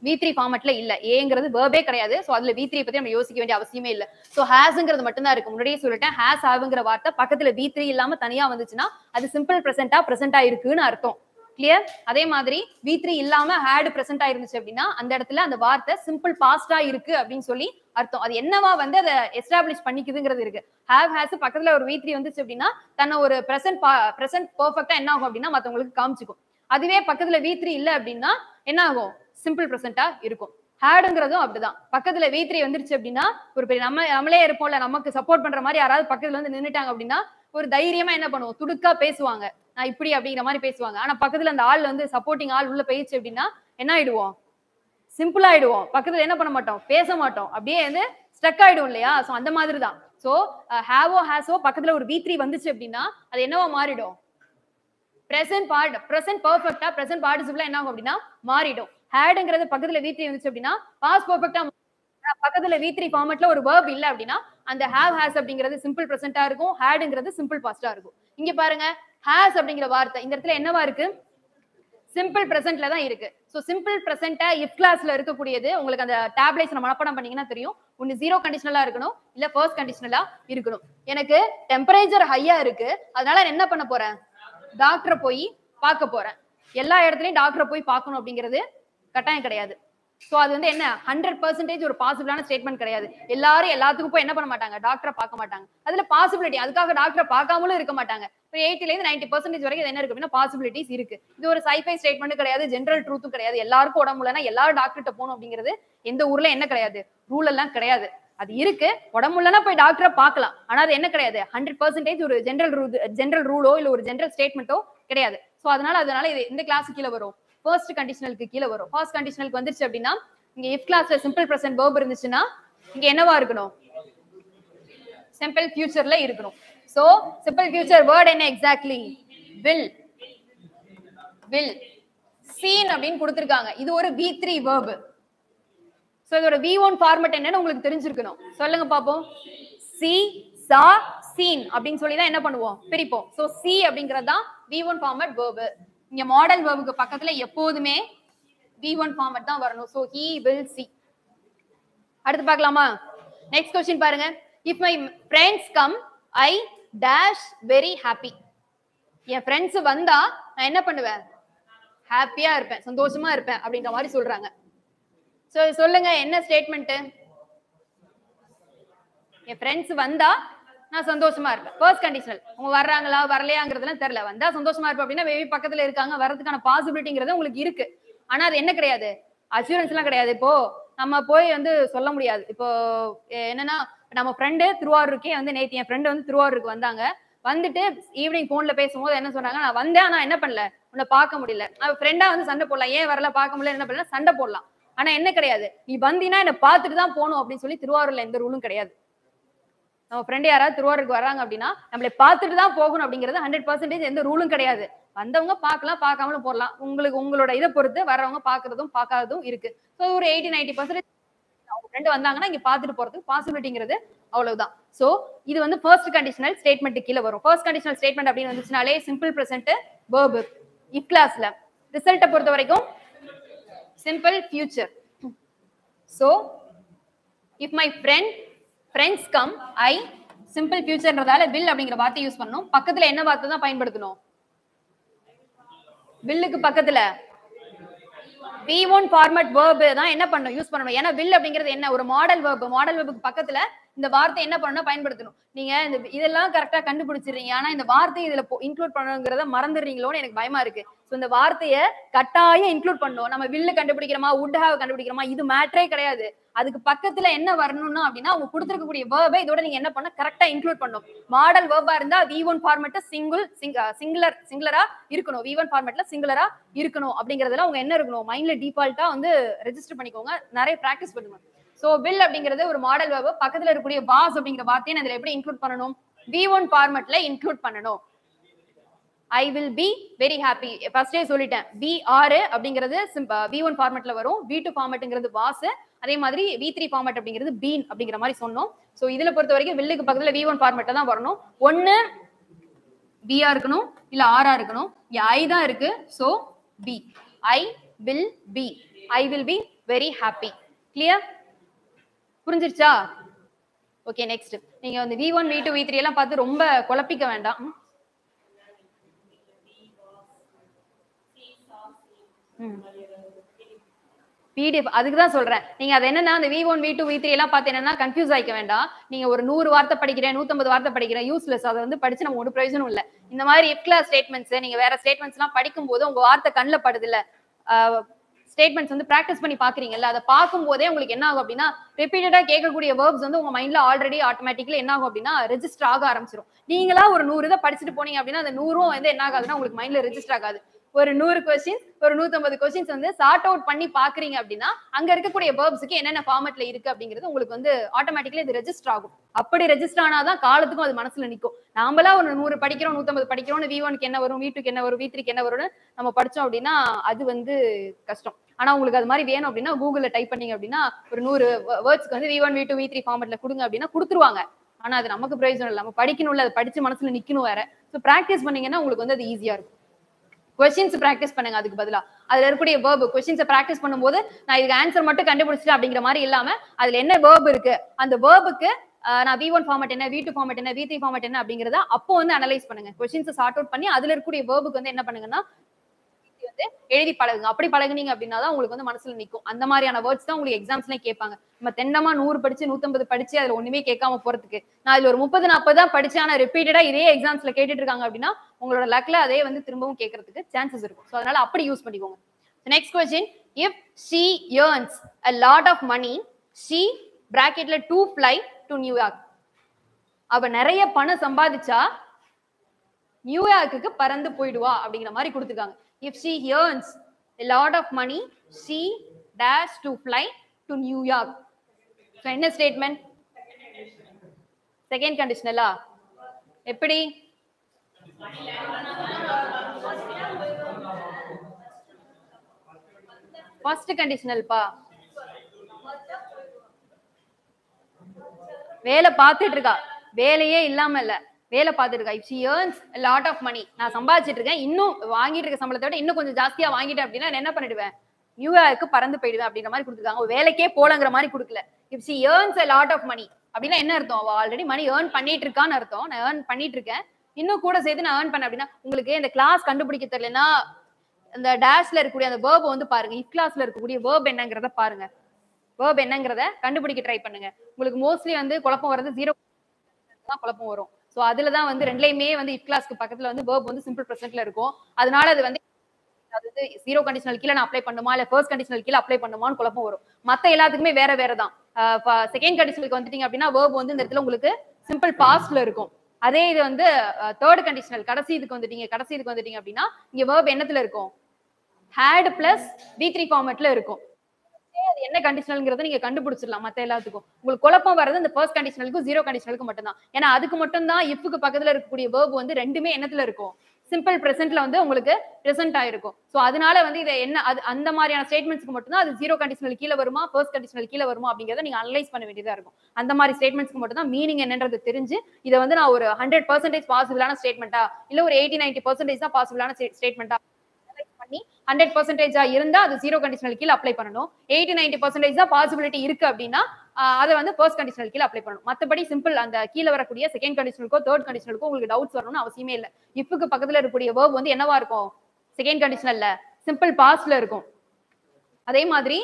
V3 ஃபார்மட்ல இல்ல, ஏங்கிறது வேர்பே கிடையாது. சோ அதுல V3 பத்தி நம்ம யோசிக்க வேண்டிய அவசியமே இல்ல. சோ ஹாஸ்ங்கிறது மட்டும் தான் இருக்கு. முன்னாடியே சொல்லிட்டேன், ஹாஸ் ஹேவ்ங்கிற வார்த்தை பக்கத்துல V3 இல்லாம தனியா வந்துச்சுன்னா அது சிம்பிள் பிரசன்டா இருக்குன்னு அர்த்தம். கிளியர்? அதே மாதிரி V3 இல்லாம ஹேட் பிரசன்டா இருந்துச்சு அப்படின்னா அந்த இடத்துல அந்த வார்த்தை சிம்பிள் பாஸ்டா இருக்கு அப்படின்னு சொல்லி அர்த்தம். அது என்னவா வந்து அதை எஸ்டாப்ளிஷ் பண்ணிக்குதுங்கிறது இருக்கு. ஹேவ் ஹேஸ் பக்கத்துல ஒரு V3 வந்துச்சு அப்படின்னா தன்னை ஒரு பிரசன்ட் பெர்ஃபெக்ட்டா என்ன ஆகும் அப்படின்னா மத்தவங்களுக்கு காமிச்சுக்கும். அதுவே பக்கத்துல V3 இல்ல அப்படின்னா என்ன ஆகும், சிம்பிள் பிரசன்டா இருக்கும். ஹேடுங்கிறதும் அப்படிதான், பக்கத்துல V3 வந்துருச்சு அப்படின்னா ஒரு பெரிய நம்மளே இருப்போம்ல, நமக்கு சப்போர்ட் பண்ற மாதிரி யாராவது பக்கத்துல வந்து நின்னுட்டாங்க அப்படின்னா ஒரு தைரியமா என்ன பண்ணுவோம், துடுக்கா பேசுவாங்க, நான் இப்படி அப்படிங்கிற மாதிரி பேசுவாங்க. ஆனா பக்கத்துல அந்த ஆள் வந்து சப்போர்ட்டிங் ஆள் உள்ள போயிடுச்சு அப்படின்னா என்ன ஆயிடுவோம், சிம்பிள் ஆயிடுவோம், பக்கத்துல என்ன பண்ண மாட்டோம், பேச மாட்டோம், அப்படியே வந்து ஸ்டக் ஆயிடும் இல்லையா? சோ அந்த மாதிரி தான். சோ ஹேவோ ஹேஸோ பக்கத்துல ஒரு V3 வந்துச்சு அப்படின்னா அது என்னவா மாறிடும், பிரசன்ட் பெர்ஃபெக்ட்டா பிரசன்ட் பார்ட்டிசிபிளா என்ன ஆகும் அப்படின்னா மாறிடும். ஹேட்ங்கிறது பக்கத்துல V3 வந்துச்சு அப்படின்னா பாஸ்ட் பெர்ஃபெக்ட்டா, பக்கத்துல V3 ஃபார்மட்ல ஒரு verb இல்ல அப்படின்னா அந்த have has அப்படிங்கிறது சிம்பிள் பிரசன்ட்டா இருக்கும், hadங்கிறது சிம்பிள் பாஸ்டா இருக்கும். இங்க பாருங்க has அப்படிங்கிற வார்த்தை இந்த இடத்துல என்னவா இருக்கு, சிம்பிள் பிரசன்ட்ல தான் இருக்கு. சோ சிம்பிள் பிரசன்ட்டா if கிளாஸ்ல இருக்கக்கூடியது உங்களுக்கு அந்த டேப்லேஷன் மனப்பாடம் பண்ணீங்கன்னா தெரியும். ஒன்னு ஜீரோ கண்டிஷனலா இருக்கணும், இல்ல ஃபர்ஸ்ட் கண்டிஷனலா இருக்கணும். எனக்கு டெம்பரேச்சர் ஹையா இருக்கு, அதனால நான் என்ன பண்ண போறேன், டாக்டரை போய் பார்க்க போறேன். எல்லா இடத்துலயும் டாக்டரை போய் பார்க்கணும் அப்படிங்கிறது கட்டாயம் கிடையாது. சோ அது வந்து என்ன 100% ஒரு பாசிபிளான ஸ்டேட்மெண்ட் கிடையாது. எல்லாரும் எல்லாத்துக்கும் போய் என்ன பண்ண மாட்டாங்க, டாக்டரை பார்க்க மாட்டாங்க. அதுல பாசிபிலிட்டி, அதுக்காக டாக்டரை பார்க்காமலும் இருக்க மாட்டாங்க. 80ல இருந்து 90% வரைக்கும் என்ன இருக்கு அப்படின்னா பாசிபிலிட்டிஸ் இருக்கு. இது ஒரு சைஃபை ஸ்டேட்மெண்ட் கிடையாது, ஜெனரல் ட்ரூத்தும் கிடையாது. எல்லாருக்கும் உடம்பு இல்லைன்னா எல்லாரும் டாக்டர்கிட்ட போகணும் அப்படிங்கிறது எந்த ஊர்ல என்ன கிடையாது, ரூல் எல்லாம் கிடையாது. அது இருக்கு, உடம்பு இல்லைன்னா போய் டாக்டரை பார்க்கலாம். ஆனா அது என்ன கிடையாது, 100% ஒரு ஜெனரல் ரூலோ இல்ல ஒரு ஜெனரல் ஸ்டேட்மெண்ட்டோ கிடையாது. சோ அதனால இது இந்த கிளாஸ் கீழே வரும், ஃபர்ஸ்ட் கண்டிஷனலுக்கு கீழே வரும். ஃபர்ஸ்ட் கண்டிஷனலுக்கு வந்துருச்சு அப்படின்னா இங்க if கிளாஸ்ல சிம்பிள் பிரசன்ட் verb இருந்துச்சுன்னா இங்க என்னவா இருக்கணும், சிம்பிள் ஃபியூச்சர்ல இருக்கணும். சோ சிம்பிள் ஃபியூச்சர் வேர்ட் என்ன எக்ஸாக்ட்லி, will seen அப்படின்னு கொடுத்திருக்காங்க. இது ஒரு V3 verb. சோ இதோட V1 ஃபார்மட் என்னன்னு உங்களுக்கு தெரிஞ்சிருக்கணும். சொல்லுங்க பாப்போம். see, saw, seen அப்படின்னு சொல்லி தான் என்ன பண்ணுவோம், பிரிப்போம். சோ see அப்படிங்கிறது தான் V1 ஃபார்மட் verb. இங்க மாடல் வெர்புக்கு பக்கத்துல எப்போதுமே V1 ஃபார்மட் தான் வரணும். So he will see. அடுத்து பார்க்கலாமா? நெக்ஸ்ட் क्वेश्चन பாருங்க. if my friends come I dash very happy. N friends வந்தா நான் என்ன பண்ணுவேன், ஹாப்பியா இருப்பேன், சந்தோஷமா இருப்பேன் அப்படிங்கிற மாதிரி சொல்றாங்க. சோ சொல்லுங்க என்ன ஸ்டேட்மெண்ட், என் ஃப்ரெண்ட்ஸ் வந்தா நான் சந்தோஷமா இருப்பேன். First conditional. அவங்க வர்றாங்களா வரலையாங்கிறதுலாம் தெரியல. வந்தா சந்தோஷமா இருப்பேன் அப்படின்னா மேபி பக்கத்துல இருக்காங்க, வரதுக்கான பாசிபிலிட்டிங்கிறது உங்களுக்கு இருக்கு. ஆனா அது என்ன கிடையாது, அஷூரன்ஸ் எல்லாம் கிடையாது. இப்போ நம்ம போய் வந்து சொல்ல முடியாது. இப்போ என்னன்னா நம்ம ஃப்ரெண்டு திருவாரூருக்கே வந்து நேத்து என் ஃப்ரெண்டு வந்து திருவாரூருக்கு வந்தாங்க. வந்துட்டு ஈவினிங் போன்ல பேசும்போது என்ன சொன்னாங்க, நான் வந்தேன் ஆனா என்ன பண்ணல, உன்னை பார்க்க முடியல. ஃப்ரெண்டா வந்து சண்டை போடலாம், ஏன் வரல பார்க்க முடியல, என்ன பண்ணல சண்டை போடலாம். ஆனா என்ன கிடையாது, நீ வந்தீங்கன்னா என்ன பார்த்துட்டு தான் போகணும் அப்படின்னு சொல்லி திருவாரூர்ல எந்த ரூலும் கிடையாது. நம்ம ஃப்ரெண்டு யாராவது திருவாரூருக்கு வராங்க அப்படின்னா நம்மளை பார்த்துட்டு தான் போகணும் அப்படிங்கிறது 100% எந்த ரூலும் கிடையாது. வந்தவங்க பார்க்கலாம், பார்க்காமலும் போடலாம். உங்களோட இதை பொறுத்து வர்றவங்க பார்க்கறதும் பார்க்காததும் இருக்கு. ஸோ ஒரு 80-90% அவங்க ஃப்ரெண்டு வந்தாங்கன்னா இங்க பார்த்துட்டு போறதுக்கு பாசிபிலிட்டிங்கிறது அவ்வளவுதான். சோ இது வந்து ஃபர்ஸ்ட் கண்டிஷனல் ஸ்டேட்மெண்ட் கீழே வரும். ஃபர்ஸ்ட் கண்டிஷனல் ஸ்டேட்மெண்ட் அப்படின்னு வந்துச்சுனாலே சிம்பிள் பிரசன்ட் verb. இஃப் கிளாஸ்ல ரிசல்ட்டை பொறுத்த வரைக்கும் simple future. So if my friends come I simple ஃபியூச்சர்ன்றதால will அப்படிங்கிற வார்த்தை யூஸ் பண்ணணும். பக்கத்துல என்ன வார்த்தை தான் பயன்படுத்தணும், willக்கு பக்கத்துல V1 ஃபார்மட் verb தான் என்ன பண்ணணும், யூஸ் பண்ணணும். ஏன்னா will அப்படிங்கிறது என்ன, ஒரு மாடல் verb. மாடல் வெர்புக்கு பக்கத்துல இந்த வார்த்தை என்ன பண்ணணும், பயன்படுத்தணும். நீங்க இதெல்லாம் கரெக்டா கண்டுபிடிச்சிடுறீங்க, ஆனா இந்த வார்த்தையை இதுல இன்க்ளூட் பண்ணணுங்கிறத மறந்துடுறீங்களோன்னு எனக்கு பயமா இருக்கு. சோ இந்த வார்த்தையை கட்டாயம் இன்க்ளூட் பண்ணணும். நம்ம will கண்டுபிடிக்கிறோமா would have கண்டுபிடிக்கிறோமா இது மேட்டரே கிடையாது. அதுக்கு பக்கத்துல என்ன வரணும்னா அப்படின்னா அவங்க கொடுத்திருக்கக்கூடிய வேர்பை இதோட நீங்க என்ன பண்ண கரெக்டா இன்க்ளூட் பண்ணணும். மாடல் வேர்பா இருந்தா V1 ஃபார்மட் சிங்குலரா இருக்கணும், V1 ஃபார்மட்ல சிங்குலரா இருக்கணும் அப்படிங்கறதுல அவங்க என்ன இருக்கணும், மைண்ட்ல டிஃபால்ட்டா வந்து ரெஜிஸ்டர் பண்ணிக்கோங்க, நிறைய பிராக்டிஸ் பண்ணுங்க. சோ will அப்படிங்கிறது ஒரு மாடல் வேர்பு, பக்கத்துல இருக்கக்கூடிய was அப்படிங்கிற வார்த்தையை நான் இதுல எப்படி இன்க்ளூட் பண்ணணும், V1 ஃபார்மட்ல இன்க்ளூட் பண்ணணும். I will be very happy. ஃபர்ஸ்டே சொல்லிட்டேன், VR அப்படிங்கிறது V1 ஃபார்மட்ல வரும், V2 ஃபார்மட்ங்கிறது was, அதே மாதிரி V3 ஃபார்மட் அப்படிங்கிறது been அப்படிங்கிற மாதிரி சொன்னோம். சோ இதுல பொறுத்த வரைக்கும் willக்கு பக்கத்துல V1 ஃபார்மட்ல தான் வரணும். ஒன்னு B ஆ இருக்கணும், இல்ல R ஆ இருக்கணும். இங்க I தான் இருக்கு, so B. I will be. I will be very happy. Clear? புரிஞ்சிருச்சா? Okay, next. நீங்க வந்து V1 V2 V3 எல்லாம் பார்த்து ரொம்ப குழப்பிக்க வேண்டாம். PDF அதுக்கு தான் சொல்றேன். நீங்க அது என்னன்னா அந்த V1 V2 V3 எல்லாம் பார்த்து என்னன்னா கன்ஃபியூஸ் ஆயிக்க வேண்டாம். நீங்க ஒரு 100 வார்த்தை படிக்கிறேன், 150 வார்த்தை படிக்கிறேன், யூஸ்லெஸ். அதை வந்து படிச்சு நம்ம ஒரு பிரயோஜனம் இல்ல. இந்த மாதிரி if கிளாஸ் ஸ்டேட்மெண்ட்ஸ் நீங்க வேற ஸ்டேட்மெண்ட்ஸ் எல்லாம் படிக்கும்போது உங்க வார்த்தை கண்ணில் படுது இல்ல, ஸ்டேட்மெண்ட்ஸ் வந்து பிராக்டிஸ் பண்ணி பாக்குறீங்கல்ல, அதை பார்க்கும் போதே உங்களுக்கு என்ன ஆகும் அப்படின்னா ரிப்பீட்டடா கேட்கக்கூடிய வேர்ப்ஸ் வந்து உங்க மைண்ட்ல ஆல்ரெடி ஆட்டோமேட்டிக்கலி என்ன ஆகும் அப்படின்னா ரெஜிஸ்டர் ஆக ஆரம்பிச்சிடும். நீங்களா ஒரு 100 இதை படிச்சுட்டு போனீங்க அப்படின்னா அந்த 100ம் வந்து என்ன ஆகாதுன்னா உங்களுக்கு மைண்ட்ல ரெஜிஸ்டர் ஆகாது. ஒரு 100 கொஸ்டின்ஸ் ஒரு 150 கொஸ்டின்ஸ் வந்து சார்ட் அவுட் பண்ணி பாக்குறீங்க அப்படின்னா அங்க இருக்கக்கூடிய வேர்ப்ஸ்க்கு என்னென்ன ஃபார்மட்ல இருக்கு அப்படிங்கிறது உங்களுக்கு வந்து ஆட்டோமேட்டிக்கலி இது ரெஜிஸ்டர் ஆகும். அப்படி ரெஜிஸ்டர் ஆனாதான் காலத்துக்கும் அது மனசுல நிக்கும். நாமளா ஒரு 100 படிக்கிறோம் 150 படிக்கிறோம்னு V1க்கு என்ன வரும் V2க்கு என்ன வரும் V3க்கு என்ன வரும்னு நம்ம படிச்சோம் அப்படின்னா அது வந்து கஷ்டம். ஆனா உங்களுக்கு அது மாதிரி வேணும் அப்படின்னா கூகுள்ல டைப் பண்ணீங்க அப்படின்னா ஒரு 100 வேர்ட்ஸ்க்கு வந்து V1 V2 V3 ஃபார்மட்ல கொடுங்க அப்படின்னா கொடுத்துருவாங்க. ஆனா அது நமக்கு பிரயோஜனம் இல்லை. நம்ம படிக்கணும்ல, அதை படிச்சு மனசுல நிக்கணும் வேற. ஸோ பிராக்டிஸ் பண்ணீங்கன்னா உங்களுக்கு வந்து அது ஈஸியா இருக்கும். கொஸ்டின்ஸ் பிராக்டிஸ் பண்ணுங்க. அதுக்கு பதிலா அதுல இருக்கக்கூடிய வேர்ப் கொஸ்டின்ஸை பிராக்டிஸ் பண்ணும்போது நான் இதுக்கு ஆன்சர் மட்டும் கண்டுபிடிச்சிட்டேன் அப்படிங்கிற மாதிரி இல்லாம அதுல என்ன வேர்ப் இருக்கு, அந்த வேர்புக்கு நான் V1 ஃபார்மட் என்ன V2 ஃபார்மட் என்ன V3 ஃபார்மட் என்ன அப்படிங்கறத அப்போ வந்து அனலைஸ் பண்ணுங்க. கொஸ்டின்ஸை சார்ட் அவுட் பண்ணி அதுல இருக்கக்கூடிய வேர்புக்கு வந்து என்ன பண்ணுங்கன்னா வந்து எழுதி பழகுங்க. அப்படி பழகுனீங்க அப்படின்னா தான் உங்களுக்கு வந்து மனசுல நிக்கும். அந்த மாதிரியான வேர்ட்ஸ் தான் உங்களுக்கு எக்ஸாம்ஸ்லாம் கேட்பாங்க. நம்ம தென்னமா 100 படிச்சு 150 படிச்சு அதுல ஒண்ணுமே கேட்காம போறதுக்கு நான் இதுல ஒரு 30-40 தான் படிச்சு ஆனா ரிப்பீட்டடா இதே எக்ஸாம்ஸ்ல கேட்டுட்டு இருக்காங்க அப்படின்னா உங்களோட லக்ல அதே வந்து திரும்பவும் கேட்கறதுக்கு சான்சஸ் இருக்கும். ஸோ அதனால அப்படி யூஸ் பண்ணிக்கோங்க. Next question, if she earns a lot of money she bracketல to fly to New York. அவ நிறைய பணம் சம்பாதிச்சா நியூயார்க்குக்கு பறந்து போயிடுவா அப்படிங்கிற மாதிரி கொடுத்துருக்காங்க. If she earns a lot of money she dash to fly to New York. So என்ன ஸ்டேட்மெண்ட்? செகண்ட் கண்டிஷனலா? எப்படி? ஃபர்ஸ்ட் கண்டிஷனல் பா. வேலை பார்த்துட்டு இருக்கா, வேலையே இல்லாம இல்ல, வேலை பார்த்துட்டு இருக்கா. If she earns a lot of money, நான் சம்பாதிச்சிட்டு இருக்கேன், இன்னும் வாங்கிட்டு இருக்க சம்பளத்தை விட இன்னும் கொஞ்சம் ஜாஸ்தியா வாங்கிட்டேன் அப்படின்னா என்ன பண்ணிடுவேன், நியூயார்க்கு பறந்து போயிடுவேன் அப்படின்ற மாதிரி கொடுத்துருக்காங்க. வேலைக்கே போலங்கிற மாதிரி கொடுக்கல. If she earns a lot of money அப்படின்னா என்ன அர்த்தம்? அவ ஆல்ரெடி மணி ஏர்ன் பண்ணிட்டு இருக்கான்னு அர்த்தம். நான் ஏர்ன் பண்ணிட்டு இருக்கேன், இன்னும் கூட சேர்த்து நான் ஏர்ன் பண்ண அப்படின்னா உங்களுக்கு இந்த கிளாஸ் கண்டுபிடிக்க தெரியலன்னா இந்த டேஷ்ல இருக்கக்கூடிய அந்த வேர்ப் வந்து பாருங்க. இஃப் கிளாஸ்ல இருக்கக்கூடிய வேர்ப் என்னங்கிறத பாருங்க. வேர்ப் என்னங்கிறத கண்டுபிடிக்க ட்ரை பண்ணுங்க. உங்களுக்கு மோஸ்ட்லி வந்து குழப்பம் வரது 0 தான் குழப்பம் வரும். சோ அதுல தான் வந்து ரெண்டுலயுமே வந்து இஃப் கிளாஸ்க்கு பக்கத்துல வந்து வேர்ப் வந்து சிம்பிள் பிரசன்ட்ல இருக்கும். அதனால அது வந்து அதாவது 0 கண்டிஷனல் கீழ நான் அப்ளை பண்ணுமா இல்ல ஃபர்ஸ்ட் கண்டிஷனல் கீழ அப்ளை பண்ணுமான்னு குழப்பம் வரும். மத்த எல்லாத்துக்குமே வேற வேற தான். செகண்ட் கண்டிஷனலுக்கு வந்துட்டீங்க அப்படின்னா வேர்ப் வந்து இந்த இடத்துல உங்களுக்கு சிம்பிள் பாஸ்ட்ல இருக்கும். அதே இது வந்து தேர்ட் கண்டிஷனல் கடைசி இதுக்கு வந்துட்டீங்க அப்படின்னா இங்க வேர்ப் என்னத்துல இருக்கும்? ஹேட் பிளஸ் V3 ஃபார்மட்ல இருக்கும். அது என்ன கண்டிஷனல்ங்கிறத நீங்க கண்டுபிடிச்சிடலாம். மத்த எல்லாத்துக்கும் உங்களுக்கு குழப்பம் வர்றது இந்த ஃபர்ஸ்ட் கண்டிஷனலுக்கும் 0 கண்டிஷனலுக்கு மட்டும் தான். ஏன்னா அதுக்கு மட்டும் தான் இஃப்க்கு பக்கத்துல இருக்கக்கூடிய வேர்ப் வந்து ரெண்டுமே என்னத்துல இருக்கும்? சிம்பிள் பிரசன்ட்ல வந்து உங்களுக்கு பிரசன்ட் ஆயிருக்கும். சோ அதனால வந்து இதை என்ன அந்த மாதிரியான ஸ்டேட்மெண்ட்ஸ்க்கு மட்டும் தான் அது 0 கண்டிஷனல் கீழ வருமா ஃபர்ஸ்ட் கண்டிஷனல் கீழ வருமா அப்படிங்கறத நீங்க அனலைஸ் பண்ண வேண்டியதா இருக்கும். அந்த மாதிரி ஸ்டேட்மெண்ட்ஸ்க்கு மட்டும் தான் மீனிங் என்னன்றது தெரிஞ்சு இதை வந்து நான் ஒரு 100% பாசிபிளான ஸ்டேட்மெண்டா இல்ல ஒரு 80-90% தான் பாசிபிளான ஸ்டேட்மெண்டா பண்ணி 100% இருந்தா அது 0 கண்டிஷனல் கீழ அப்ளை பண்ணணும். 80-90% தான் பாசிபிலிட்டி இருக்கு அப்படின்னா அதை வந்து ஃபர்ஸ்ட் கண்டிஷனல் கீழ அப்ளை பண்ணணும். மத்தபடி சிம்பிள் அந்த கீழ வரக்கூடிய செகண்ட் கண்டிஷனலுக்கோ தேர்ட் கண்டிஷனலுக்கோ உங்களுக்கு டவுட்ஸ் வரணும்னு அவசியமே இல்லை. இஃப்க்கு பக்கத்துல இருக்கக்கூடிய வேர்ப் வந்து என்னவா இருக்கும்? செகண்ட் கண்டிஷனல்ல சிம்பிள் பாஸ்ட்ல இருக்கும். அதே மாதிரி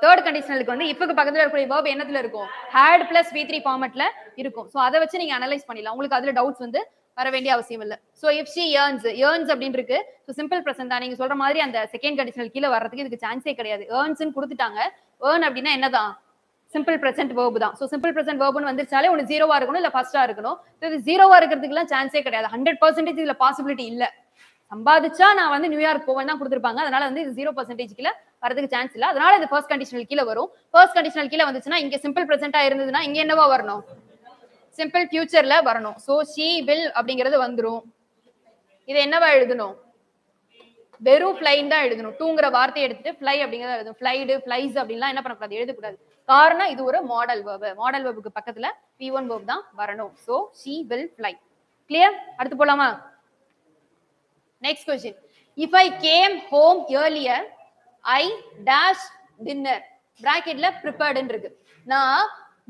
தேர்ட் கண்டிஷனலுக்கு வந்து இஃப்க்கு பக்கத்துல இருக்கக்கூடிய வேர்ப் என்னத்துல இருக்கும்? ஹேட் பிளஸ் V3 ஃபார்மட்ல இருக்கும். சோ அதை வச்சு நீங்க அனலைஸ் பண்ணிடலாம். உங்களுக்கு அதுல டவுட்ஸ் வந்து வர வேண்டிய அவசியம் இல்ல. சோ இஃப் she earns அப்படின்னு இருக்கு. சோ சிம்பிள் பிரசன்ட் தான். நீங்க சொல்ற மாதிரி அந்த செகண்ட் கண்டிஷனல் கீழ வர்றதுக்கு இதுக்கு சான்ஸே கிடையாது. earnsன்னு கொடுத்துட்டாங்க. earn அப்படின்னா என்னதான்? சிம்பிள் பிரசன்ட் வேர்ப் தான். சோ சிம்பிள் பிரசன்ட் வேர்ப்னு வந்துருச்சாலே ஒன்னு 0வா இருக்கணும் இல்ல ஃபர்ஸ்டா இருக்கணும். இது 0வா இருக்கிறதுக்குலாம் சான்ஸே கிடையாது. 100% இதுல பாசிபிலிட்டி இல்ல. சம்பாதிச்சா நான் வந்து நியூயார்க் போவேன் தான் கொடுத்துருப்பாங்க. அதனால வந்து இது 0% கீழ வரதுக்கு சான்ஸ் இல்ல. அதனால இது ஃபர்ஸ்ட் கண்டிஷனல் கீழ வரும். ஃபர்ஸ்ட் கண்டிஷனல் கீழ வந்துச்சுன்னா இங்க சிம்பிள் பிரசன்ட்டா இருந்ததுன்னா இங்க என்னவா வரணும்? சிம்பிள் ஃபியூச்சர்ல வரணும். சோ she will அப்படிங்கிறது வந்துரும். இது என்னவா எழுதணும்? வெறும் ஃப்ளைன்னு தான் எழுதணும். டூங்கிற வார்த்தையை எடுத்துட்டு ஃப்ளை அப்படிங்கிறத எழுதணும். ஃப்ளைடு ஃப்ளைஸ் அப்படின்லாம் என்ன பண்ணக்கூடாது, எழுதக்கூடாது. காரணம் இது ஒரு மாடல் வேர்ப். மாடல் வேர்புக்கு பக்கத்துல V1 வேர்ப் தான் வரணும். So she will fly. Clear? அடுத்து போலாமா? Next question. If I came home earlier I dash dinner. பிராக்கெட்ல prepared இருக்கு. நான்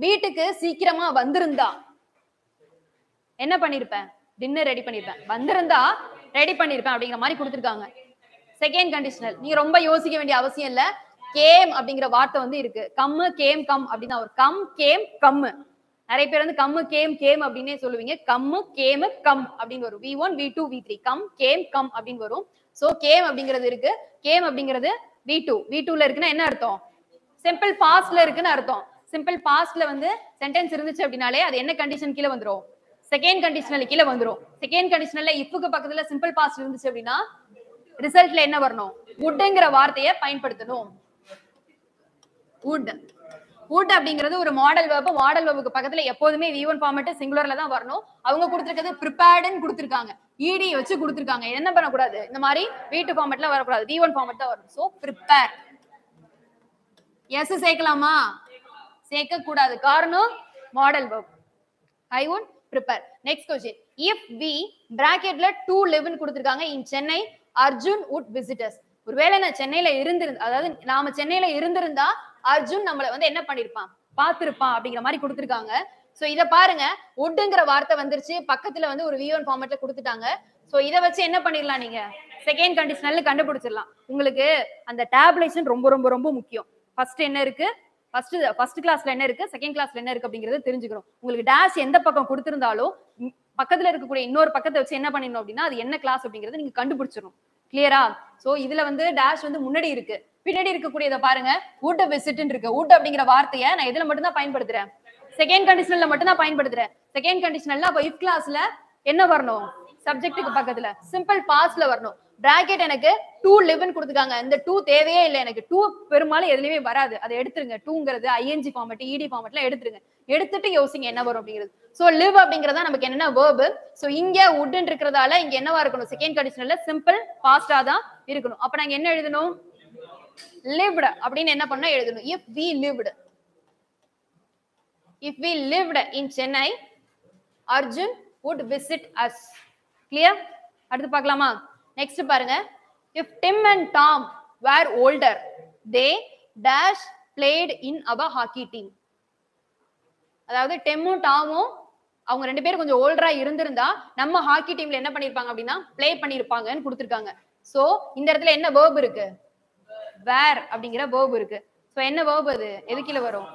வீட்டுக்கு சீக்கிரமா வந்திருந்தா என்ன பண்ணிருப்பேன்? Dinner ready பண்ணிருப்பேன். வந்திருந்தா ரெடி பண்ணிருப்பேன் அப்படிங்கிற மாதிரி கொடுத்துருக்காங்க. செகண்ட் கண்டிஷனல் நீங்க ரொம்ப யோசிக்க வேண்டிய அவசியம் இல்ல. கேம் அப்படிங்கிற வார்த்தை வந்து இருக்கு. கம்மு கேம் கம் அப்படின்னா ஒரு கம் கேம் கம்மு. நிறைய பேர் வந்து கம்மு கேம் கேம் அப்படின்னே சொல்லுவீங்க. கம்மு கேம் கம் அப்படின்னு வரும். V1 V2 V3 come game come அப்படின்னு வரும். சோ கேம் அப்படிங்கிறது இருக்கு. கேம் அப்படிங்கிறது V2 V2ல இருக்குன்னா என்ன அர்த்தம்? சிம்பிள் பாஸ்ட்ல இருக்குன்னு அர்த்தம். சிம்பிள் பாஸ்ட்ல வந்து சென்டென்ஸ் இருந்துச்சு அப்படின்னாலே அது என்ன கண்டிஷன் கீழ வந்துரும்? செகண்ட் கண்டிஷனல் கீழ வந்துரும். செகண்ட் கண்டிஷனல்ல இஃப்க்கு பக்கத்துல சிம்பிள் பாஸ்ட் இருந்துச்சு அப்படின்னா ரிசல்ட்ல என்ன வரணும் வுட்ங்கிற வார்த்தையை பயன்படுத்தணும் வுட் வுட் அப்படிங்கிறது ஒரு மாடல் வெர்ப் மாடல் வெர்புக்கு பக்கத்துல எப்போதுமே V1 ஃபார்மட் சிங்குலர்ல தான் வரணும் அவங்க கொடுத்திருக்கிறது preparedன்னு கொடுத்திருக்காங்க ed வச்சு கொடுத்திருக்காங்க என்ன பண்ண கூடாது இந்த மாதிரி V2 ஃபார்மட்ல வரக்கூடாது V1 ஃபார்மட் தான் வரணும் சோ prepare எஸ் சேர்க்கலாமா சேர்க்க கூடாது காரணம் model verb I would prepare next question if we bracketல to live ன்னு கொடுத்திருக்காங்க in Chennai Arjun would visit us ஒருவேளை நான் சென்னையில இருந்திருந்தா அதாவது நாம சென்னையில இருந்திருந்தா அர்ஜுன் நம்மள வந்து என்ன பண்ணிருப்பான் பாத்திருப்பான் அப்படிங்கிற மாதிரி கொடுத்திருக்காங்க சோ இத பாருங்க woodங்கிற வார்த்தை வந்துருச்சு பக்கத்துல வந்து ஒரு V1 ஃபார்மட்ல கொடுத்துட்டாங்க சோ இத வச்சு என்ன பண்ணிரலாம் நீங்க செகண்ட் கண்டிஷனல்ல கண்டுபிடிச்சிடலாம் உங்களுக்கு அந்த டேபுலேஷன் ரொம்ப ரொம்ப ரொம்ப முக்கியம் ஃபர்ஸ்ட் என்ன இருக்கு ஃபர்ஸ்ட் கிளாஸ்ல என்ன இருக்கு செகண்ட் கிளாஸ்ல என்ன இருக்கு அப்படிங்கறத தெரிஞ்சுக்கணும் உங்களுக்கு டேஷ் எந்த பக்கம் கொடுத்திருந்தாலும் பக்கத்துல இருக்கக்கூடிய இன்னொரு பக்கத்தை வச்சு என்ன பண்ணிடணும் அப்படின்னா அது என்ன கிளாஸ் அப்படிங்கறத நீங்க கண்டுபிடிச்சிடணும் கிளியரா சோ இதுல வந்து டேஷ் வந்து முன்னாடி இருக்கு பின்னாடி இருக்கக்கூடியத பாருங்க would visit இருக்கு would அப்படிங்கிற வார்த்தையை நான் இதுல மட்டும் தான் பயன்படுத்துறேன் செகண்ட் கண்டிஷனல்ல மட்டும் தான் பயன்படுத்துறேன் செகண்ட் கண்டிஷனல்ல அப்ப if கிளாஸ்ல என்ன வரணும் சப்ஜெக்ட்டுக்கு பக்கத்துல சிம்பிள் பாஸ்ட்ல வரணும் பிராக்கெட் எனக்கு to live ன்னு கொடுத்துருக்காங்க இந்த to தேவையே இல்லை எனக்கு to பெரும்பாலும் எதுலயுமே வராது அதை எடுத்துருங்க toங்கிறது ing ஃபார்மட் ed ஃபார்மட்ல எடுத்துருங்க எடுத்துட்டு யோசிங்க என்ன வரும் அப்படிங்கிறது சோ live அப்படிங்கறதா நமக்கு என்னன்னா verb சோ இங்க would ன்னு இருக்கிறதால இங்க என்னவா இருக்கணும் செகண்ட் கண்டிஷனல்ல சிம்பிள் பாஸ்டா தான் இருக்கணும் அப்ப நாங்க என்ன எழுதணும் lived அப்படின்னு என்ன பண்ணா எழுதணும் if we lived in Chennai Arjun would visit us clear அடுத்து பார்க்கலாமா நெக்ஸ்ட் பாருங்க if Tim and Tom were older they dash played in our hockey team அதாவது டெம்மும் டாமும் அவங்க ரெண்டு பேரும் கொஞ்சம் ஓல்டரா இருந்திருந்தா நம்ம ஹாக்கி டீம்ல என்ன பண்ணிருப்பாங்க அப்படின்னா ப்ளே பண்ணிருப்பாங்கன்னு கொடுத்திருக்காங்க சோ இந்த இடத்துல என்ன verb இருக்கு வேர் அப்படிங்கிற verb இருக்கு சோ என்ன verb அது எது கீழ வரும்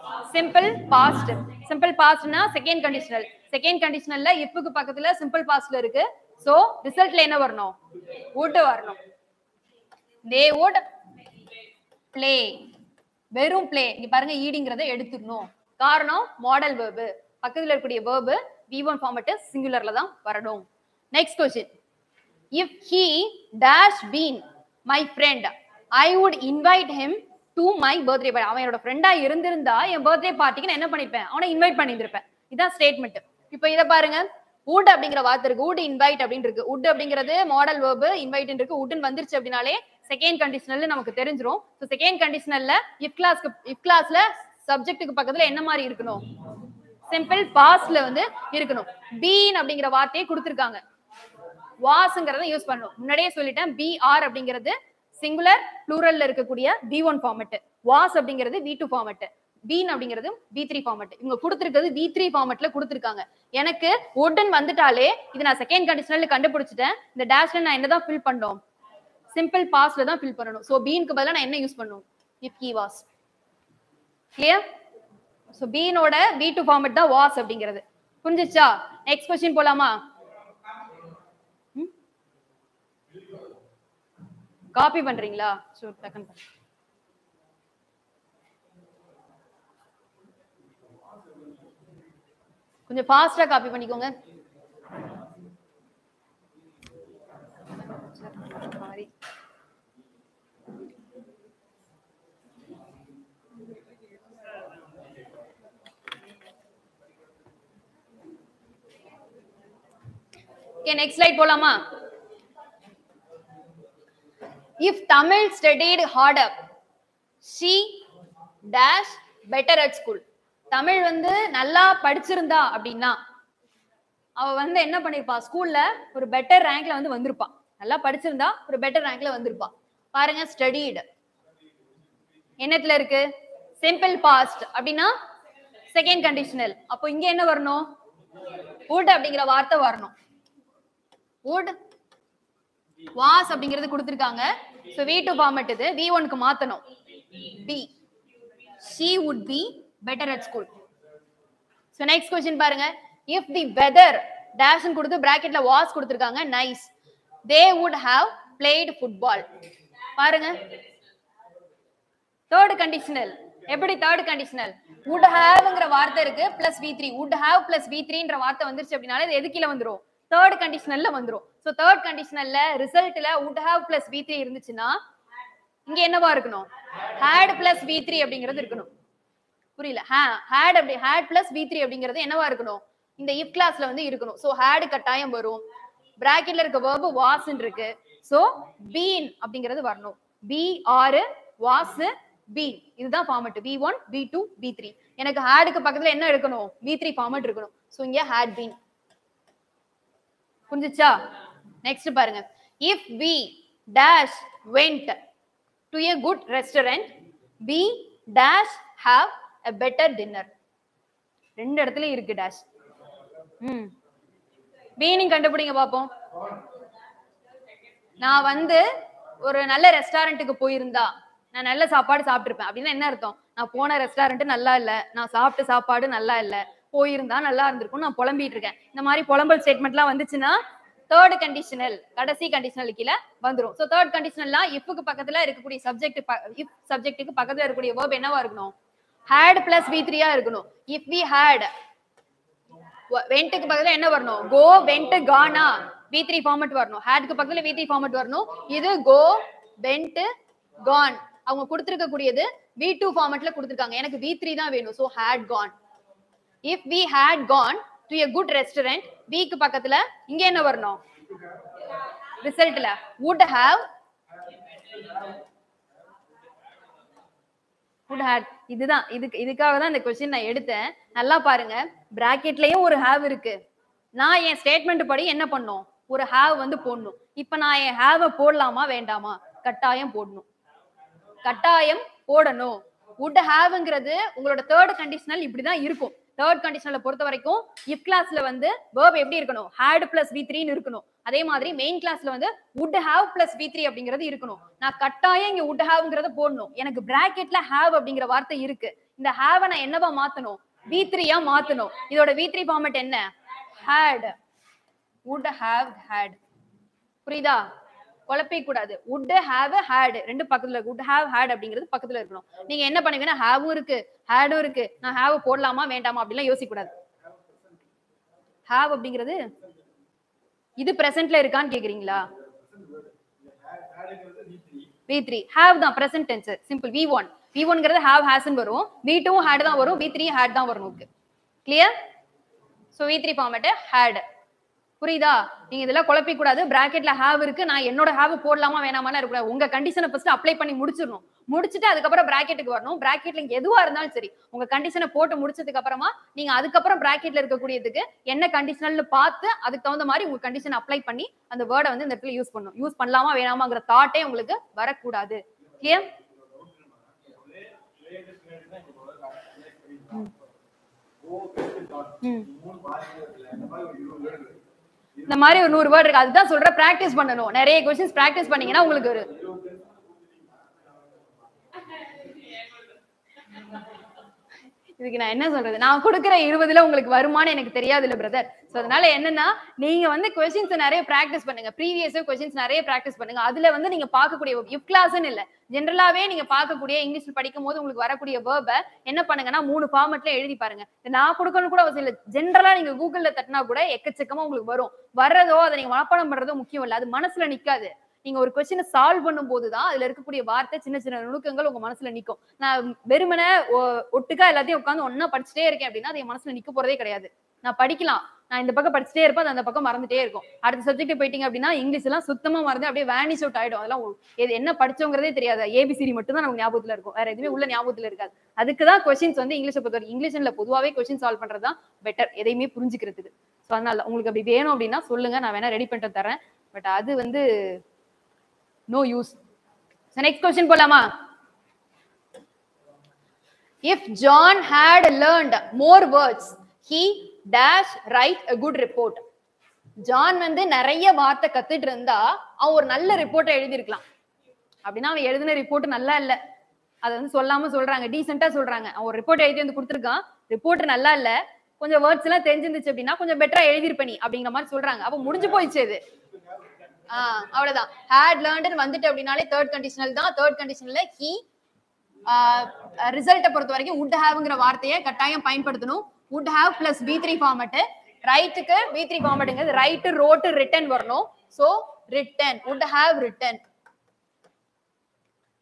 சிம்பிள் பாஸ்ட்னா செகண்ட் கண்டிஷனல்ல இஃப்க்கு பக்கத்துல சிம்பிள் பாஸ்ட்ல இருக்கு சோ ரிசல்ட்ல என்ன வரணும் would வரணும் they would play வெறும் play இங்க பாருங்க ஈடிங்கறதை எடுத்துறணும் காரணம் மாடல் verb பக்கத்துல இருக்கக்கூடிய verb V1 ஃபார்மட் சிங்குலர்ல தான் வரணும் next question if he dash been my friend I would invite him to my birthday party அவன் என்னோட ஃப்ரெண்டா இருந்திருந்தா என் பர்த்டே பார்ட்டிக்கு நான் என்ன பண்ணிருப்பேன் அவனை இன்வைட் பண்ணியிருப்பேன் இதான் ஸ்டேட்மெண்ட் இப்போ இத பாருங்க would அப்படிங்கிற வார்த்தை இருக்கு would invite அப்படின்னு இருக்கு would அப்படிங்கிறது மாடல் verb invite இருக்கு would வந்துருச்சு அப்படினாலே செகண்ட் கண்டிஷனல்ல நமக்கு தெரிஞ்சிரும் சோ செகண்ட் கண்டிஷனல்ல if கிளாஸ்ல சப்ஜெக்ட்டுக்கு பக்கத்துல என்ன மாதிரி இருக்கணும் சிம்பிள் பாஸ்ட்ல வந்து இருக்கணும் been அப்படிங்கிற வார்த்தையை கொடுத்திருக்காங்க wasங்கறத யூஸ் பண்ணனும் முன்னாடியே சொல்லிட்டேன் br அப்படிங்கிறது சிங்குலர் ப்ளூரல்ல இருக்கக்கூடிய V1 ஃபார்மட் was அப்படிங்கிறது V2 ஃபார்மட் been அப்படிங்கிறது V3 ஃபார்மட் இவங்க கொடுத்திருக்கிறது V3 ஃபார்மட்ல கொடுத்திருக்காங்க எனக்கு would வந்துட்டாலே இது நான் செகண்ட் கண்டிஷனல்ல கண்டுபிடிச்சிட்டேன் இந்த டேஷ்ல நான் என்னதான் ஃபில் பண்ணனும் சிம்பிள் பாஸ்ட்ல தான் ஃபில் பண்ணனும் சோ beenக்கு பதிலா நான் என்ன யூஸ் பண்ணனும் if he was clear so been ஓட V2 ஃபார்மட் தான் was அப்படிங்கிறது புரிஞ்சுச்சா நெக்ஸ்ட் क्वेश्चन போலாமா காப்பி பண்றீங்களா சோ டக்கன் கொஞ்சம் ஃபாஸ்டா காப்பி பண்ணிக்கோங்க சாரி ஓகே நெக்ஸ்ட் ஸ்லைட் போலாமா if Tamil studied harder she dash better at school Tamil வந்து நல்லா படிச்சிருந்தா அப்படின்னா அவ வந்து என்ன பண்ணிருப்பா ஸ்கூல்ல ஒரு பெட்டர் ரேங்க்ல வந்து வந்திருப்பா நல்லா படிச்சிருந்தா ஒரு பெட்டர் ரேங்க்ல வந்திருப்பா பாருங்க ஸ்டடிட் என்னத்துல இருக்கு சிம்பிள் பாஸ்ட் அப்படின்னா செகண்ட் கண்டிஷனல் அப்போ இங்க என்ன வரணும் would அப்படிங்கிற வார்த்தை வரணும் would was அப்படிங்கிறது கொடுத்திருக்காங்க சோ V2 ஃபார்மட் இது V1 க்கு மாத்தணும் B she would be better at school so next question பாருங்க if the weather dash ன்னு கொடுத்து பிராக்கெட்ல was கொடுத்திருக்காங்க nice they would have played football பாருங்க தேர்ட் கண்டிஷனல் எப்படி தேர்ட் கண்டிஷனல் would haveங்கற வார்த்தை இருக்கு plus V3 would have plus V3ன்ற வார்த்தை வந்துருச்சு அப்படினாலே இது எது கீழ வந்துரும் தேர்ட் கண்டிஷனல்ல வந்துரும் சோ தேர்ட் கண்டிஷனல்ல ரிசல்ட்ல would have plus v3 இருந்துச்சுன்னா இங்க என்னவா இருக்கணும் had plus v3 அப்படிங்கிறது இருக்கணும். புரியல? had plus v3 அப்படிங்கிறது என்னவா இருக்கணும் இந்த if கிளாஸ்ல வந்து இருக்கணும். சோ had கட்டாயம் வரும். பிராக்கெட்ல இருக்க verb was இருக்கு. சோ been அப்படிங்கிறது வரணும். be or was been இதுதான் ஃபார்மட் v1 v2 v3. எனக்கு had க்கு பக்கத்துல என்ன எடுக்கணும் v3 ஃபார்மட் இருக்கணும். சோ இங்க had been. புரிஞ்சுச்சா? நெக்ஸ்ட் பாருங்க. if we dash went to a good restaurant we dash have a better dinner. ரெண்டு இடத்துல இருக்கு dash. மீனிங் கண்டுபிடிங்க பாப்போம். நான் வந்து ஒரு நல்ல ரெஸ்டாரண்ட்டுக்கு போயிருந்தா நான் நல்ல சாப்பாடு சாப்பிட்டிருப்பேன் அப்படின்னா என்ன அர்த்தம்? நான் போன ரெஸ்டாரண்ட் நல்லா இல்ல, நான் சாப்பிட்ட சாப்பாடு நல்லா இல்ல, போயிருந்தா நல்லா இருந்திருக்கும் நான் புலம்பிட்டு இருக்கேன். இந்த மாதிரி புலம்பல் ஸ்டேட்மெண்ட்லாம் வந்துச்சுன்னா தேர்ட் கண்டிஷனல் கடைசி கண்டிஷனல் கீழே வந்துரும். சோ தேர்ட் கண்டிஷனல்லாம் இஃப்க்கு பக்கத்துல இருக்கக்கூடிய சப்ஜெக்ட் இஃப் சப்ஜெக்ட்டுக்கு பக்கத்துல இருக்கக்கூடிய verb என்னவா இருக்கணும் had plus v3 ஆ இருக்கணும். if we had wentக்கு பக்கத்துல என்ன வரணும் go went gone v3 format வரணும். had க்கு பக்கத்துல v3 ஃபார்மட் வரணும். இது go went gone அவங்க கொடுத்திருக்க கூடியது v2 ஃபார்மட்ல கொடுத்திருக்காங்க. எனக்கு v3 தான் வேணும். So had gone. if we had gone to a good restaurant v க்கு பக்கத்துல இங்க என்ன வரணும் ரிசல்ட்ல would have இதுதான் இதுக்காக தான் இந்த क्वेश्चन நான் எடுத்தேன். நல்லா பாருங்க பிராக்கெட்லயும் ஒரு have இருக்கு. நான் என் ஸ்டேட்மெண்ட் படி என்ன பண்ணணும் ஒரு have வந்து போடணும். இப்போ நான் என் have போடலாமா வேண்டாமா? கட்டாயம் போடணும். கட்டாயம் போடணும். would haveங்கிறது உங்களோட தேர்ட் கண்டிஷனல் இப்படிதான் இருக்கும். தேர்ட் கண்டிஷனலை பொறுத்த வரைக்கும் if கிளாஸ்ல வந்து verb எப்படி இருக்கணும் had plus v3 ன்னு இருக்கணும். அதே மாதிரி மெயின் கிளாஸ்ல வந்து would have plus v3 அப்படிங்கிறது இருக்கணும். நான் கட்டாயம் இங்க would haveங்கிறத போடணும். எனக்கு பிராக்கெட்ல have அப்படிங்கிற வார்த்தை இருக்கு. இந்த have நான் என்னவா மாத்தணும் v3 ஆ மாத்தணும். இதோட v3 ஃபார்மட் என்ன had. would have had. புரியுதா? குழப்பே கூடாது. would have had ரெண்டு பக்கத்துல would have had அப்படிங்கிறது பக்கத்துல இருக்கணும். நீங்க என்ன பண்ணுவீங்கன்னா have இருக்கு had இருக்கு நான் have போடலாமா வேண்டாமா அப்படிலாம் யோசிக்க கூடாது. have அப்படிங்கிறது இது பிரசன்ட்ல இருக்கான்னு கேக்குறீங்களா? v3 have தான் பிரசன்ட் டென்ஸ் சிம்பிள் v1 v1ங்கிறது have has ன்னு வரும். v2 had தான் வரும். v3 had தான் வரும். Okay clear? So v3 format had. புரியுதா? நீங்க இதெல்லாம் குழப்பி கூடாது. பிராக்கெட்ல have இருக்கு நான் என்னோட have போடலாமா வேணாமான்னு இருக்க கூடாது. உங்க கண்டிஷனை ஃபர்ஸ்ட் அப்ளை பண்ணி முடிச்சிடணும். முடிச்சிட்டு அதுக்கப்புறம் பிராக்கெட்டுக்கு வரணும். பிராக்கெட்ல எதுவா இருந்தாலும் சரி உங்க கண்டிஷனை போட்டு முடிச்சதுக்கு அப்புறமா நீங்க அதுக்கப்புறம் பிராக்கெட்ல இருக்கக்கூடியதுக்கு என்ன கண்டிஷனல்னு பார்த்து அதுக்கு தகுந்த மாதிரி உங்க கண்டிஷனை அப்ளை பண்ணி அந்த வேர்டை வந்து இந்த இடத்துல யூஸ் பண்ணணும். யூஸ் பண்ணலாமா வேணாமாங்கிற தாட்டே உங்களுக்கு வரக்கூடாது. கிளியர்? இந்த மாதிரி ஒரு 100 வேர்ட் இருக்கு. அதுதான் சொல்ற பிராக்டிஸ் பண்ணணும். நிறைய क्वेश्चंस பிராக்டிஸ் பண்ணீங்கன்னா உங்களுக்கு ஒரு இதுக்கு நான் என்ன சொல்றது நான் கொடுக்கிற 20ல உங்களுக்கு வருமானு எனக்கு தெரியாது இல்ல பிரதர். சோ அதனால என்னன்னா நீங்க வந்து क्वेश्चंस நிறைய பிராக்டிஸ் பண்ணுங்க. ப்ரீவியஸ் क्वेश्चंस நிறைய பிராக்டிஸ் பண்ணுங்க. அதுல வந்து நீங்க பார்க்கக்கூடிய if கிளாஸ்னு இல்ல ஜெனரலாவே நீங்க பார்க்கக்கூடிய இங்கிலீஷ்ல படிக்கும்போது உங்களுக்கு வரக்கூடிய verb என்ன பண்ணுங்கன்னா 3 ஃபார்மட்ல எழுதி பாருங்க. நான் கொடுக்கணும் கூட அவசியம் இல்ல. ஜெனரலா நீங்க கூகுள்ல தட்டினா கூட எக்கச்சக்கமா உங்களுக்கு வரும். வர்றதோ அதை நீங்க மனப்பாடம் பண்றதோ முக்கியம் இல்ல. அது மனசுல நிக்காது. நீங்க ஒரு क्वेश्चனை சால்வ் பண்ணும்போது தான் அதுல இருக்கக்கூடிய வார்த்தை சின்ன சின்ன நுணுக்கங்கள் உங்க மனசுல நிக்கும். நான் வெறுமனே ஒட்டுக்கா எல்லாத்தையும் உட்காந்து ஒன்னா படிச்சுட்டே இருக்கேன் அப்படின்னா அது என் மனசுல நிக்க போறதே கிடையாது. நான் படிக்கலாம். நான் இந்த பக்கம் படிச்சுட்டே இருப்பேன். அந்த பக்கம் மறந்துட்டே இருக்கும். அடுத்த சப்ஜெக்ட் போயிட்டீங்க அப்படின்னா இங்கிலீஷ் எல்லாம் சுத்தமா மறந்து அப்படியே வேனிஷ் அவுட் ஆயிடும். அதெல்லாம் என்ன படிச்சோங்கிறதே தெரியாது. ஏபிசிடி மட்டும் தான் நமக்கு ஞாபகத்துல இருக்கும். வேற எதுவுமே உள்ள ஞாபகத்துல இருக்காது. அதுக்குதான் क्वेश्चंस வந்து இங்கிலீஷை பொறுத்தவரை இங்கிலீஷ்ல பொதுவாவே क्वेश्चन சால்வ் பண்றதுதான் பெட்டர் எதையுமே புரிஞ்சுக்கிறதுக்கு. ஸோ அதனால உங்களுக்கு அப்படி வேணும் அப்படின்னா சொல்லுங்க. நான் வேணா ரெடி பண்ணிட்டு தரேன். பட் அது வந்து no use. So next question போலாமா? If John had learned more words, he dash write a good report. John வந்து நிறைய வார்த்தை கத்துட்டு இருந்தா அவன் ஒரு நல்ல ரிப்போர்ட்டை எழுதி இருக்கலாம். அப்படின்னா அவன் எழுதின ரிப்போர்ட் நல்லா இல்ல. அதை வந்து சொல்லாம சொல்றாங்க. டீசெண்டா சொல்றாங்க. அவன் ஒரு ரிப்போர்ட் எழுதி வந்து கொடுத்துருக்கான். ரிப்போர்ட் நல்லா இல்ல. கொஞ்சம் வேர்ட்ஸ் எல்லாம் தெரிஞ்சிருந்துச்சு அப்படின்னா கொஞ்சம் பெட்டரா எழுதிருப்ப நீ அப்படிங்கிற மாதிரி சொல்றாங்க. அப்ப முடிஞ்சு போயிடுச்சு இது. அவ்வளவுதான். had learned வந்துட்டு அப்படினாலே தேர்ட் கண்டிஷனல் தான். தேர்ட் கண்டிஷனல்ல he ரிசல்ட்ட பொறுத்த வரைக்கும் would haveங்கிற வார்த்தையை கட்டாயம் பயன்படுத்தணும். would have plus v3 format ரைட்டுக்கு V3 ஃபார்மேட்ங்கிறது ரைட் ரோட் ரிட்டன் வரணும். So written, would have written.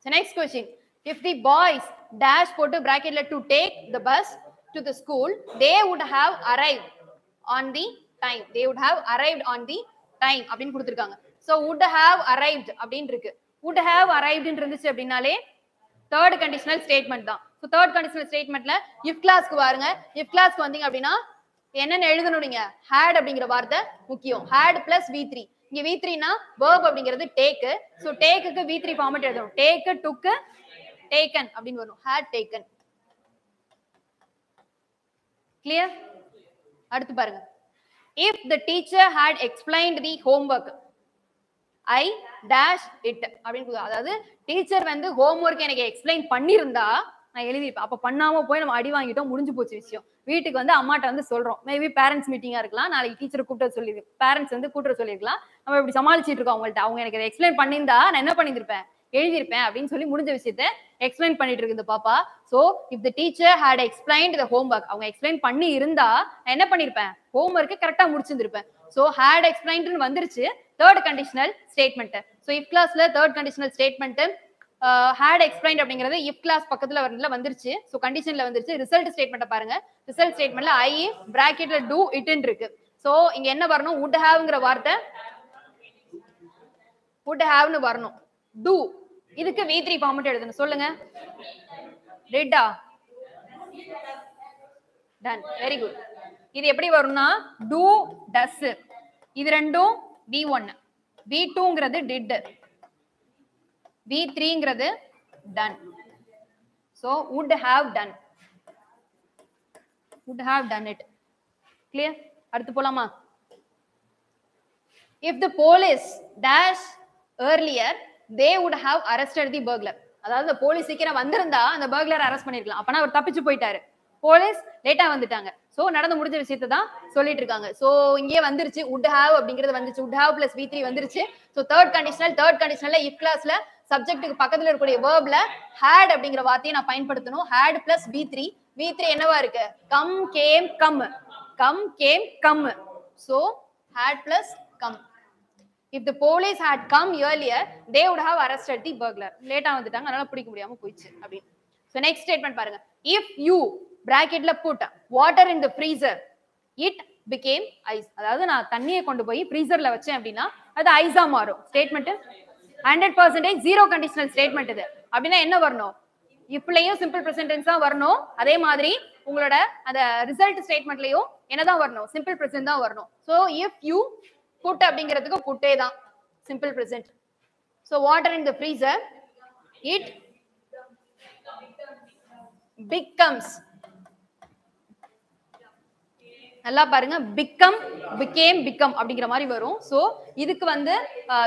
So next question, if the boys dash போட்டு bracketல to take the bus to the school, they would have arrived on the time. They would have arrived on the time அப்படினு கொடுத்திருக்காங்க. So would have arrived அப்படினு இருக்கு. would have arrived ன்னு இருந்துச்சு அப்படினாலே third conditional statement தான். So third conditional statementல if classக்கு பாருங்க. if classக்கு வந்தீங்க அப்படினா என்னன்னு எழுதணும் நீங்க? had அப்படிங்கற வார்த்தை முக்கியம். had plus V3. இங்க V3 னா verb அப்படிங்கிறது take. So take க்கு V3 ஃபார்மட் எழுதணும். take, took, taken அப்படினு வரும். had taken. Clear? அடுத்து பாருங்க. If the teacher had explained the homework, I dash it அப்படினு, அதாவது டீச்சர் வந்து ஹோம்வொர்க் எனக்கு எக்ஸ்பிளைன் பண்ணிருந்தா நான் எழுதிருப்பேன். அப்ப பண்ணாம போய் நம்ம அடி வாங்கிட்டோம், முடிஞ்சு போச்சு விஷயம். வீட்டுக்கு வந்து அம்மாட்ட வந்து சொல்றோம், மேபி பேரண்ட்ஸ் மீட்டிங்கா இருக்கலாம், நாளைக்கு டீச்சரை கூப்பிட்டு சொல்லி பேரண்ட்ஸ் வந்து கூப்பிட்டு சொல்லிருக்கலாம், நம்ம இப்படி சமாளிச்சுட்டு இருக்கோம் அவங்கள்ட்ட. அவங்க எனக்கு எக்ஸ்பிளைன் பண்ணியிருந்தா நான் என்ன பண்ணிருப்பேன், எழுதிருப்பேன் அப்படின்னு சொல்லி முடிஞ்ச விஷயத்த எக்ஸ்பிளைன் பண்ணிட்டு இருக்கு இந்த பாப்பா. So if the teacher had explained the homework, அவங்க எக்ஸ்பிளைன் பண்ணி இருந்தா நான் என்ன பண்ணிருப்பேன், ஹோம்வொர்க் கரெக்டா முடிச்சிருந்திருப்பேன். சோ ஹேட் எக்ஸ்பிளைன்ட்னு வந்துருச்சு, third conditional statement. So if கிளாஸ்ல third conditional statement had explained அப்படிங்கிறது இஃப் கிளாஸ் பக்கத்துல வரல வந்துருச்சு. சோ கண்டிஷன்ல வந்துருச்சு. ரிசல்ட் ஸ்டேட்மெண்ட் பாருங்க. ரிசல்ட் ஸ்டேட்மெண்ட்ல ஐ பிராக்கெட்ல டு இட்னு இருக்கு. சோ இங்க என்ன வரணும், would haveங்கற வார்த்தை would haveனு வரணும். do இதுக்கு V3 ஃபார்மட் எழுதணும். சொல்லுங்க. did-ஆ? done. Very good. இது எப்படி வரும்னா do, does. இது ரெண்டும் V1. V2ங்கிறது did. V3ங்கிறது done. So would have done. Would have done it. Clear? அடுத்து போலாமா? If the police dash earlier, they would have arrested the burglar. அதாவது போலீஸ் சீக்கிரம் வந்திருந்தா அந்த பர்க்லர் அரெஸ்ட் பண்ணிருக்கலாம். அப்பனா அவர் தப்பிச்சு போயிட்டாரு. போலீஸ் லேட்டா வந்துட்டாங்க. சோ நடந்து முடிஞ்ச விஷயத்தை தான் சொல்லிட்டு இருக்காங்க. சோ இங்கே வந்துருச்சு would have அப்படிங்கிறது வந்துருச்சு. would have plus V3 வந்துருச்சு. சோ தேர்ட் கண்டிஷனல்ல if classல சப்ஜெக்ட்டுக்கு பக்கத்துல இருக்கக்கூடிய verbல had அப்படிங்கிற வார்த்தையை நான் பயன்படுத்தணும். had plus V3. V3 என்னவா இருக்கு? come, came, come. come, came, come. So had plus come. If the police had come earlier, they would have arrested the burglar. லேட்டா வந்துட்டாங்க, அதனால பிடிக்க முடியாம போயிடுச்சு அப்படி. So next statement பாருங்க. If you bracketல put water in the freezer, it became ice. அதாவது நான் தண்ணியை கொண்டு போய் ஃப்ரீசர்ல வச்சேன் அப்படின்னா அது ஐஸா மாறும். ஸ்டேட்மெண்ட் 100% ஜீரோ கண்டிஷனல் ஸ்டேட்மெண்ட் இது. அப்படின்னா என்ன வரணும், இப்பலயும் சிம்பிள் பிரசன்ட் டென்ஸ் தான் வரணும். அதே மாதிரி உங்களோட அந்த ரிசல்ட் ஸ்டேட்மெண்ட்லயும் என்னதான் வரணும், சிம்பிள் பிரசன்ட் தான் வரணும். சோ if you put அப்படிங்கிறதுக்கு புட்டே தான் simple present. So water in the freezer, it becomes. நல்லா பாருங்க, become, became, become அப்படிங்கிற மாதிரி வரும். சோ இதுக்கு வந்து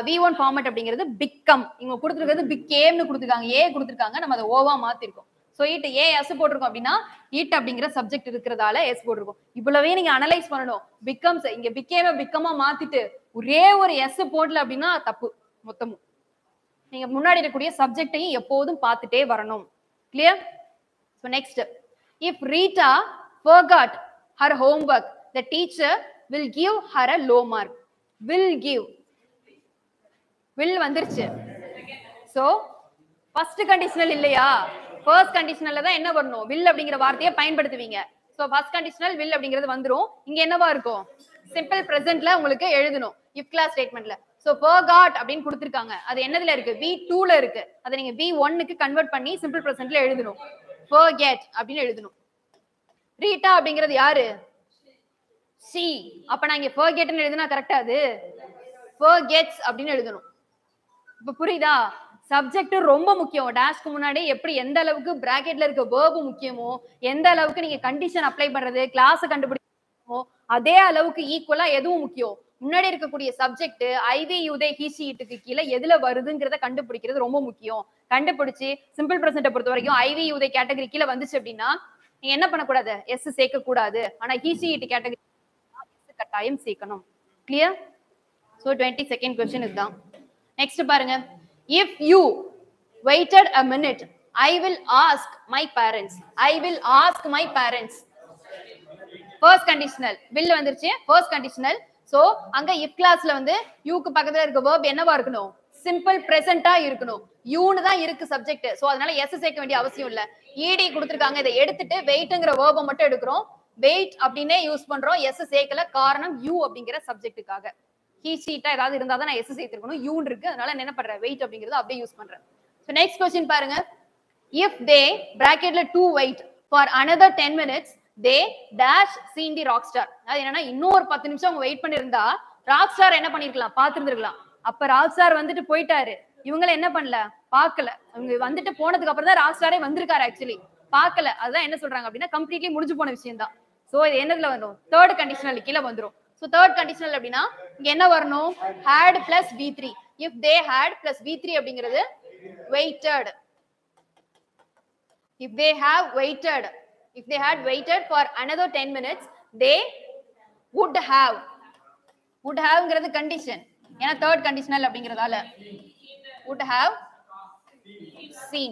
V1 ஃபார்மட் அப்படிங்கிறது become. இங்க கொடுத்திருக்கிறது becameனு கொடுத்திருக்காங்க, a கொடுத்திருக்காங்க, நம்ம அதை ஓவா மாத்திருக்கோம். சோ it a s போட்டுருக்கோம் அப்படின்னா it அப்படிங்கிற சப்ஜெக்ட் இருக்கிறதால s போட்டுருக்கோம். இவ்வளவே நீங்க அனலைஸ் பண்ணணும். becomes இங்க became become மாத்திட்டு ஒரே ஒரு s போடல அப்படின்னா தப்பு மொத்தமும். நீங்க முன்னாடி இருக்கக்கூடிய சப்ஜெக்ட்டையும் எப்போதும் பார்த்துட்டே வரணும். Clear? So next, if Rita forgot her homework, the teacher will give her a low mark. will give, will வந்துருச்சு. சோ ஃபர்ஸ்ட் கண்டிஷனல் இல்லையா, ஃபர்ஸ்ட் கண்டிஷனல்ல தான் என்ன வரணும், will அப்படிங்கிற வார்த்தையை பயன்படுத்துவீங்க. சோ ஃபர்ஸ்ட் கண்டிஷனல் will அப்படிங்கிறது வந்துரும். இங்க என்னவா இருக்கும், சிம்பிள் பிரசன்ட்ல உங்களுக்கு எழுதணும் if class ஸ்டேட்மெண்ட்ல. சோ forgot அப்படினு கொடுத்திருக்காங்க, அது என்னதுல இருக்கு, V2 ல இருக்கு. அதை நீங்க V1 க்கு கன்வர்ட் பண்ணி சிம்பிள் பிரசன்ட்ல எழுதணும். forget அப்படினு எழுதணும். ரீட்டா அப்படிங்கிறது யாரு, she. அப்ப நான் இங்க forget ன்னு எழுதுனா கரெக்ட்டா, அது forgets அப்படினு எழுதணும். இப்ப புரியுதா? சப்ஜெக்ட் ரொம்ப முக்கியம். டேஷ்க்கு முன்னாடி எப்படி எந்த அளவுக்கு பிராக்கெட்ல இருக்க verb முக்கியமோ, எந்த அளவுக்கு நீங்க கண்டிஷன் அப்ளை பண்றது, கிளாஸ் கண்டுபிடிக்கணுமோ, அதே அளவுக்கு ஈக்குவலா எதுவும் முக்கியம், முன்னாடி இருக்கக்கூடிய சப்ஜெக்ட் ஐவி யூதே ஹீசி இட்டுக்கு கீழே எதுல வருதுங்கிறத கண்டுபிடிக்கிறது ரொம்ப முக்கியம். கண்டுபிடிச்சு சிம்பிள் பிரசன்ட்டை பொறுத்த வரைக்கும் ஐவி யூதே கேட்டகரி கீழே வந்துச்சு அப்படின்னா நீங்க என்ன பண்ணக்கூடாது, எஸ் சேர்க்க கூடாது. ஆனா ஹீசி இட்டு கேட்டகரி கட்டாயம் சேர்க்கணும். கிளியர்? சோ 22nd क्वेश्चन இதுதான். நெக்ஸ்ட் பாருங்க. If you waited a minute, I will ask my parents. I will ask my parents. First conditional will வந்துருச்சு ஃபர்ஸ்ட் கண்டிஷனல். சோ அங்க if கிளாஸ்ல வந்து யூக்கு பக்கத்துல இருக்க verb என்னவா இருக்கணும்? சிம்பிள் பிரசன்ட்டா இருக்கணும். யூன்னு தான் இருக்கு சப்ஜெக்ட். சோ அதனால எஸ் சேர்க்க வேண்டிய அவசியம் இல்ல. ed கொடுத்திருக்காங்க, இதை எடுத்துட்டு வெயிட்ங்கற verb மட்டும் எடுக்கிறோம். வெயிட் அப்படினே யூஸ் பண்றோம், எஸ் சேர்க்கல. காரணம் யூ அப்படிங்கிற சப்ஜெக்ட்டுக்காக. he sheet ஏதாவது இருந்தா தான் நான் எஸ் சேர்த்திருக்கணும். யூன்னு இருக்கு, அதனால என்ன பண்றேன், வெயிட் அப்படிங்கறது அப்படியே யூஸ் பண்றேன். சோ நெக்ஸ்ட் क्वेश्चन பாருங்க. if they bracketல to wait for another 10 minutes they dash seen the rock star. அது என்னன்னா இன்னும் ஒரு 10 நிமிஷம் அவங்க வெயிட் பண்ணிருந்தா ராக் ஸ்டார் என்ன பண்ணிருக்கலாம், பாத்துருந்துருக்கலாம். அப்ப ராக் ஸ்டார் வந்துட்டு போயிட்டாரு, இவங்கள என்ன பண்ணல, பார்க்கல. அவங்க வந்துட்டு போனதுக்கு அப்புறம் தான் ராக் ஸ்டாரே வந்திருக்காரு. ஆக்சுவலி பார்க்கல. அதுதான் என்ன சொல்றாங்க அப்படின்னா கம்ப்ளீட்லி முடிஞ்சு போன விஷயம் தான். சோ இது என்னதுல வரும், தேர்ட் கண்டிஷனல் கீழ வந்துரும். சோ தேர்ட் கண்டிஷனல் அப்படின்னா இங்க என்ன வரணும், had plus v3. if they had plus v3 அப்படிங்கிறது waited. if they have waited, if they had waited for another 10 minutes they would have. would haveங்கிறது கண்டிஷன், ஏன்னா தேர்ட் கண்டிஷனல் அப்படிங்கறதால would have seen.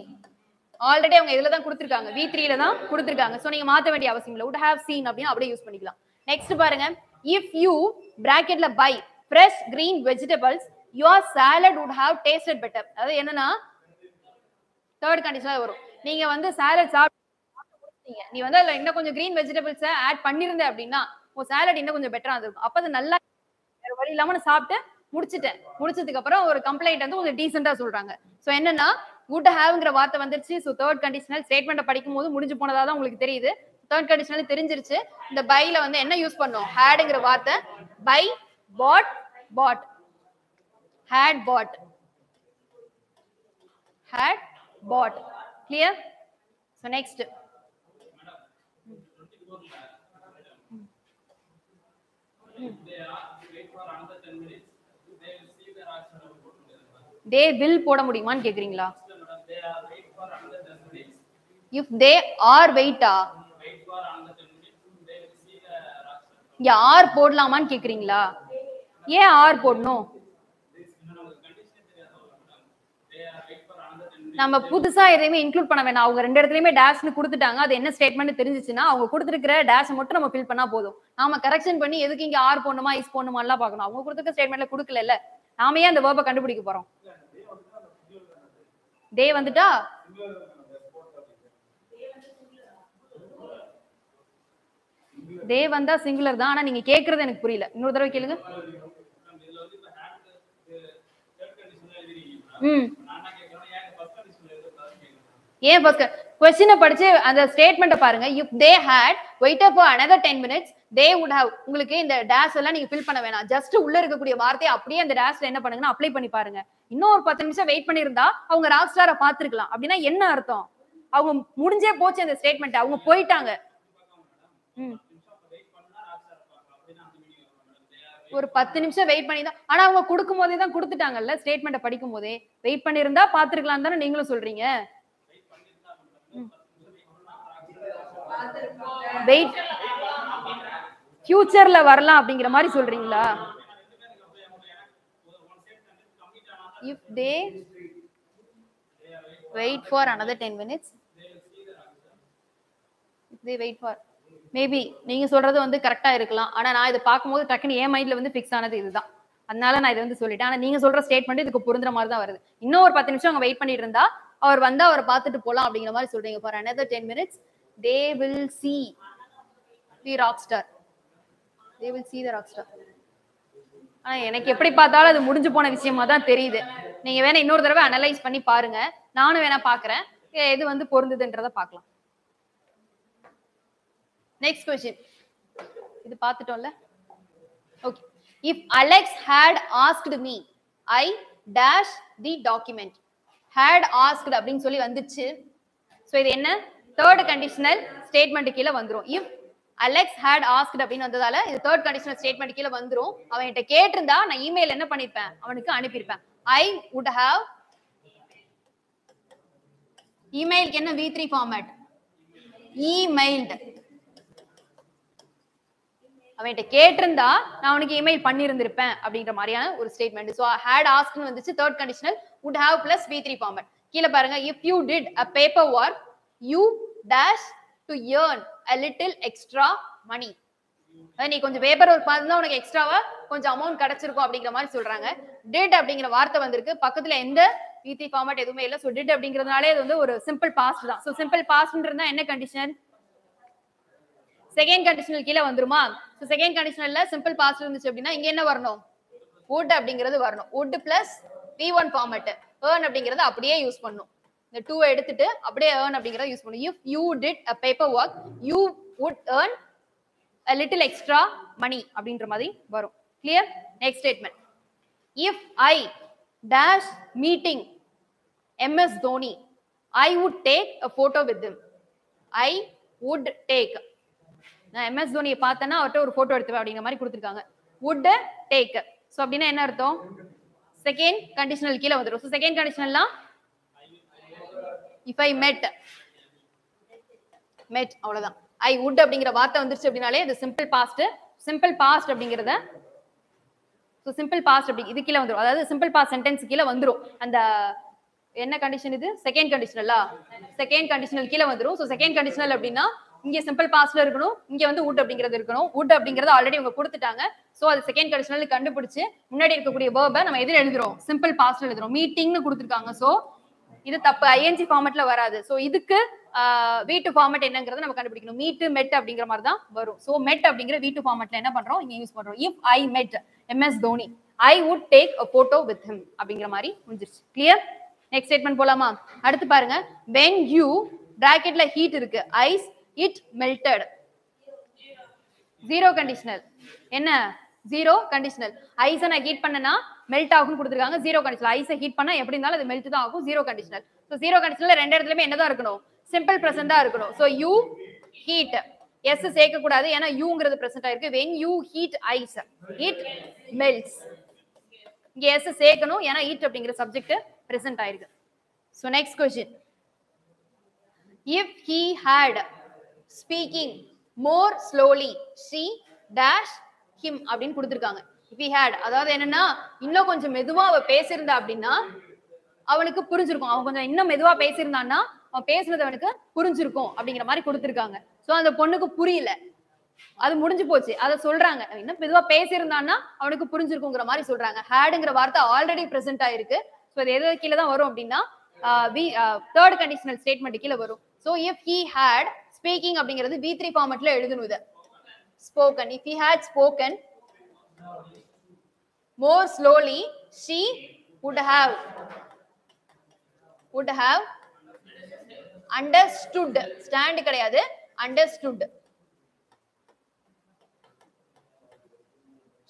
ஆல்ரெடி அவங்க இதுல தான் கொடுத்திருக்காங்க, v3 ல தான் கொடுத்திருக்காங்க. சோ நீங்க மாத்த வேண்டிய அவசியம் இல்ல, would have seen அப்படியே அப்படியே யூஸ் பண்ணிக்கலாம். நெக்ஸ்ட் பாருங்க, if you bracketல buy fresh green vegetables your salad would have tasted better. அது என்னன்னா தேர்ட் கண்டிஷனா வரும். நீங்க வந்து சாலட் சாப்பிட்டீங்க, நீ வந்து அதுல இன்னும் கொஞ்சம் கிரீன் வெஜிடபிள்ஸ் ஆட் பண்ணிருந்த அப்படின்னா உங்க சாலட் இன்னும் கொஞ்சம் பெட்டரா இருக்கும். அப்ப அது நல்லா வேற வழி இல்லாம நான் சாப்பிட்டு முடிச்சிட்டேன். முடிச்சதுக்கு அப்புறம் ஒரு கம்ப்ளைண்ட் வந்து கொஞ்சம் டீசென்ட்டா சொல்றாங்க. சோ என்னன்னா would haveங்கற வார்த்தை வந்துருச்சு. சோ தேர்ட் கண்டிஷனல் ஸ்டேட்மென்ட் படிக்கும்போது முடிஞ்சு போனதா தான் உங்களுக்கு தெரியுது. தேர்ட் கண்டிஷனல் தெரிஞ்சிருச்சு. இந்த பைல வந்து என்ன யூஸ் பண்ணோம், hadங்கற வார்த்தை. Buy, bought, bought, had bought, had bought. Clear? So next. They will போட முடியுமான்னு கேக்குறீங்களா? if they are wait இங்க ஆர் போடலாமான்னு கேக்குறீங்களா? ஏன் ஆர் போடணும்? நம்ம புதுசா எதையுமே இன்க்ளூட் பண்ண வேணாம். அவங்க ரெண்டு இடத்துலயுமே டேஷ்னு கொடுத்துட்டாங்க. அது என்ன ஸ்டேட்மெண்ட் தெரிஞ்சிச்சுன்னா அவங்க கொடுத்துருக்கிற டேஷ் மட்டும் நம்ம ஃபில் பண்ணா போதும். நாம கரெக்ஷன் பண்ணி எதுக்கு இங்க ஆர் போடணுமா இஸ் போடணுமா எல்லாம் பார்க்கணும். அவங்க கொடுத்துருக்க ஸ்டேட்மெண்ட்ல கொடுக்கல இல்ல, நாம ஏன் அந்த வேர்பை கண்டுபிடிக்க போறோம்? டே வந்துட்டா டே வந்தா சிங்குலர் தான். ஆனா நீங்க கேக்குறது எனக்கு புரியல, இன்னொரு தடவை கேளுங்க. ஏன் ஃபர்ஸ்ட் क्वेश्चन படிச்சு அந்த ஸ்டேட்மென்ட்ட பாருங்க. if they had waited for another 10 minutes they would have. உங்களுக்கு இந்த டேஷ் எல்லாம் நீங்க ஃபில் பண்ண வேணாம். ஜஸ்ட் உள்ள இருக்கக்கூடிய வார்த்தையை அப்படியே அந்த டேஷ்ல என்ன பண்ணுங்கன்னா அப்ளை பண்ணி பாருங்க. இன்னும் ஒரு 10 நிமிஷம் வெயிட் பண்ணிருந்தா அவங்க ராக் ஸ்டாரை பாத்துக்கலாம். அப்படின்னா என்ன அர்த்தம், அவங்க முடிஞ்சே போச்சு அந்த ஸ்டேட்மென்ட், அவங்க போயிட்டாங்க. ஒரு 10 நிமிஷம் வெயிட் பண்ணி தான், ஆனா அவங்க கொடுக்கும் போதே தான் கொடுத்துட்டாங்கல்ல, ஸ்டேட்மென்ட்ட படிக்கும் போதே. வெயிட் பண்ணிருந்தா பாத்துக்கலாம் தானே நீங்களும் சொல்றீங்க. வெயிட் ஃபியூச்சர்ல வரலாம் அப்படிங்கிற மாதிரி சொல்றீங்களா? if they wait for another 10 minutes if they wait for maybe நீங்க சொல்றது வந்து கரெக்டா இருக்கலாம். ஆனா நான் இதை பார்க்கும்போது டக்குன்னு என் மைண்ட்ல வந்து ஃபிக்ஸ் ஆனது இதுதான். அதனால நான் இதை வந்து சொல்லிட்டேன். ஆனா நீங்க சொல்ற ஸ்டேட்மெண்ட் இதுக்கு பொருந்துற மாதிரி தான் வருது. இன்னும் ஒரு 10 நிமிஷம் அவங்க வெயிட் பண்ணிட்டு இருந்தா அவர் வந்தா அவரை பார்த்துட்டு போலாம் அப்படிங்கிற மாதிரி சொல்றீங்க. for another 10 minutes they will see the rock star. they will see the rock star. ஆனா எனக்கு எப்படி பார்த்தாலும் அது முடிஞ்சு போன விஷயமா தான் தெரியுது. நீங்க வேணா இன்னொரு தடவை அனலைஸ் பண்ணி பாருங்க, நானும் வேணா பாக்குறேன் எது வந்து பொருந்துதுன்றத பார்க்கலாம். நெக்ஸ்ட் क्वेश्चन இது பார்த்துட்டோம்ல. Okay, if Alex had asked me I dash the document. had asked அப்படினு சொல்லி வந்துச்சு. சோ இது என்ன, தேர்ட் கண்டிஷனல் ஸ்டேட்மென்ட் கீழ வந்துரும். if Alex had asked அப்படினு வந்ததால இது தேர்ட் கண்டிஷனல் ஸ்டேட்மென்ட் கீழ வந்துரும். அவன் கிட்ட கேட்டிருந்தா நான் இமெயில் என்ன பண்ணிருப்பேன், அவனுக்கு அனுப்பியிருப்பேன். I would have. இமெயிலுக்கு என்ன v3 ஃபார்மட், emailed. அவன்கிட்ட கேட்டிருந்தா நான் அவனுக்கு இமெயில் பண்ணியிருந்திருப்பேன் அப்படிங்கிற மாதிரியான ஒரு ஸ்டேட்மெண்ட். ஸோ had asked வந்துச்சு, third conditional would have plus v3 format. கீழே பாருங்க, if you did a paper work you dash to earn a little extra money. நீ கொஞ்சம் பேப்பர் ஒர்க் பார்த்தா உனக்கு எக்ஸ்ட்ராவா கொஞ்சம் அமௌண்ட் கிடைச்சிருக்கும் அப்படிங்கிற மாதிரி சொல்றாங்க. டிட் அப்படிங்கிற வார்த்தை வந்திருக்கு, பக்கத்துல எந்த V3 ஃபார்மேட் எதுவுமே இல்ல. சோ டிட் அப்படிங்கிறதுனாலே அது வந்து ஒரு சிம்பிள் பாஸ்ட் தான். சோ சிம்பிள் பாஸ்ட்ன்றதுனா என்ன கண்டிஷன்? செகண்ட் கண்டிஷனல் கீழ வந்துருமா? சோ செகண்ட் கண்டிஷனல்ல சிம்பிள் பாஸ்ட் இருந்துச்சு அப்படின்னா இங்க என்ன வரணும்? would அப்படிங்கிறது வரணும். would plus V1 format earn அப்படிங்கறத அப்படியே யூஸ் பண்ணனும். இந்த 2 எடுத்துட்டு அப்படியே earn அப்படிங்கறத யூஸ் பண்ணனும். if you did a paper work you would earn a little extra money அப்படின்ற மாதிரி வரும். clear? next statement. if I dash meeting MS Dhoni I would take a photo with him. I would take. நான் MS தோனியை பார்த்தேன்னா அவர்ட்ட ஒரு photo எடுத்துவேன் அப்படிங்கிற மாதிரி கொடுத்திருக்காங்க. would take. சோ அப்படினா என்ன அர்த்தம்? செகண்ட் கண்டிஷனல் கீழ வந்துரும். சோ செகண்ட் கண்டிஷனல்னா if I met அவ்வளவுதான். I would அப்படிங்கிற வார்த்தை வந்துருச்சு அப்படினாலே இது சிம்பிள் பாஸ்ட் அப்படிங்கறத சோ சிம்பிள் பாஸ்ட் அப்படி இது கீழ வந்துரும். அதாவது சிம்பிள் பாஸ்ட் சென்டென்ஸ் கீழ வந்துரும். அந்த என்ன கண்டிஷன் இது? செகண்ட் கண்டிஷனலா? செகண்ட் கண்டிஷனல் கீழ வந்துரும். சோ செகண்ட் கண்டிஷனல் அப்படினா இங்க சிம்பிள் பாஸ்ட்ல இருக்கணும், இங்க வந்து would அப்படிங்கிறது இருக்கணும். would அப்படிங்கறது ஆல்ரெடி அவங்க கொடுத்துட்டாங்க. சோ அது செகண்ட் கண்டிஷனல் கண்டுபிடிச்சு முன்னாடி இருக்கக்கூடிய verb நம்ம எதில எழுதுறோம்? சிம்பிள் பாஸ்ட்ல எழுதுறோம். மீட்டிங்னு கொடுத்திருக்காங்க. சோ இது தப்பு, ing ஃபார்மட்ல வராது. சோ இதுக்கு V2 ஃபார்மட் என்னங்கறத நம்ம கண்டுபிடிக்கணும். meet met அப்படிங்கிற மாதிரி தான் வரும். சோ met அப்படிங்கிற V2 ஃபார்மட்ல என்ன பண்றோம்? இங்க யூஸ் பண்றோம். if I met MS Dhoni I would take a photo with him அப்படிங்கிற மாதிரி முடிஞ்சிருச்சு. clear? next statement போலாமா? அடுத்து பாருங்க, when you bracketல heat இருக்கு, ice it melted. zero conditional. என்ன? zero conditional. ஐஸை நான் ஹீட் பண்ணனா மெல்ட் ஆகும்னு கொடுத்திருக்காங்க. zero conditional. ஐஸை ஹீட் பண்ணா எப்படி இருந்தாலும் அது மெல்ட் தான் ஆகும். zero conditional. சோ zero conditionalல ரெண்டு இடத்துலயுமே என்னதான் இருக்கணும்? சிம்பிள் பிரசன்ட்டா இருக்கணும். So you heat. s சேர்க்க கூடாது ஏனா youங்கிறது பிரசன்ட் ஆயிருக்கு. when you heat ice it melts. இங்க s சேர்க்கணும் ஏனா heat அப்படிங்கிற சப்ஜெக்ட் பிரசன்ட் ஆயிருக்கு. So next question. if he had speaking more slowly she dash him அப்படினு கொடுத்திருக்காங்க. if he had அதாவது என்னன்னா இன்னும் கொஞ்சம் மெதுவா அவ பேசிருந்தா அப்படினா அவனுக்கு புரிஞ்சிருக்கும். அவன் கொஞ்சம் இன்னும் மெதுவா பேசிருந்தான்னா அவன் பேசுறது அவனுக்கு புரிஞ்சிருக்கும் அப்படிங்கிற மாதிரி கொடுத்திருக்காங்க. சோ அந்த பொண்ணுக்கு புரியல, அது முடிஞ்சு போச்சு. அத சொல்றாங்க, இன்னும் மெதுவா பேசிருந்தான்னா அவனுக்கு புரிஞ்சிருக்குங்கிற மாதிரி சொல்றாங்க. ஹேட்ங்கிற வார்த்தை ஆல்ரெடி பிரசன்ட் ஆயிருக்கு. சோ இது எது கீழ தான் வரும் அப்படினா தேர்ட் கண்டிஷனல் ஸ்டேட்மென்ட் கீழ வரும். So if he had speaking அப்படிங்கிறது V3 ஃபார்மட்ல எழுதணும். இத spoken. if he had spoken more slowly she would have understood. stand கிடையாது, understood.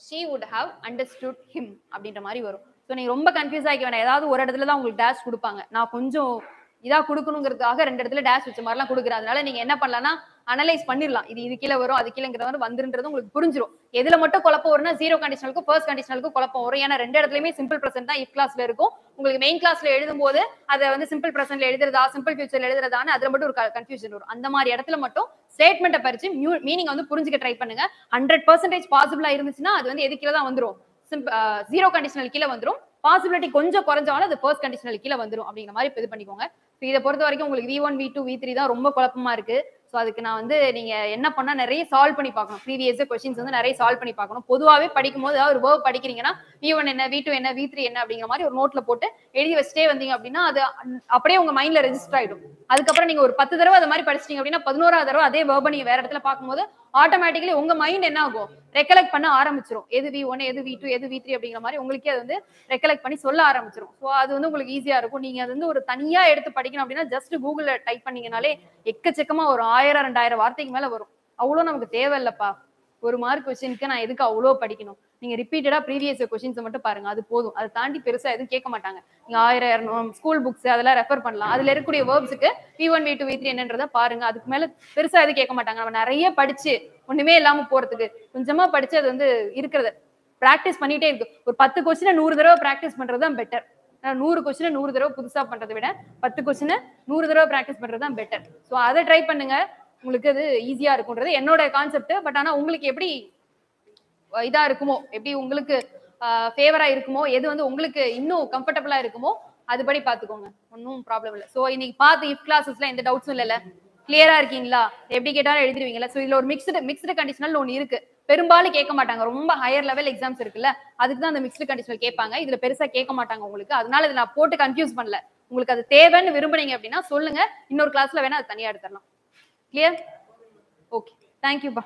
she would have understood him அப்படின்ற மாதிரி வரும். சோ நீங்க ரொம்ப கன்ஃபியூஸ் ஆகிக்க வேண்டாம். ஏதாவது ஒரு இடத்துல தான் உங்களுக்கு டேஷ் கொடுப்பாங்க. நான் கொஞ்சம் இதா கொடுக்கணுங்கிறதுக்காக ரெண்டு இடத்துல டேஷ் வச்ச மாதிரிலாம் கொடுக்குறேன். அதனால நீங்க என்ன பண்ணலாம்னா அனலைஸ் பண்ணிடலாம். இது கீழே வரும், அது கீழேங்கிற மாதிரி வந்துருன்றது உங்களுக்கு புரிஞ்சிடும். எதுல மட்டும் குழப்பம் வரும்னா ஜீரோ கண்டிஷனலுக்கும் ஃபர்ஸ்ட் கண்டிஷனலுக்கும் குழப்பம் வரும். ஏன்னா ரெண்டு இடத்துலயுமே சிம்பிள் பிரசன்ட் தான் இஃப் கிளாஸ்ல இருக்கும். உங்களுக்கு மெயின் கிளாஸ்ல எழுதும் போது அதை வந்து சிம்பிள் பிரசன்ட்ல எழுதுறதா சிம்பிள் ஃபியூச்சர்ல எழுதுறதான்னு அதுல மட்டும் ஒரு கன்ஃபியூஷன் வரும். அந்த மாதிரி இடத்துல மட்டும் ஸ்டேட்மெண்ட்டை பறிச்சு மீனிங் வந்து புரிஞ்சுக்க ட்ரை பண்ணுங்க. 100% பாசிபிளா இருந்துச்சுன்னா அது வந்து எது கீழே தான் வந்துரும்? ஜீரோ கண்டிஷனல் கீழே வந்துரும். பாசிபிலிட்டி கொஞ்சம் குறைஞ்சாலும் அது ஃபர்ஸ்ட் கண்டிஷனல் கீழே வந்துரும் அப்படிங்கிற மாதிரி இது பண்ணிக்கோங்க. இதை பொறுத்த வரைக்கும் உங்களுக்கு V1 V2 V3 தான் ரொம்ப குழப்பமா இருக்கு. ஸோ அதுக்கு நான் வந்து நீங்க என்ன பண்ணா நிறைய சால்வ் பண்ணி பார்க்கணும். ப்ரீவியஸ் கொஸ்டின்ஸ் வந்து நிறைய சால்வ் பண்ணி பார்க்கணும். பொதுவாகவே படிக்கும் போது ஒரு வேர்ப் படிக்கிறீங்கன்னா V1 என்ன V2 என்ன V3 என்ன அப்படிங்கிற மாதிரி ஒரு நோட்ல போட்டு எழுதி வச்சுட்டே வந்தீங்க அப்படின்னா அது அப்படியே உங்க மைண்ட்ல ரெஜிஸ்டர் ஆயிடும். அதுக்கப்புறம் நீங்க ஒரு 10 தடவை அது மாதிரி படிச்சிட்டீங்க அப்படின்னா 11வது தடவை அதே வேர்பை நீங்க வேற இடத்துல பார்க்கும்போது ஆட்டோமேட்டிக்கலி உங்க மைண்ட் என்ன ஆகும்? ரெக்கலெக்ட் பண்ண ஆரம்பிச்சிடும். எது V1 எது V2 எது V3 அப்படிங்கிற மாதிரி உங்களுக்கே அது வந்து ரெக்கலெக்ட் பண்ணி சொல்ல ஆரம்பிச்சிடும். ஸோ அது வந்து உங்களுக்கு ஈஸியா இருக்கும். நீங்க அது வந்து ஒரு தனியா எடுத்து படிக்கணும் அப்படின்னா ஜஸ்ட் கூகுள்ல டைப் பண்ணீங்கனாலே எக்கச்சக்கமா ஒரு 1000-2000 வார்த்தைக்கு மேல வரும். அவ்வளோ நமக்கு தேவையில்லப்பா. ஒரு மார்க் கொஸ்டினுக்கு நான் எதுக்கு அவ்வளோ படிக்கணும்? நீங்க ரிப்பீட்டடா ப்ரீவியஸ் கொஸ்டின்ஸ் மட்டும் பாருங்க, அது போதும். அதை தாண்டி பெருசா எதுவும் கேட்க மாட்டாங்க. நீங்க 1000-200 ஸ்கூல் புக்ஸ் அதெல்லாம் ரெஃபர் பண்ணலாம். அதுல இருக்கக்கூடிய வேர்ப்ஸுக்கு V1 V2 V3 என்னன்றதை பாருங்க. அதுக்கு மேல பெருசா எதுவும் கேட்க மாட்டாங்க. நம்ம நிறைய படிச்சு ஒண்ணுமே இல்லாம போறதுக்கு கொஞ்சமா படிச்சு அது வந்து இருக்கிறத பிராக்டிஸ் பண்ணிட்டே இருக்கு. ஒரு 10 கொஸ்டினை 100 தடவை பிராக்டிஸ் பண்றதுதான் பெட்டர். 100 கொஸ்டினை 100 தடவை புதுசா பண்றதை விட 10 கொஸ்டினை 100 தடவை பிராக்டிஸ் பண்றதுதான் பெட்டர். ஸோ அதை ட்ரை பண்ணுங்க, உங்களுக்கு அது ஈஸியா இருக்கும்ன்றது என்னோட கான்செப்ட். பட் ஆனா உங்களுக்கு எப்படி இதா இருக்குமோ, எப்படி உங்களுக்கு ஃபேவரா இருக்குமோ, எது வந்து உங்களுக்கு இன்னும் கம்ஃபர்டபுளா இருக்குமோ அதுபடி பாத்துக்கோங்க. ஒன்னும் ப்ராப்ளம் இல்லை. ஸோ இன்னைக்கு பார்த்து இஃப் கிளாஸஸ்ல எந்த டவுட்ஸும் இல்லைல்ல? கிளியரா இருக்கீங்களா? எப்படி கேட்டாலும் எழுதிருவீங்களா? ஸோ இதுல ஒரு மிக்ஸ்டு கண்டிஷனல் ஒன்று இருக்கு. பெரும்பாலும் கேட்க மாட்டாங்க. ரொம்ப ஹையர் லெவல் எக்ஸாம்ஸ் இருக்குல்ல, அதுக்கு தான் அந்த மிக்ஸ்டு கண்டிஷனல் கேட்பாங்க. இதுல பெருசா கேட்க மாட்டாங்க உங்களுக்கு. அதனால இதை நான் போட்டு கன்ஃபியூஸ் பண்ணல. உங்களுக்கு அது தேவைன்னு விரும்புனீங்க அப்படின்னா சொல்லுங்க. இன்னொரு கிளாஸ்ல வேணா அது தனியா எடுத்துடலாம். கிளியர்? ஓகே, தேங்க்யூப்பா.